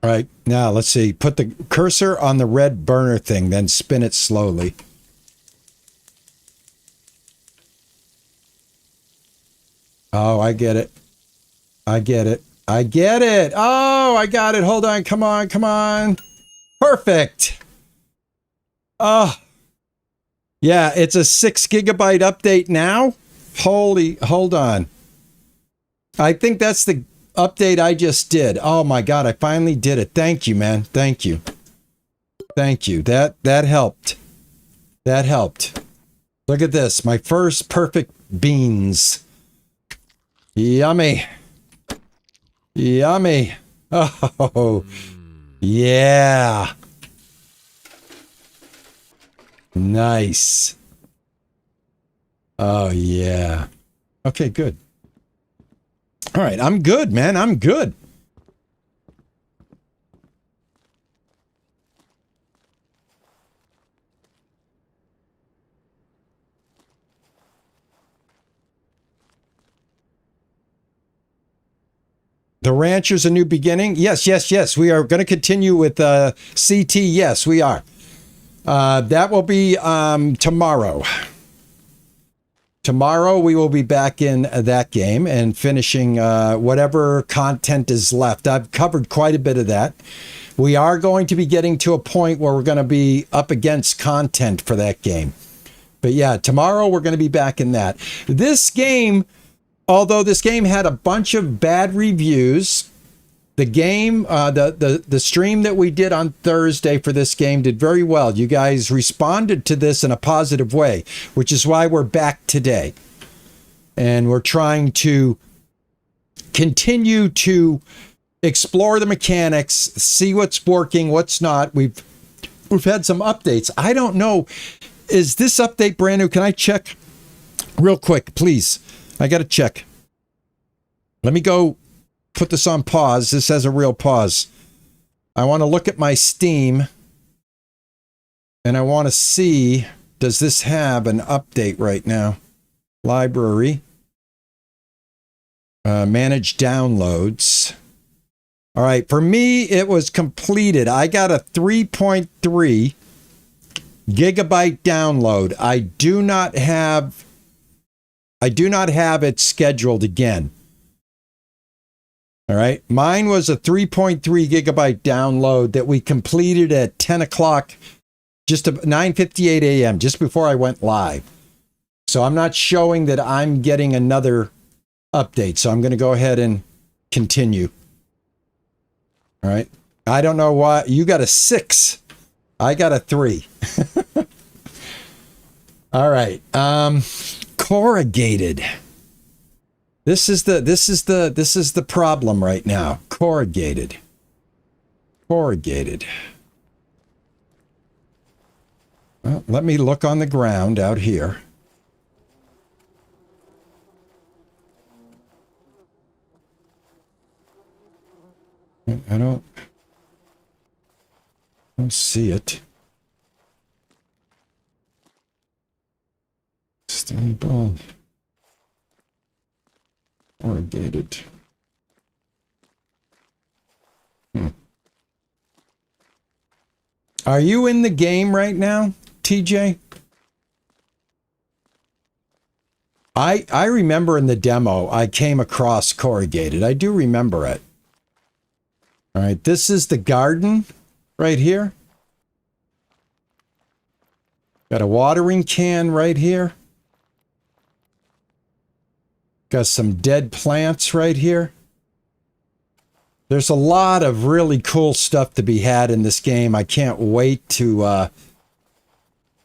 All right, now let's see. Put the cursor on the red burner thing, then spin it slowly. Oh, I get it. I get it. I get it. Oh, I got it. Hold on. Come on. Come on. Perfect. Oh, yeah. It's a 6 gigabyte update now. Hold on. I think that's the update I just did. Oh my God. I finally did it. Thank you, man. Thank you. Thank you. That helped. That helped. Look at this. My first perfect beans. Yummy. Yummy. Oh, yeah. Nice. Oh, yeah. Okay, good. All right, I'm good, man. I'm good. The Rancher's a new beginning. Yes, yes, yes. We are going to continue with CT. Yes, we are. That will be tomorrow. Tomorrow we will be back in that game and finishing whatever content is left. I've covered quite a bit of that. We are going to be getting to a point where we're going to be up against content for that game. But yeah, tomorrow we're going to be back in that. This game, although this game had a bunch of bad reviews, the game, the stream that we did on Thursday for this game did very well. You guys responded to this in a positive way, which is why we're back today. And we're trying to continue to explore the mechanics, see what's working, what's not. We've had some updates. I don't know. Is this update brand new? Can I check real quick, please? I got to check. Let me go put this on pause. This has a real pause. I want to look at my Steam and I want to see, does this have an update right now? Library. Manage downloads. All right. For me, it was completed. I got a 3.3 gigabyte download. I do not have it scheduled again. All right. Mine was a 3.3 gigabyte download that we completed at 10 o'clock, just 9:58 a.m., just before I went live. So I'm not showing that I'm getting another update. So I'm going to go ahead and continue. All right. I don't know why. You got a 6. I got a 3. All right. Corrugated. This is the problem right now. Corrugated. Corrugated. Well, let me look on the ground out here. I don't see it. Stable. Corrugated. Are you in the game right now, TJ? I remember in the demo I came across corrugated. I do remember it. All right, this is the garden right here. Got a watering can right here. Got some dead plants right here. There's a lot of really cool stuff to be had in this game. I can't wait to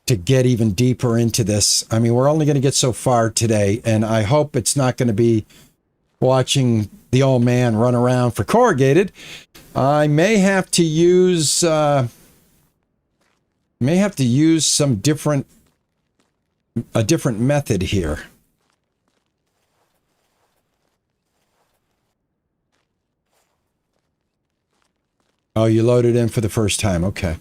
get even deeper into this. I mean, we're only going to get so far today, and I hope it's not going to be watching the old man run around for corrugated. I may have to use some different method here. Oh, you loaded in for the first time. Okay.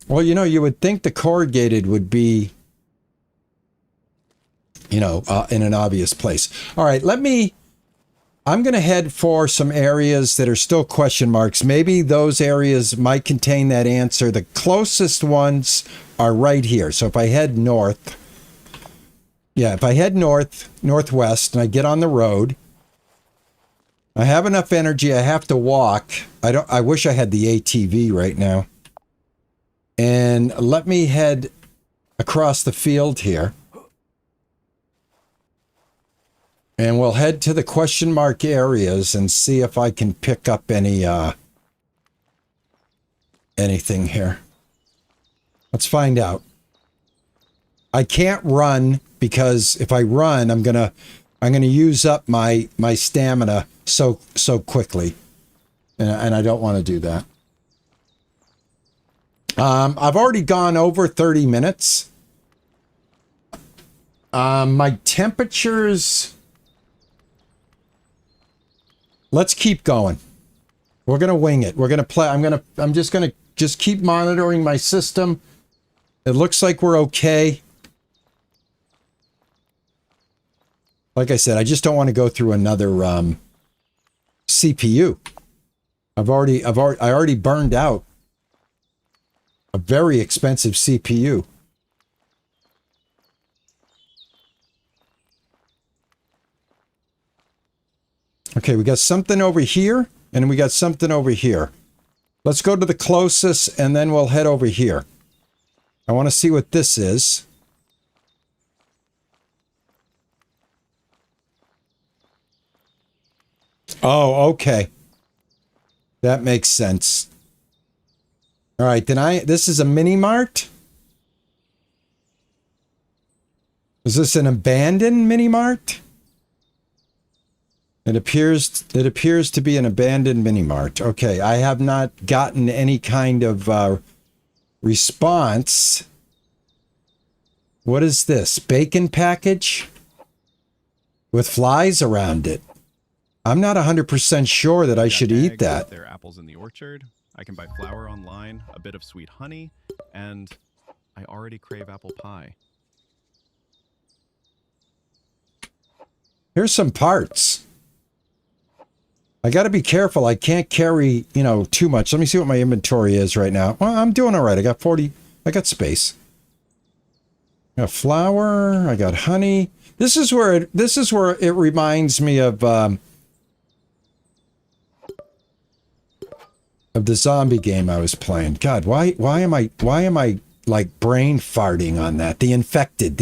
Well, you would think the corrugated would be, in an obvious place. All right, I'm going to head for some areas that are still question marks. Maybe those areas might contain that answer. The closest ones are right here. So if I head north, northwest, and I get on the road, I have enough energy. I have to walk. I wish I had the ATV right now. And let me head across the field here. And we'll head to the question mark areas and see if I can pick up anything here. Let's find out. I can't run because if I run, I'm gonna use up my stamina so quickly, and I don't want to do that. I've already gone over 30 minutes. My temperatures. Let's keep going. We're going to wing it. We're going to play. I'm just going to keep monitoring my system. It looks like we're okay. Like I said, I just don't want to go through another CPU. I already burned out a very expensive CPU. Okay, we got something over here, and we got something over here. Let's go to the closest, and then we'll head over here. I want to see what this is. Oh, okay. That makes sense. All right, then this is a mini mart? Is this an abandoned mini mart? It appears to be an abandoned mini mart. Okay, I have not gotten any kind of response. What is this? Bacon package with flies around it. I'm not 100% sure that I should eat that. There are apples in the orchard. I can buy flour online, a bit of sweet honey, and I already crave apple pie. Here's some parts. I got to be careful. I can't carry, too much. Let me see what my inventory is right now. Well, I'm doing all right. I got 40. I got space. I got flour. I got honey. This is where it reminds me of the zombie game I was playing. God, why am I like brain farting on that? The infected.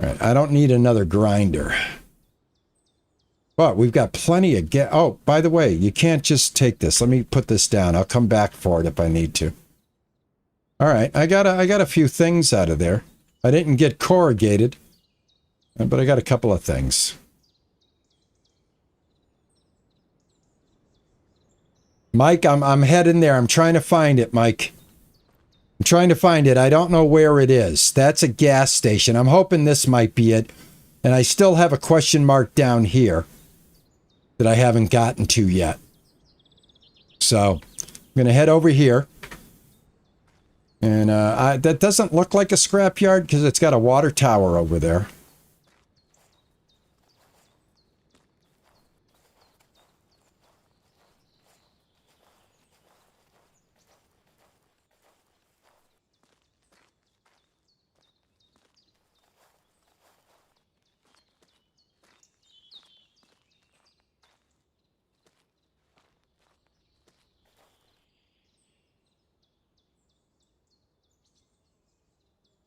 All right, I don't need another grinder. But we've got plenty of oh, by the way, you can't just take this. Let me put this down. I'll come back for it if I need to. All right, I got a few things out of there. I didn't get corrugated, but I got a couple of things. Mike, I'm heading there. I'm trying to find it, Mike. I'm trying to find it. I don't know where it is. That's a gas station. I'm hoping this might be it. And I still have a question mark down here that I haven't gotten to yet. So I'm going to head over here. And that doesn't look like a scrapyard because it's got a water tower over there.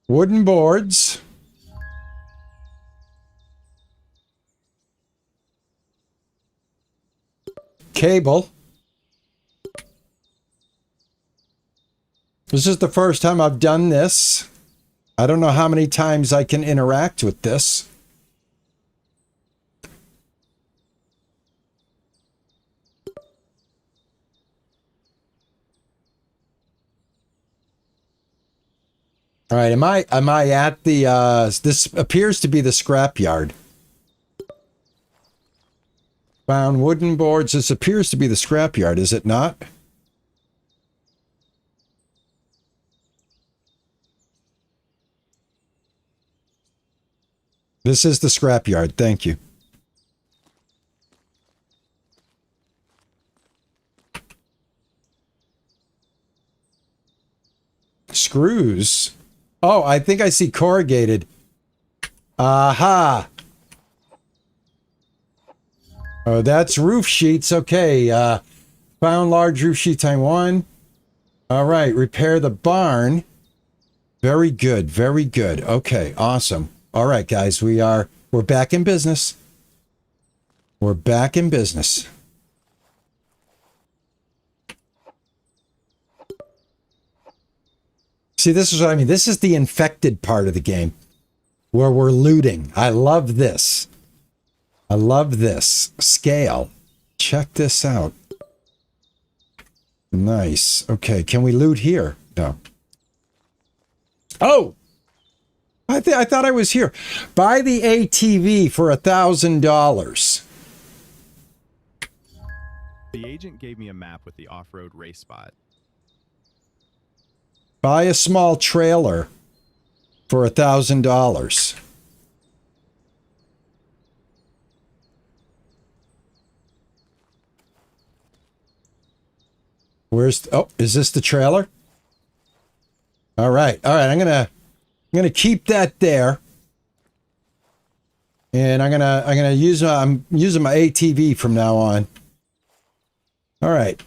Wooden boards. Cable. This is the first time I've done this. I don't know how many times I can interact with this. All right, am I at the this appears to be the scrapyard. Found wooden boards. This appears to be the scrapyard, is it not? This is the scrapyard. Thank you. Screws. Oh, I think I see corrugated. Aha. Oh, that's roof sheets. Okay. Found large roof sheet time 1. All right. Repair the barn. Very good. Very good. Okay. Awesome. All right, guys. We're back in business. We're back in business. See, this is what I mean. This is the infected part of the game where we're looting. I love this. I love this. Scale. Check this out. Nice. Okay, can we loot here? No. Oh! I thought I was here. Buy the ATV for $1,000. The agent gave me a map with the off-road race spot. Buy a small trailer for $1,000. Oh, is this the trailer? All right. I'm gonna keep that there. And I'm using my ATV from now on. All right.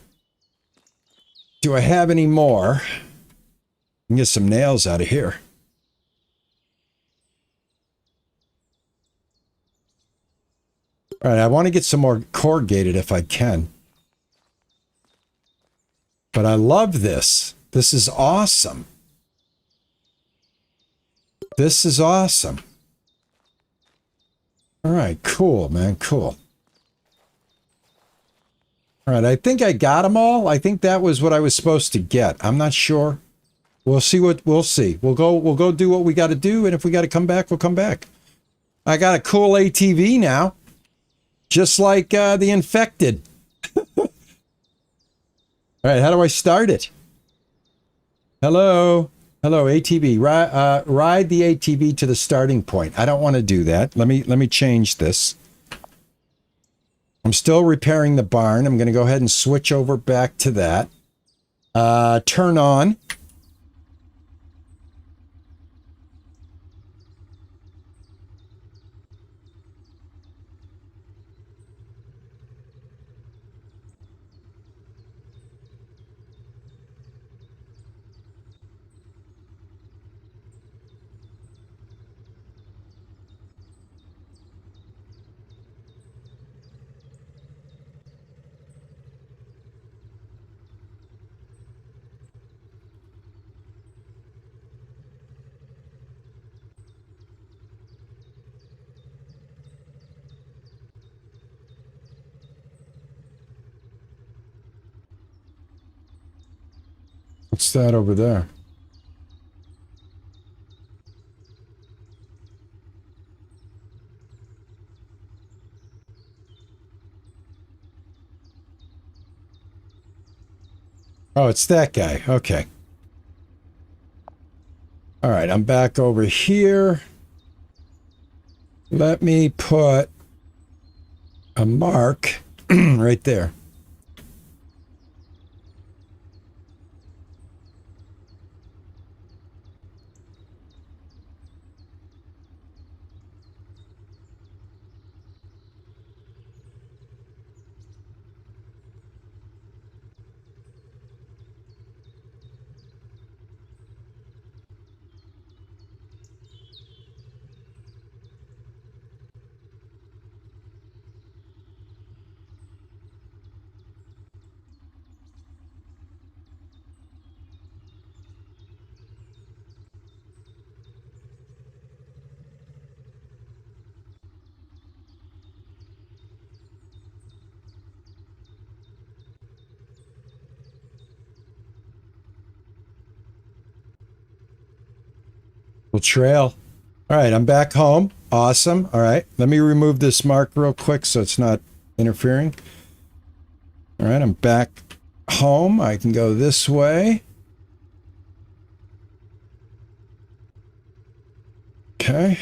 Do I have any more? I can get some nails out of here. All right, I want to get some more corrugated if I can. But I love this. This is awesome. This is awesome. All right, cool, man, cool. All right, I think I got them all. I think that was what I was supposed to get. I'm not sure. We'll see what we'll see. We'll go do what we got to do, and if we got to come back, we'll come back. I got a cool ATV now, just like the infected. All right, how do I start it? Hello, ATV. Ride the ATV to the starting point. I don't want to do that. Let me change this. I'm still repairing the barn. I'm going to go ahead and switch over back to that. Turn on. What's that over there? Oh, it's that guy. Okay. All right, I'm back over here. Let me put a mark right there. Trail. All right, I'm back home. Awesome. All right, let me remove this mark real quick so it's not interfering. All right, I'm back home. I can go this way. Okay.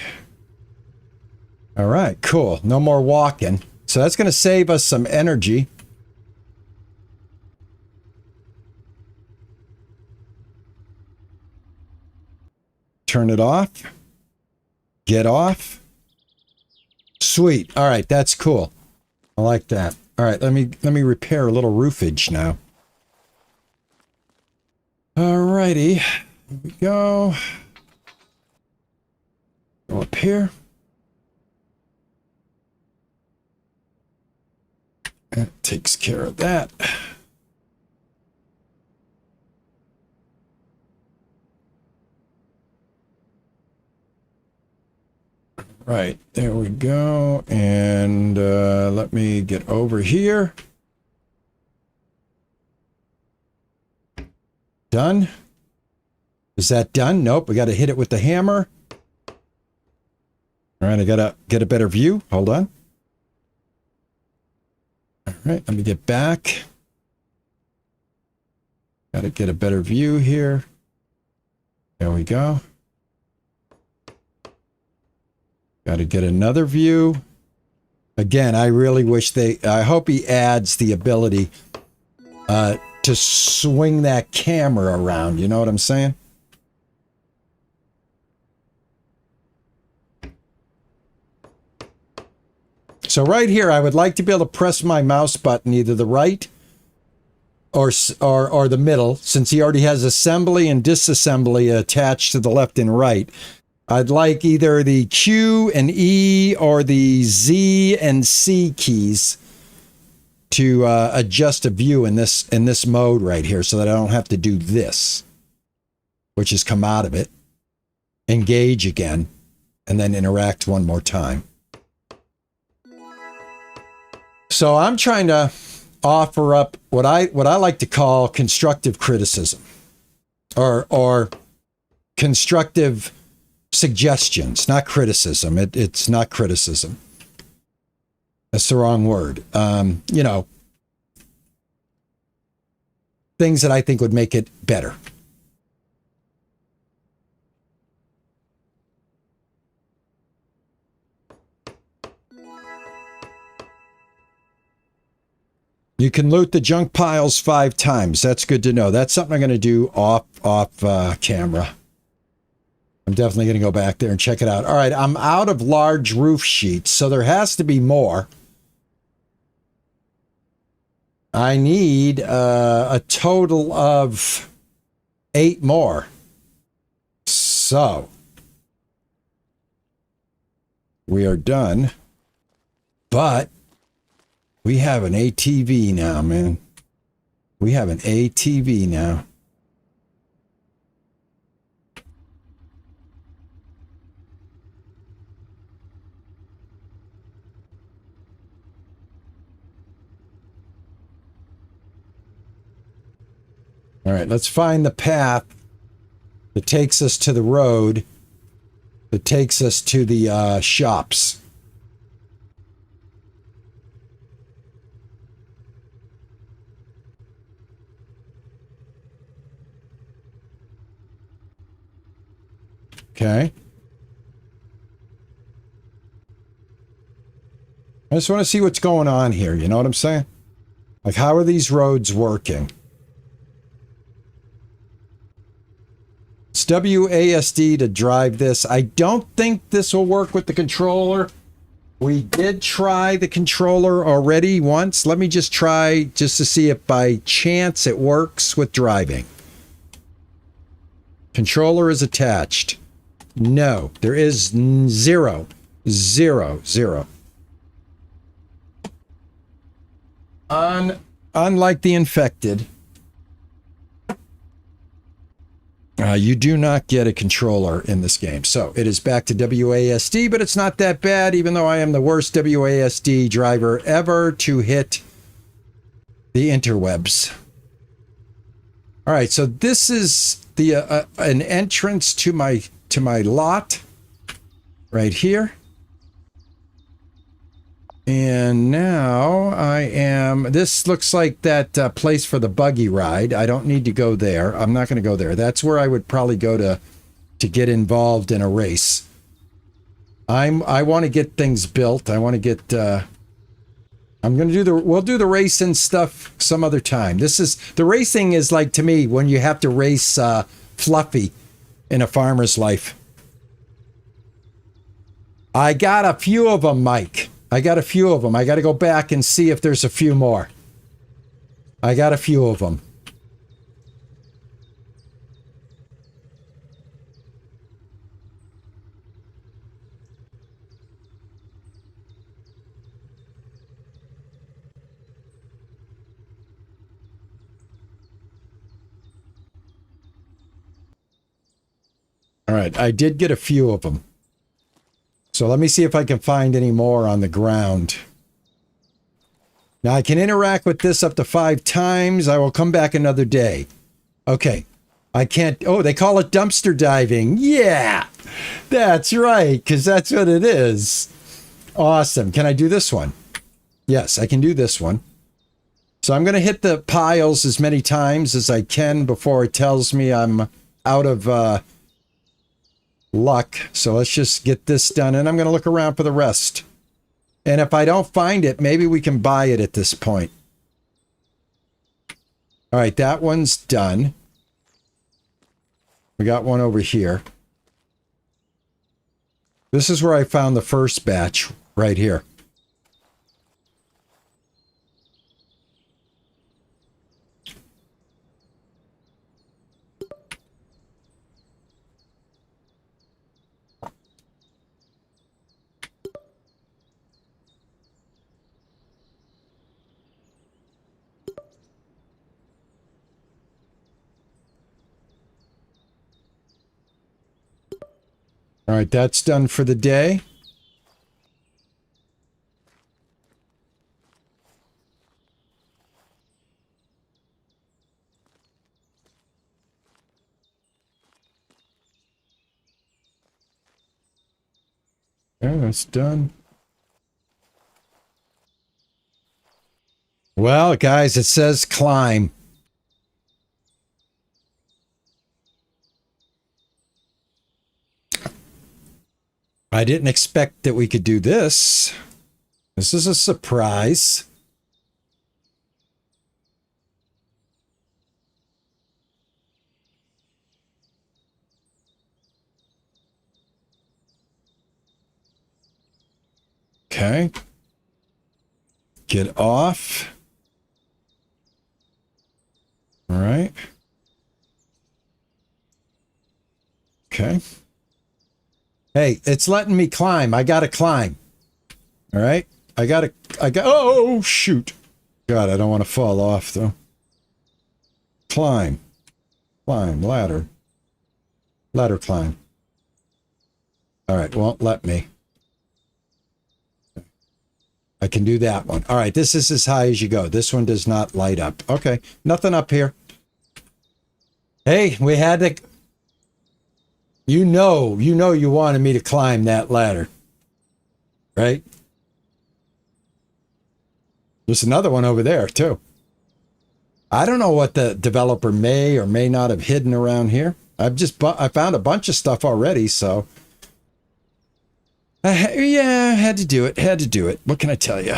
All right, cool. No more walking. So that's going to save us some energy. Turn it off. Get off. Sweet. All right, that's cool. I like that. All right, let me repair a little roofage now. All righty. Here we go. Go up here. That takes care of that. Right, there we go. And let me get over here. Done. Is that done? Nope, we got to hit it with the hammer. All right, I got to get a better view. Hold on. All right, let me get back. Got to get a better view here. There we go. Got to get another view. Again, I really wish I hope he adds the ability to swing that camera around. You know what I'm saying? So right here, I would like to be able to press my mouse button, either the right or the middle, since he already has assembly and disassembly attached to the left and right. I'd like either the Q and E or the Z and C keys to adjust a view in this mode right here, so that I don't have to do this, which is come out of it, engage again, and then interact one more time. So I'm trying to offer up what I like to call constructive criticism, or constructive suggestions, not criticism. It's not criticism. That's the wrong word. You know, things that I think would make it better. You can loot the junk piles 5 times. That's good to know. That's something I'm going to do off camera. I'm definitely going to go back there and check it out. All right, I'm out of large roof sheets, so there has to be more. I need a total of 8 more. So, we are done. But we have an ATV now, man. We have an ATV now. All right, let's find the path that takes us to the road, that takes us to the shops. Okay. I just want to see what's going on here. You know what I'm saying? Like, how are these roads working? It's WASD to drive this. I don't think this will work with the controller. We did try the controller already once. Let me just try just to see if by chance it works with driving. Controller is attached. No, there is zero. Unlike the infected, you do not get a controller in this game. So it is back to WASD, but it's not that bad, even though I am the worst WASD driver ever to hit the interwebs. All right, so this is the an entrance to my lot right here. And now I am, this looks like that place for the buggy ride. I don't need to go there. I'm not going to go there. That's where I would probably go to get involved in a race. I want to get things built. I want to get, I'm going to do we'll do the racing stuff some other time. The racing is like, to me, when you have to race Fluffy in a farmer's life. I got a few of them, Mike. I got a few of them. I got to go back and see if there's a few more. I got a few of them. All right, I did get a few of them. So let me see if I can find any more on the ground. Now I can interact with this up to 5 times. I will come back another day. Okay. I can't. Oh, they call it dumpster diving. Yeah, that's right. Because that's what it is. Awesome. Can I do this one? Yes, I can do this one. So I'm going to hit the piles as many times as I can before it tells me I'm out of luck. So let's just get this done, and I'm going to look around for the rest. And if I don't find it, maybe we can buy it at this point. All right, that one's done. We got one over here. This is where I found the first batch, right here. All right, that's done for the day. Okay, that's done. Well, guys, it says climb. I didn't expect that we could do this. This is a surprise. Okay. Get off. All right. Okay. Hey, it's letting me climb. I gotta climb. All right. Oh, shoot. God, I don't want to fall off, though. Climb. Climb. Ladder. Ladder climb. All right. Won't let me. I can do that one. All right. This is as high as you go. This one does not light up. Okay. Nothing up here. Hey, we had to. You wanted me to climb that ladder, right? There's another one over there too. I don't know what the developer may or may not have hidden around here. I found a bunch of stuff already, so yeah, had to do it. Had to do it. What can I tell you?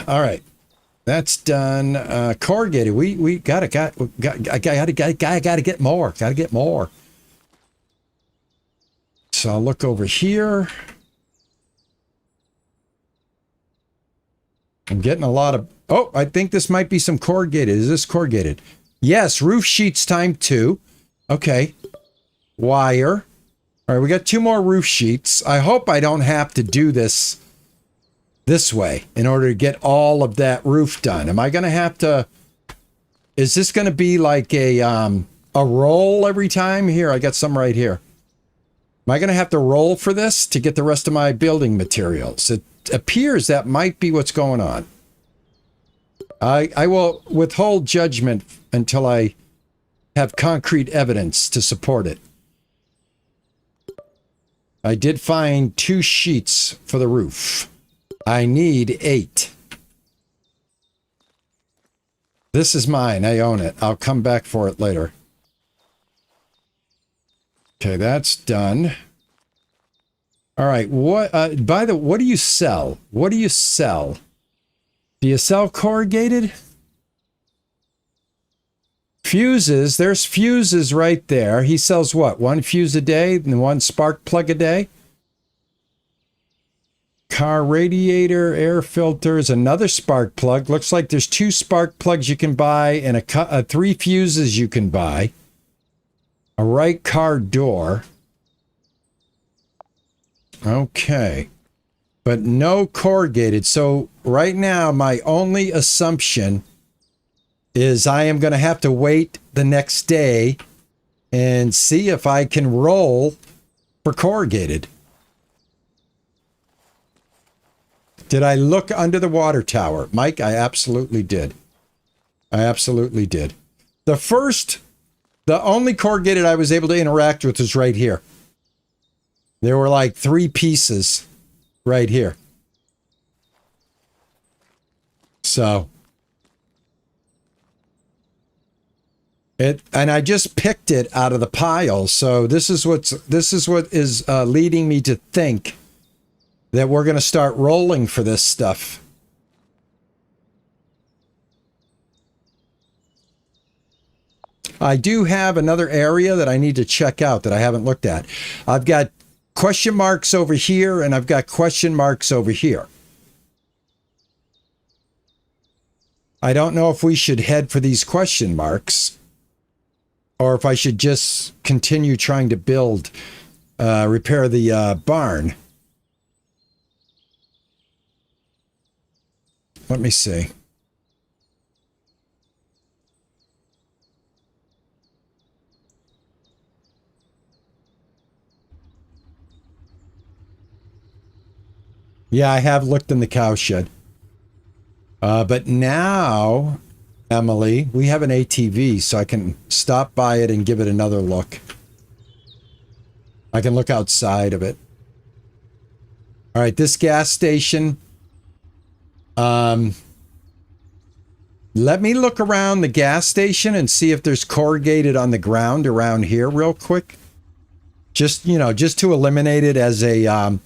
All right, that's done. Corrugated. We gotta get more. Gotta get more. So I'll look over here. I'm getting a lot of. Oh, I think this might be some corrugated. Is this corrugated? Yes, roof sheets time 2. Okay. Wire. All right, we got 2 more roof sheets. I hope I don't have to do this way in order to get all of that roof done. Am I going to have to... Is this going to be like a roll every time? Here, I got some right here. Am I going to have to roll for this to get the rest of my building materials? It appears that might be what's going on. I will withhold judgment until I have concrete evidence to support it. I did find 2 sheets for the roof. I need 8. This is mine. I own it. I'll come back for it later. Okay, that's done. All right. What do you sell? What do you sell? Do you sell corrugated? Fuses. There's fuses right there. He sells what? 1 fuse a day and 1 spark plug a day? Car radiator, air filters, another spark plug. Looks like there's 2 spark plugs you can buy and 3 fuses you can buy. A right car door. Okay. But no corrugated. So right now, my only assumption is I am going to have to wait the next day and see if I can roll for corrugated. Did I look under the water tower? Mike, I absolutely did. I absolutely did. The only corrugated I was able to interact with was right here. There were like 3 pieces right here. So and I just picked it out of the pile. So this is what is leading me to think that we're going to start rolling for this stuff. I do have another area that I need to check out that I haven't looked at. I've got question marks over here and I've got question marks over here. I don't know if we should head for these question marks or if I should just continue trying to repair the barn. Let me see. Yeah, I have looked in the cow shed. But now, Emily, we have an ATV, so I can stop by it and give it another look. I can look outside of it. All right, this gas station. Let me look around the gas station and see if there's corrugated on the ground around here real quick. Just to eliminate it as a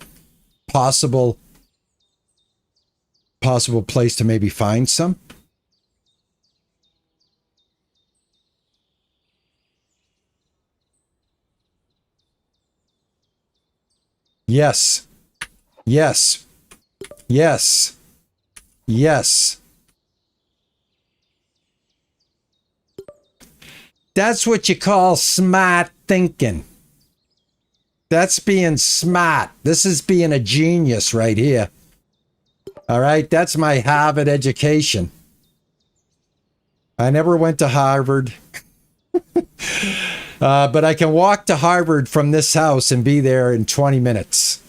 possible place to maybe find some. Yes. Yes. Yes. Yes. That's what you call smart thinking. That's being smart. This is being a genius right here. All right, that's my Harvard education. I never went to Harvard. But I can walk to Harvard from this house and be there in 20 minutes.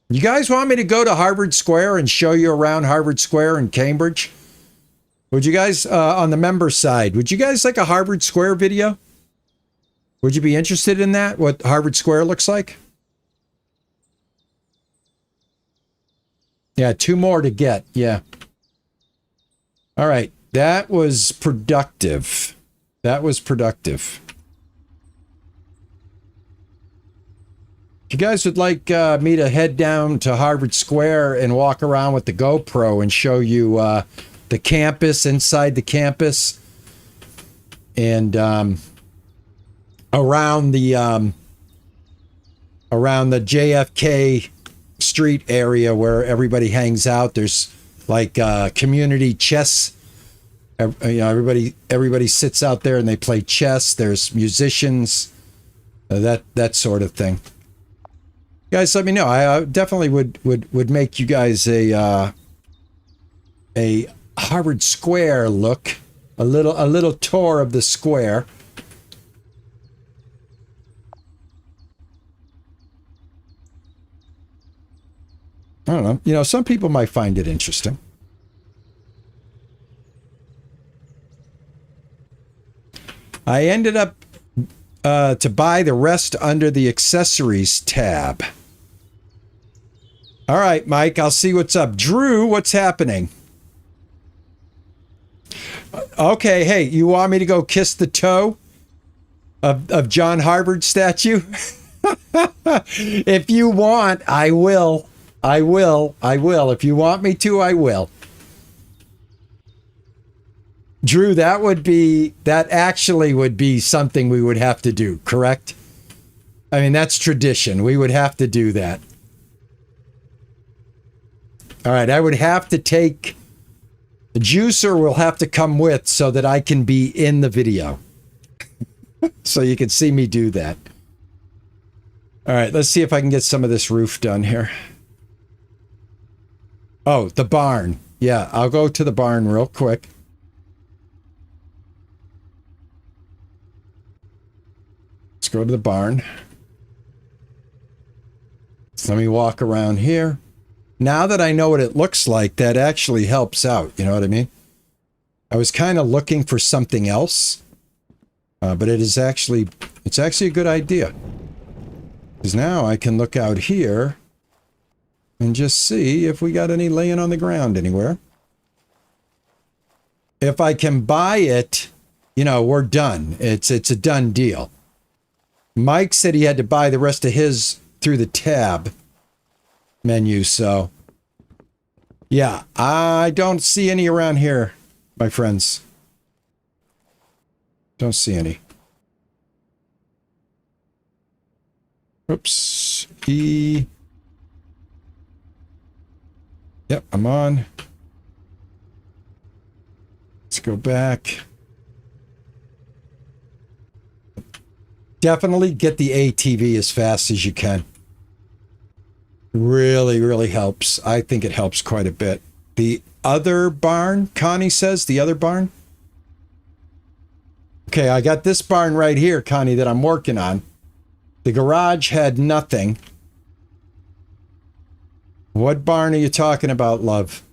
You guys want me to go to Harvard Square and show you around Harvard Square in Cambridge? Would you guys, on the member side, would you guys like a Harvard Square video? Would you be interested in that? What Harvard Square looks like? Yeah, 2 more to get. Yeah. All right. That was productive. That was productive. If you guys would like me to head down to Harvard Square and walk around with the GoPro and show you the campus, inside the campus, and around the JFK Street area where everybody hangs out, there's like community chess. You know, everybody sits out there and they play chess. There's musicians, that sort of thing. Guys, let me know. I definitely would make you guys a Harvard Square look, a little tour of the square. I don't know. You know, some people might find it interesting. I ended up to buy the rest under the accessories tab. All right, Mike, I'll see what's up. Drew, what's happening? Okay, hey, you want me to go kiss the toe of John Harvard statue? If you want, I will. I will. If you want me to, I will. Drew, that actually would be something we would have to do, correct? I mean, that's tradition. We would have to do that. All right, I would have to take... The juicer will have to come with so that I can be in the video. So you can see me do that. All right, let's see if I can get some of this roof done here. Oh, the barn. Yeah, I'll go to the barn real quick. Let's go to the barn. Let me walk around here. Now that I know what it looks like, that actually helps out. You know what I mean? I was kind of looking for something else, but it's actually a good idea. Because now I can look out here and just see if we got any laying on the ground anywhere. If I can buy it, you know, we're done. It's a done deal. Mike said he had to buy the rest of his through the tab menu, so yeah, I don't see any around here, my friends. Don't see any. Oops. E. Yep, I'm on. Let's go back. Definitely get the ATV as fast as you can. Really, really helps. I think it helps quite a bit. The other barn, Connie says, the other barn. Okay, I got this barn right here, Connie, that I'm working on. The garage had nothing. What barn are you talking about, love?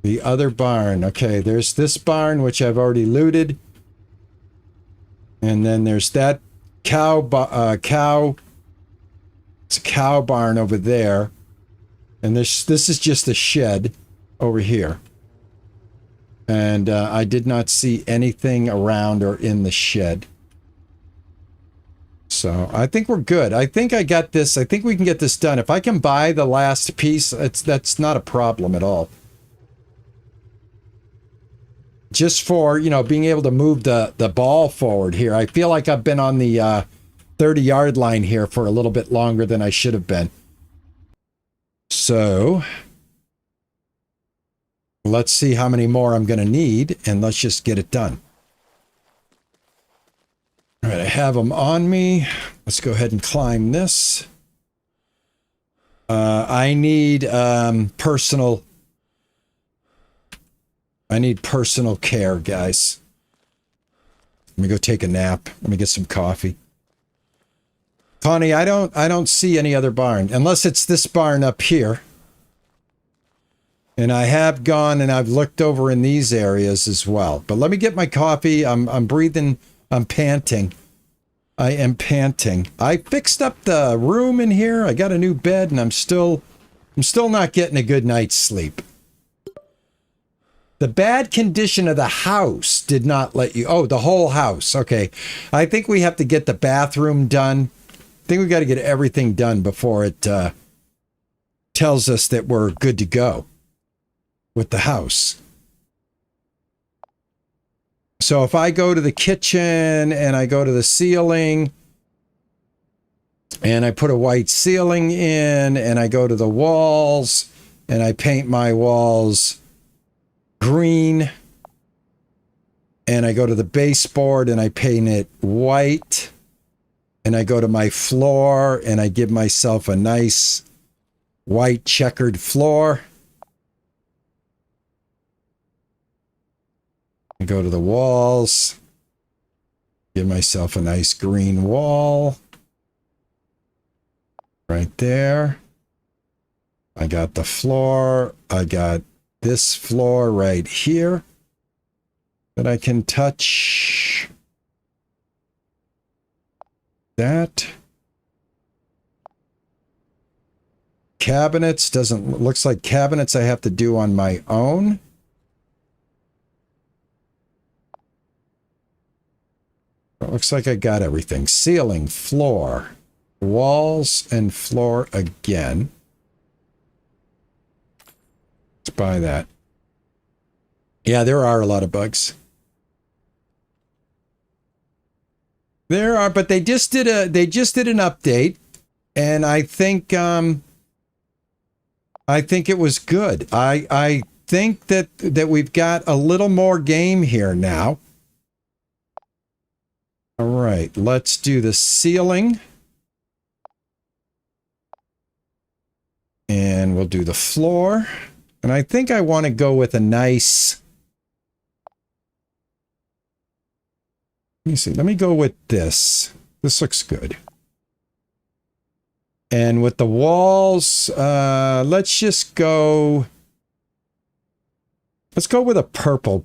The other barn. Okay, there's this barn, which I've already looted. And then there's that it's a cow barn over there. And this is just a shed over here. And I did not see anything around or in the shed. So I think we're good. I think I got this. I think we can get this done. If I can buy the last piece, that's not a problem at all. Just for, you know, being able to move the ball forward here. I feel like I've been on the 30-yard line here for a little bit longer than I should have been. So let's see how many more I'm going to need, and let's just get it done. All right, I have them on me. Let's go ahead and climb this. I need personal care, guys. Let me go take a nap. Let me get some coffee. Connie, I don't see any other barn unless it's this barn up here. And I have gone and I've looked over in these areas as well. But let me get my coffee. I'm breathing. I'm panting. I am panting. I fixed up the room in here. I got a new bed and I'm still not getting a good night's sleep. The bad condition of the house did not let you... Oh, the whole house. Okay. I think we have to get the bathroom done. I think we got to get everything done before it tells us that we're good to go with the house. So if I go to the kitchen and I go to the ceiling and I put a white ceiling in and I go to the walls and I paint my walls green and I go to the baseboard and I paint it white and I go to my floor and I give myself a nice white checkered floor. I go to the walls, give myself a nice green wall right there. I got the floor. I got this floor right here that I can touch. That. Cabinets looks like cabinets I have to do on my own. It looks like I got everything. Ceiling, floor, walls, and floor again. Let's buy that. Yeah, there are a lot of bugs. There are, but they just did an update, and I think it was good. I think that we've got a little more game here now. All right, let's do the ceiling. And we'll do the floor. And I think I want to go with a nice... Let me see. Let me go with this. This looks good. And with the walls, let's just go... Let's go with a purple.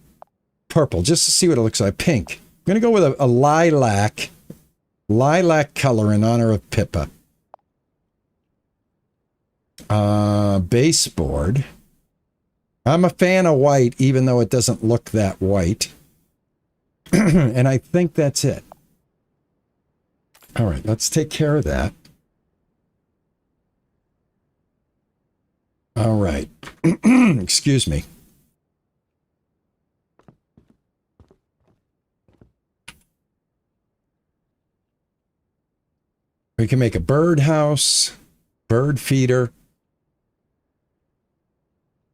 Purple, just to see what it looks like. Pink. I'm going to go with a lilac color in honor of Pippa. Baseboard. I'm a fan of white, even though it doesn't look that white. And I think that's it. All right, let's take care of that. All right. Excuse me. We can make a birdhouse, bird feeder.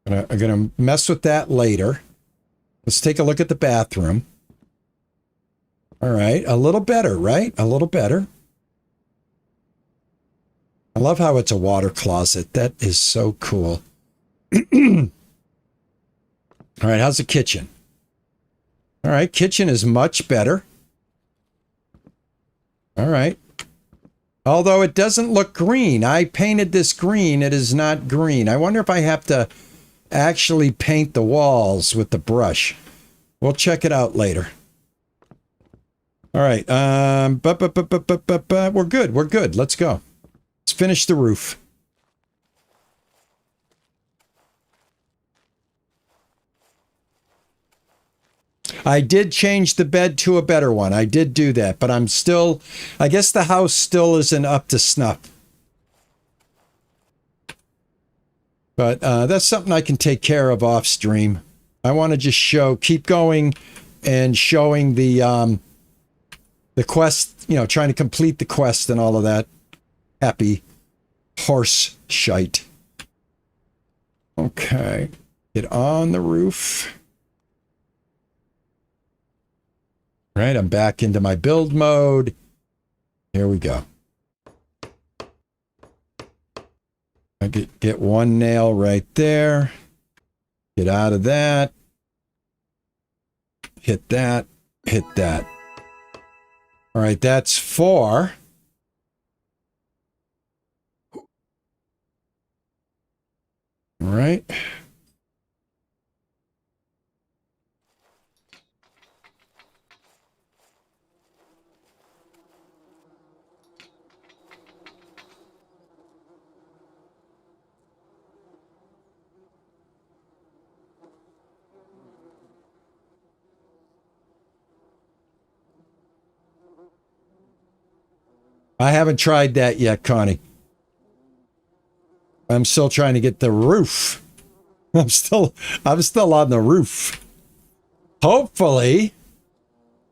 I'm going to mess with that later. Let's take a look at the bathroom. All right, a little better, right? A little better. I love how it's a water closet. That is so cool. All right, how's the kitchen? All right, kitchen is much better. All right. Although it doesn't look green. I painted this green. It is not green. I wonder if I have to actually paint the walls with the brush. We'll check it out later. All right. We're good. We're good. Let's go. Let's finish the roof. I did change the bed to a better one. I did do that, but I'm still, I guess the house still isn't up to snuff. But that's something I can take care of off stream. I want to just keep going and showing the quest, trying to complete the quest and all of that happy horse shite. Okay. Get on the roof. All right, I'm back into my build mode. Here we go. I get one nail right there. Get out of that. Hit that. Hit that. All right, that's 4. right. I haven't tried that yet, Connie. I'm still trying to get the roof. I'm still on the roof. Hopefully,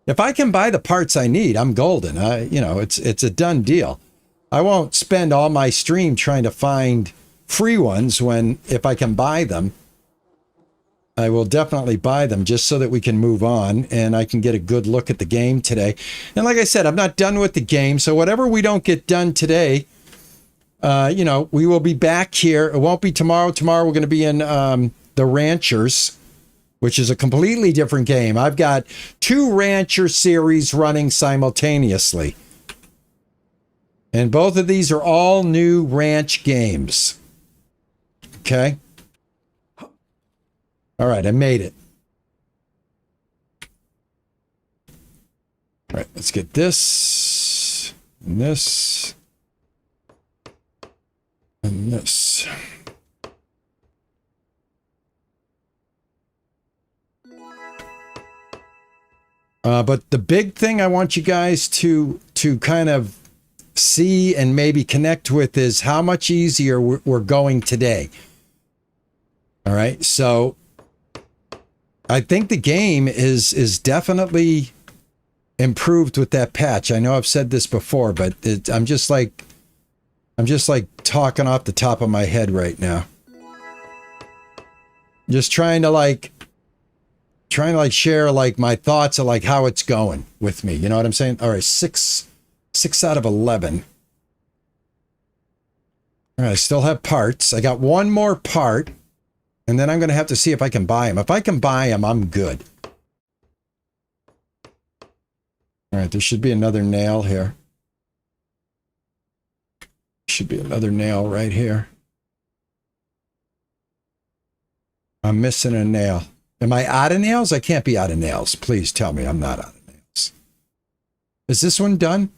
if I can buy the parts I need, I'm golden. It's a done deal. I won't spend all my stream trying to find free ones when if I can buy them, I will definitely buy them just so that we can move on and I can get a good look at the game today. And like I said, I'm not done with the game. So whatever we don't get done today, we will be back here. It won't be tomorrow. Tomorrow we're going to be in the Ranchers, which is a completely different game. I've got 2 Rancher series running simultaneously. And both of these are all new ranch games. Okay. All right, I made it. All right, let's get this, and this, and this. But the big thing I want you guys to kind of see and maybe connect with is how much easier we're going today. All right, so I think the game is definitely improved with that patch. I know I've said this before, but I'm just like talking off the top of my head right now. Just trying to share like my thoughts of like how it's going with me. You know what I'm saying? All right, 6 out of 11. All right, I still have parts. I got one more part. And then I'm going to have to see if I can buy them. If I can buy them, I'm good. All right, there should be another nail here. Should be another nail right here. I'm missing a nail. Am I out of nails? I can't be out of nails. Please tell me I'm not out of nails. Is this one done?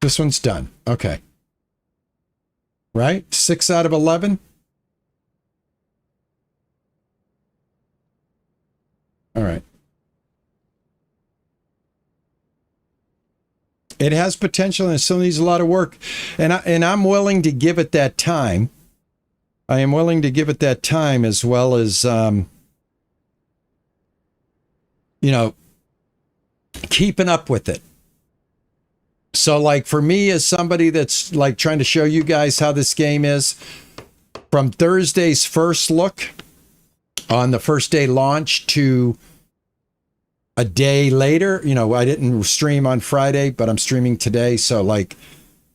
This one's done. Okay. Right? 6 out of 11. All right. It has potential and it still needs a lot of work. And I'm willing to give it that time. I am willing to give it that time as well as, keeping up with it. So like for me as somebody that's like trying to show you guys how this game is, from Thursday's first look on the first day launch to a day later, I didn't stream on Friday, but I'm streaming today. So like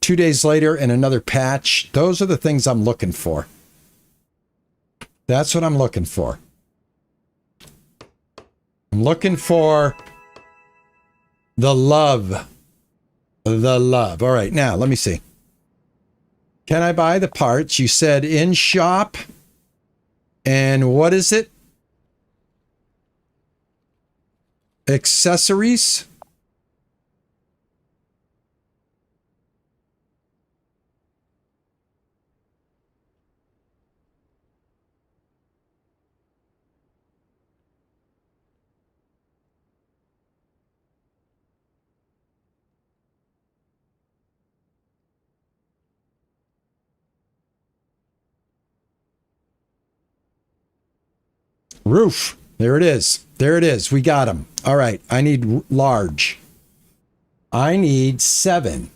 2 days later and another patch, those are the things I'm looking for. That's what I'm looking for. I'm looking for the love. The love. All right, now let me see. Can I buy the parts? You said in shop. And what is it? Accessories. Roof. There it is. There it is. We got them. All right. I need large. I need 7,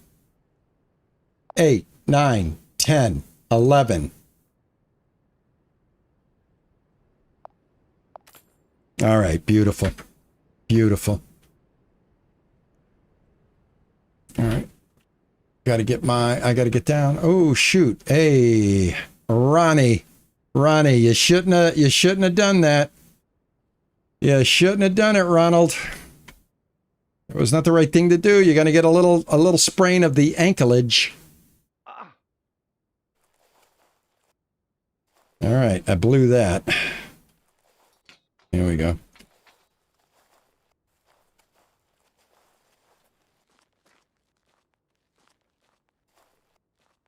8, 9, 10, 11. All right. Beautiful. Beautiful. All right. I got to get down. Oh, shoot. Hey, Ronnie, you shouldn't have done that. You shouldn't have done it, Ronald. It was not the right thing to do. You're going to get a little sprain of the ankleage. All right, I blew that. Here we go.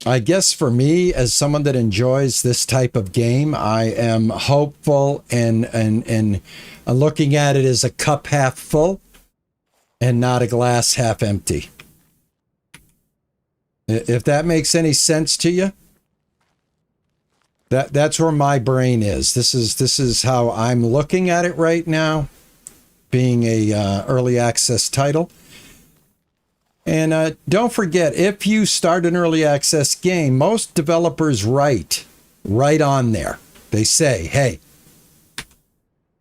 I guess for me, as someone that enjoys this type of game, I am hopeful and looking at it as a cup half full and not a glass half empty. If that makes any sense to you, that's where my brain is. This is how I'm looking at it right now, being a early access title. And don't forget, if you start an early access game, most developers write right on there. They say, hey,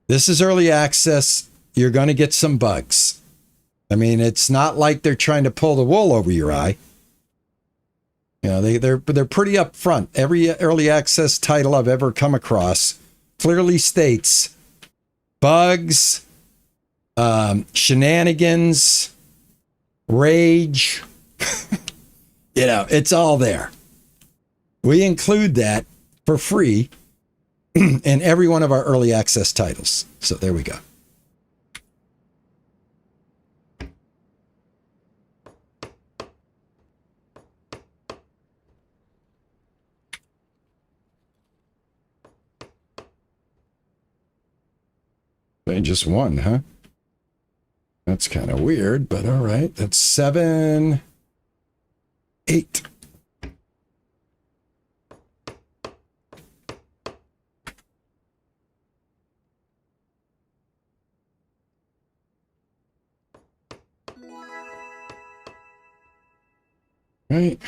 this is early access. You're going to get some bugs. I mean, it's not like they're trying to pull the wool over your eye. You know, they're pretty upfront. Every early access title I've ever come across clearly states bugs, shenanigans, rage, you know, it's all there. We include that for free in every one of our early access titles. So there we go. They just won, huh? That's kind of weird, but all right. That's 7, 8. Right.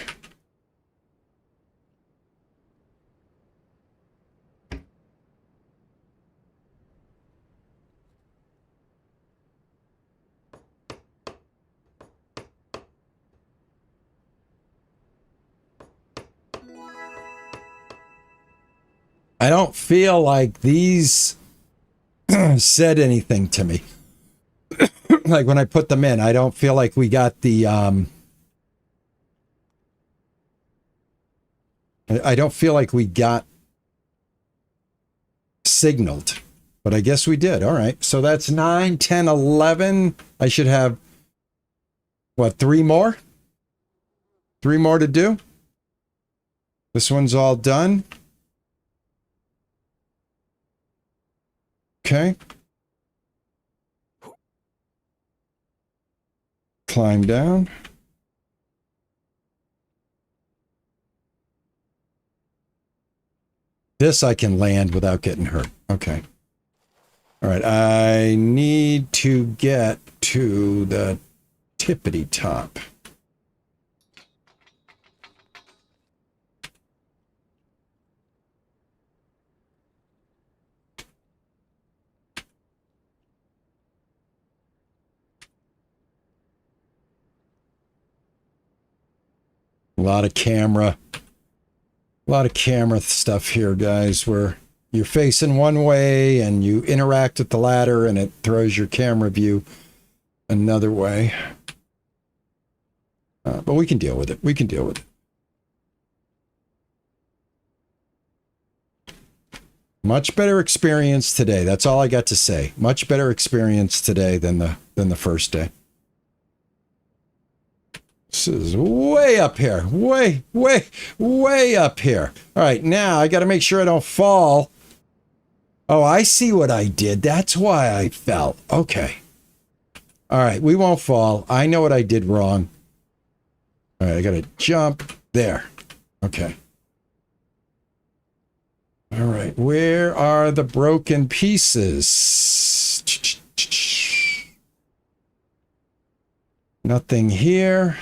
I don't feel like these said anything to me. Like when I put them in, I don't feel like we got the I don't feel like we got signaled, but I guess we did. All right. So that's 9, 10, 11. I should have, what, 3 more? 3 more to do? This one's all done. Okay. Climb down. This I can land without getting hurt. Okay. All right. I need to get to the tippity top. A lot of camera stuff here, guys, where you're facing one way and you interact with the ladder and it throws your camera view another way. But we can deal with it. We can deal with it. Much better experience today. That's all I got to say. Much better experience today than the first day. This is way up here. Way up here. All right, now I got to make sure I don't fall. Oh, I see what I did. That's why I fell. Okay. All right, we won't fall. I know what I did wrong. All right, I got to jump there. Okay. All right, where are the broken pieces? Nothing here.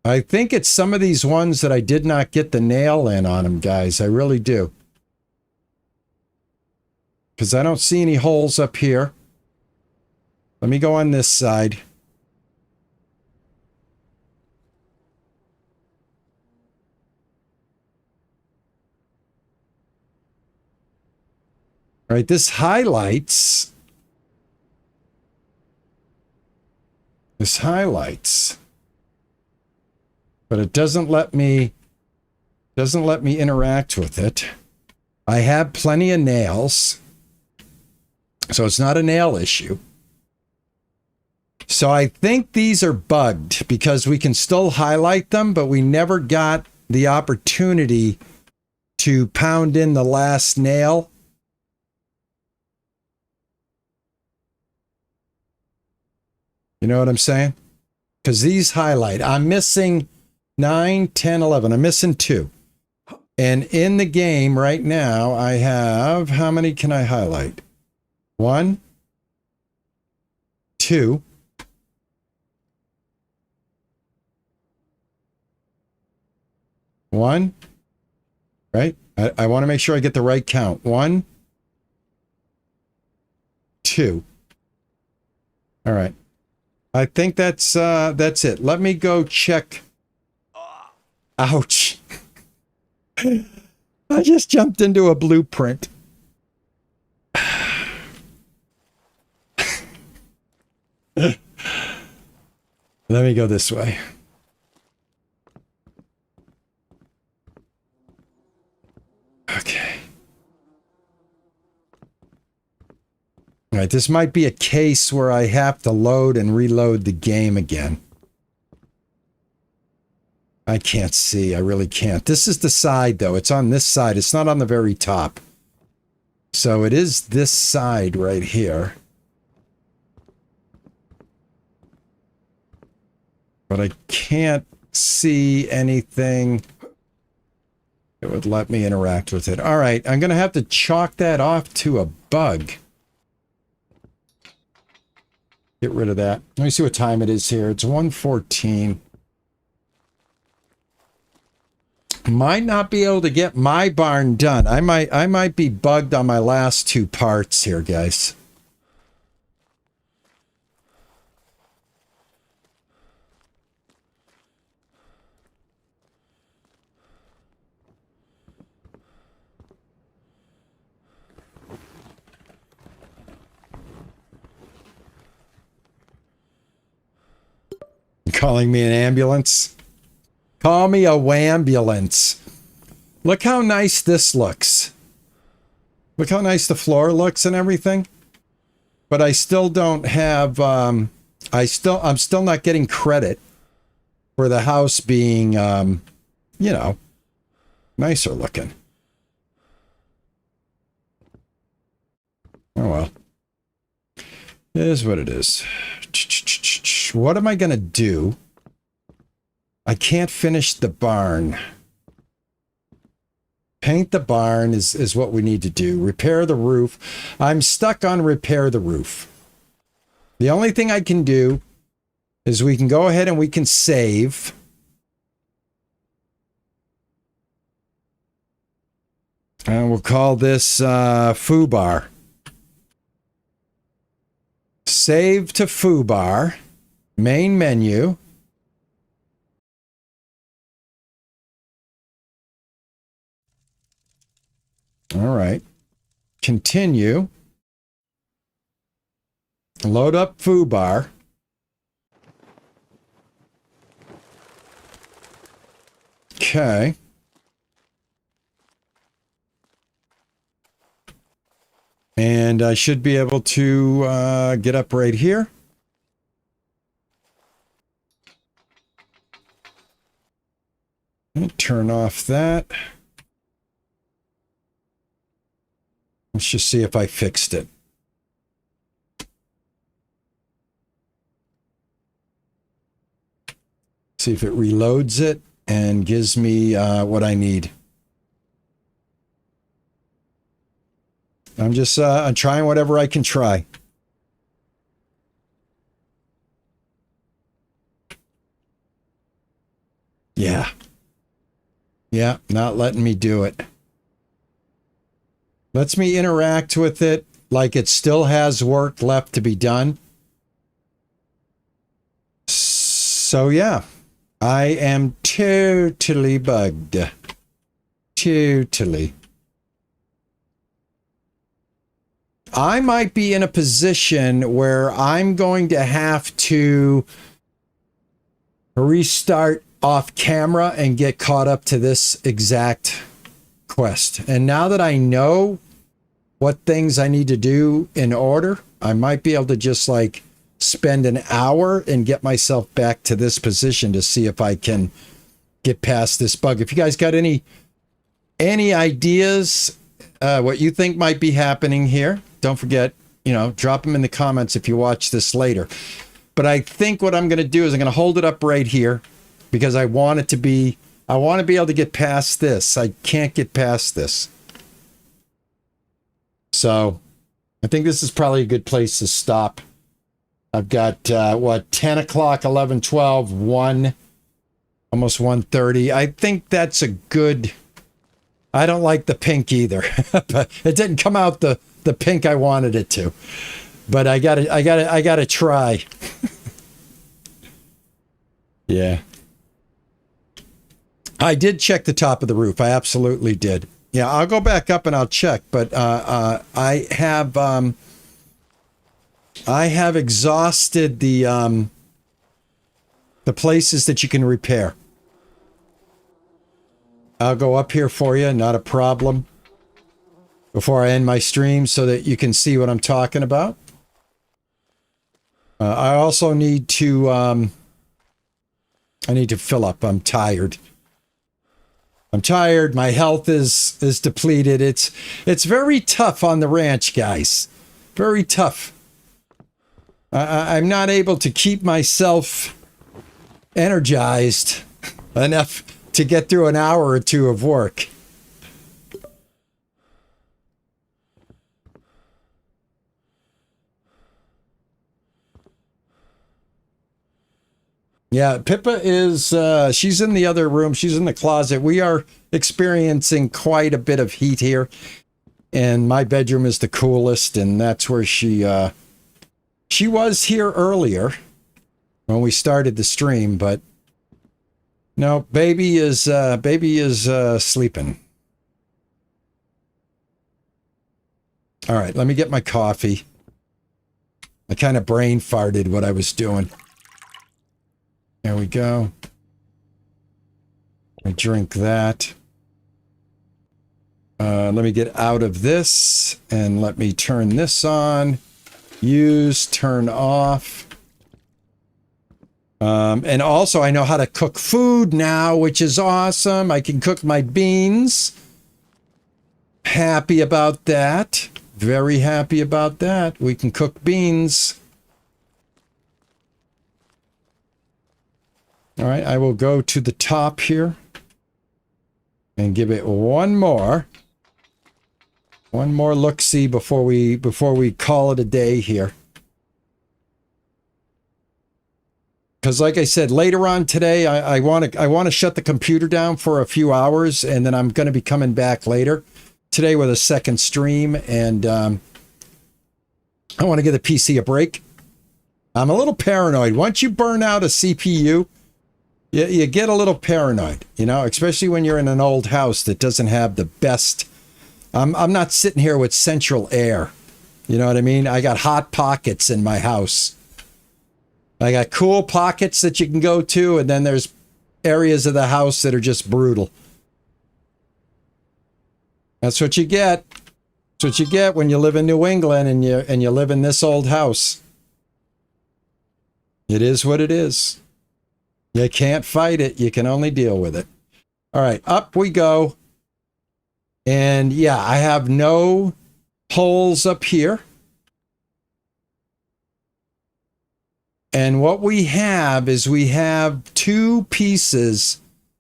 I think it's some of these ones that I did not get the nail in on them, guys. I really do. Because I don't see any holes up here. Let me go on this side. All right, this highlights This highlights. But it doesn't let me interact with it. I have plenty of nails. So it's not a nail issue. So I think these are bugged because we can still highlight them, but we never got the opportunity to pound in the last nail. You know what I'm saying? Because these highlight. I'm missing 9, 10, 11. I'm missing 2. And in the game right now, I have, how many can I highlight? 1, 2. One, right? I want to make sure I get the right count. 1, 2. All right. I think that's it. Let me go check. Ouch. I just jumped into a blueprint. Let me go this way. Okay. All right, this might be a case where I have to load and reload the game again. I can't see. I really can't. This is the side, though. It's on this side. It's not on the very top. So it is this side right here. But I can't see anything that would let me interact with it. All right, I'm going to have to chalk that off to a bug. Get rid of that. Let me see what time it is here. It's 1:14. Might not be able to get my barn done. I might be bugged on my last 2 parts here, guys. Calling me an ambulance? Call me a wambulance. Look how nice this looks. Look how nice the floor looks and everything. But I still don't have, I'm still not getting credit for the house being, you know, nicer looking. Oh well. It is what it is. What am I going to do? I can't finish the barn. Paint the barn is what we need to do. Repair the roof. I'm stuck on repair the roof. The only thing I can do is we can go ahead and we can save. And we'll call this foobar. Save to foobar. Main menu. All right. Continue. Load up foobar. Okay. And I should be able to get up right here. Turn off that. Let's just see if I fixed it. See if it reloads it and gives me what I need. I'm just I'm trying whatever I can try. Yeah. Yeah, not letting me do it. Lets me interact with it like it still has work left to be done. So yeah, I am totally bugged. Totally. I might be in a position where I'm going to have to restart off camera and get caught up to this exact quest. And now that I know what things I need to do in order, I might be able to just like spend an hour and get myself back to this position to see if I can get past this bug. If you guys got any ideas, what you think might be happening here, don't forget, drop them in the comments if you watch this later. But I think what I'm going to do is I'm going to hold it up right here because I want to be able to get past this. I can't get past this. So I think this is probably a good place to stop. I've got, 10 o'clock, 11, 12, 1, almost 1:30. I think that's a good... I don't like the pink either, but it didn't come out the pink I wanted it to. But I gotta try. Yeah. I did check the top of the roof. I absolutely did. Yeah, I'll go back up and I'll check. But I have exhausted the places that you can repair. I'll go up here for you, not a problem, before I end my stream so that you can see what I'm talking about. I also need to, I need to fill up. I'm tired. My health is depleted. It's very tough on the ranch, guys. Very tough. I'm not able to keep myself energized enough to get through an hour or two of work. Yeah, Pippa is, she's in the other room. She's in the closet. We are experiencing quite a bit of heat here. And my bedroom is the coolest, and that's where she was here earlier when we started the stream, but no, baby is sleeping. All right, let me get my coffee. I kind of brain farted what I was doing. There we go. I drink that. Let me get out of this and let me turn this on. Use, turn off. And also I know how to cook food now, which is awesome. I can cook my beans. Happy about that. Very happy about that. We can cook beans. All right, I will go to the top here and give it one more look-see before we call it a day here. Because like I said, later on today, I want to shut the computer down for a few hours, and then I'm going to be coming back later today with a second stream, and I want to give the PC a break. I'm a little paranoid. Once you burn out a CPU, you get a little paranoid, especially when you're in an old house that doesn't have the best. I'm not sitting here with central air. You know what I mean? I got hot pockets in my house. I got cool pockets that you can go to, and then there's areas of the house that are just brutal. That's what you get. That's what you get when you live in New England and you live in this old house. It is what it is. You can't fight it. You can only deal with it. All right, up we go. And yeah, I have no holes up here. And what we have is we have two pieces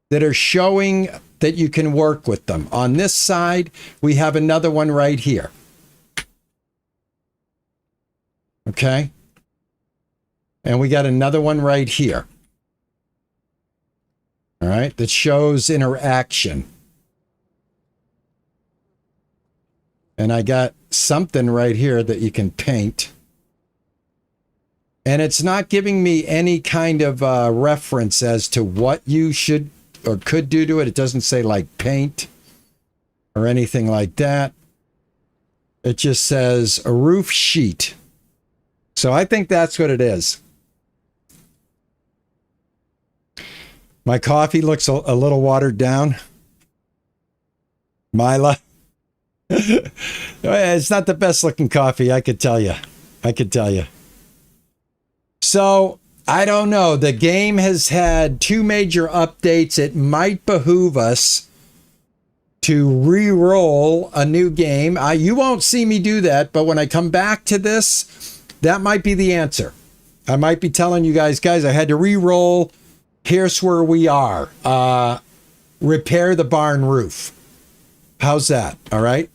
that are showing that you can work with them. On this side, we have another one right here. Okay? And we got another one right here. All right, that shows interaction. And I got something right here that you can paint. And it's not giving me any kind of reference as to what you should or could do to it. It doesn't say like paint or anything like that. It just says a roof sheet. So I think that's what it is. My coffee looks a little watered down. Mila. It's not the best looking coffee, I could tell you. So, I don't know. The game has had 2 major updates. It might behoove us to re-roll a new game. You won't see me do that, but when I come back to this, that might be the answer. I might be telling you guys, I had to re-roll. Here's where we are. Repair the barn roof. How's that? All right.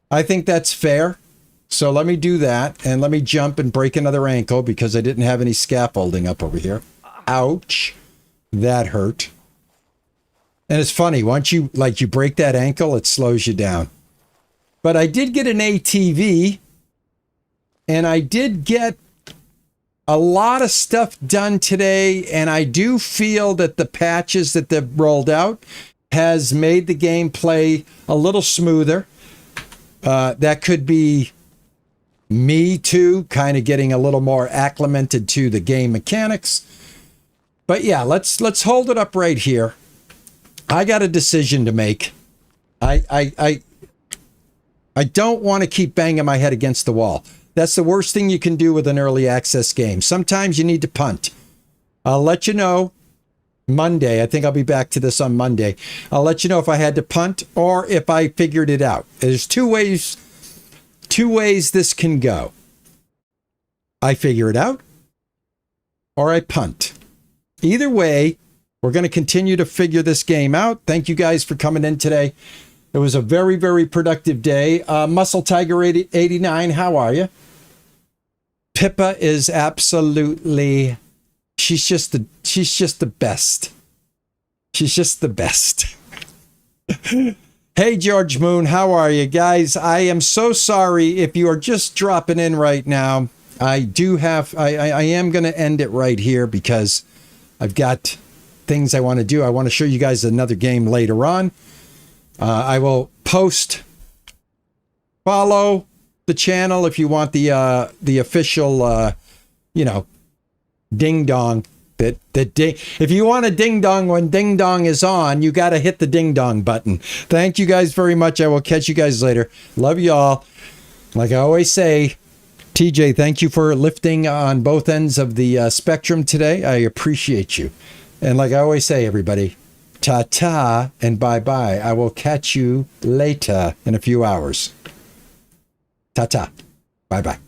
I think that's fair. So let me do that, and let me jump and break another ankle because I didn't have any scaffolding up over here. Ouch. That hurt. And it's funny, once you break that ankle, it slows you down. But I did get an ATV, and I did get a lot of stuff done today, and I do feel that the patches that they've rolled out has made the gameplay a little smoother. That could be me too, kind of getting a little more acclimated to the game mechanics. But yeah, let's hold it up right here. I got a decision to make. I don't want to keep banging my head against the wall. That's the worst thing you can do with an early access game. Sometimes you need to punt. I'll let you know Monday. I think I'll be back to this on Monday. I'll let you know if I had to punt or if I figured it out. There's two ways this can go. I figure it out or I punt. Either way, we're going to continue to figure this game out. Thank you guys for coming in today. It was a very, very productive day. Muscle Tiger 89, how are you? Pippa is absolutely, she's just the best. She's just the best. Hey, George Moon, how are you guys? I am so sorry if you are just dropping in right now. I am going to end it right here because I've got things I want to do. I want to show you guys another game later on. I will follow the channel if you want the official, ding dong. If you want a ding dong when ding dong is on, you got to hit the ding dong button. Thank you guys very much. I will catch you guys later. Love you all. Like I always say, TJ, thank you for lifting on both ends of the spectrum today. I appreciate you. And like I always say, everybody, ta-ta and bye-bye. I will catch you later in a few hours. Ta-ta. Bye-bye.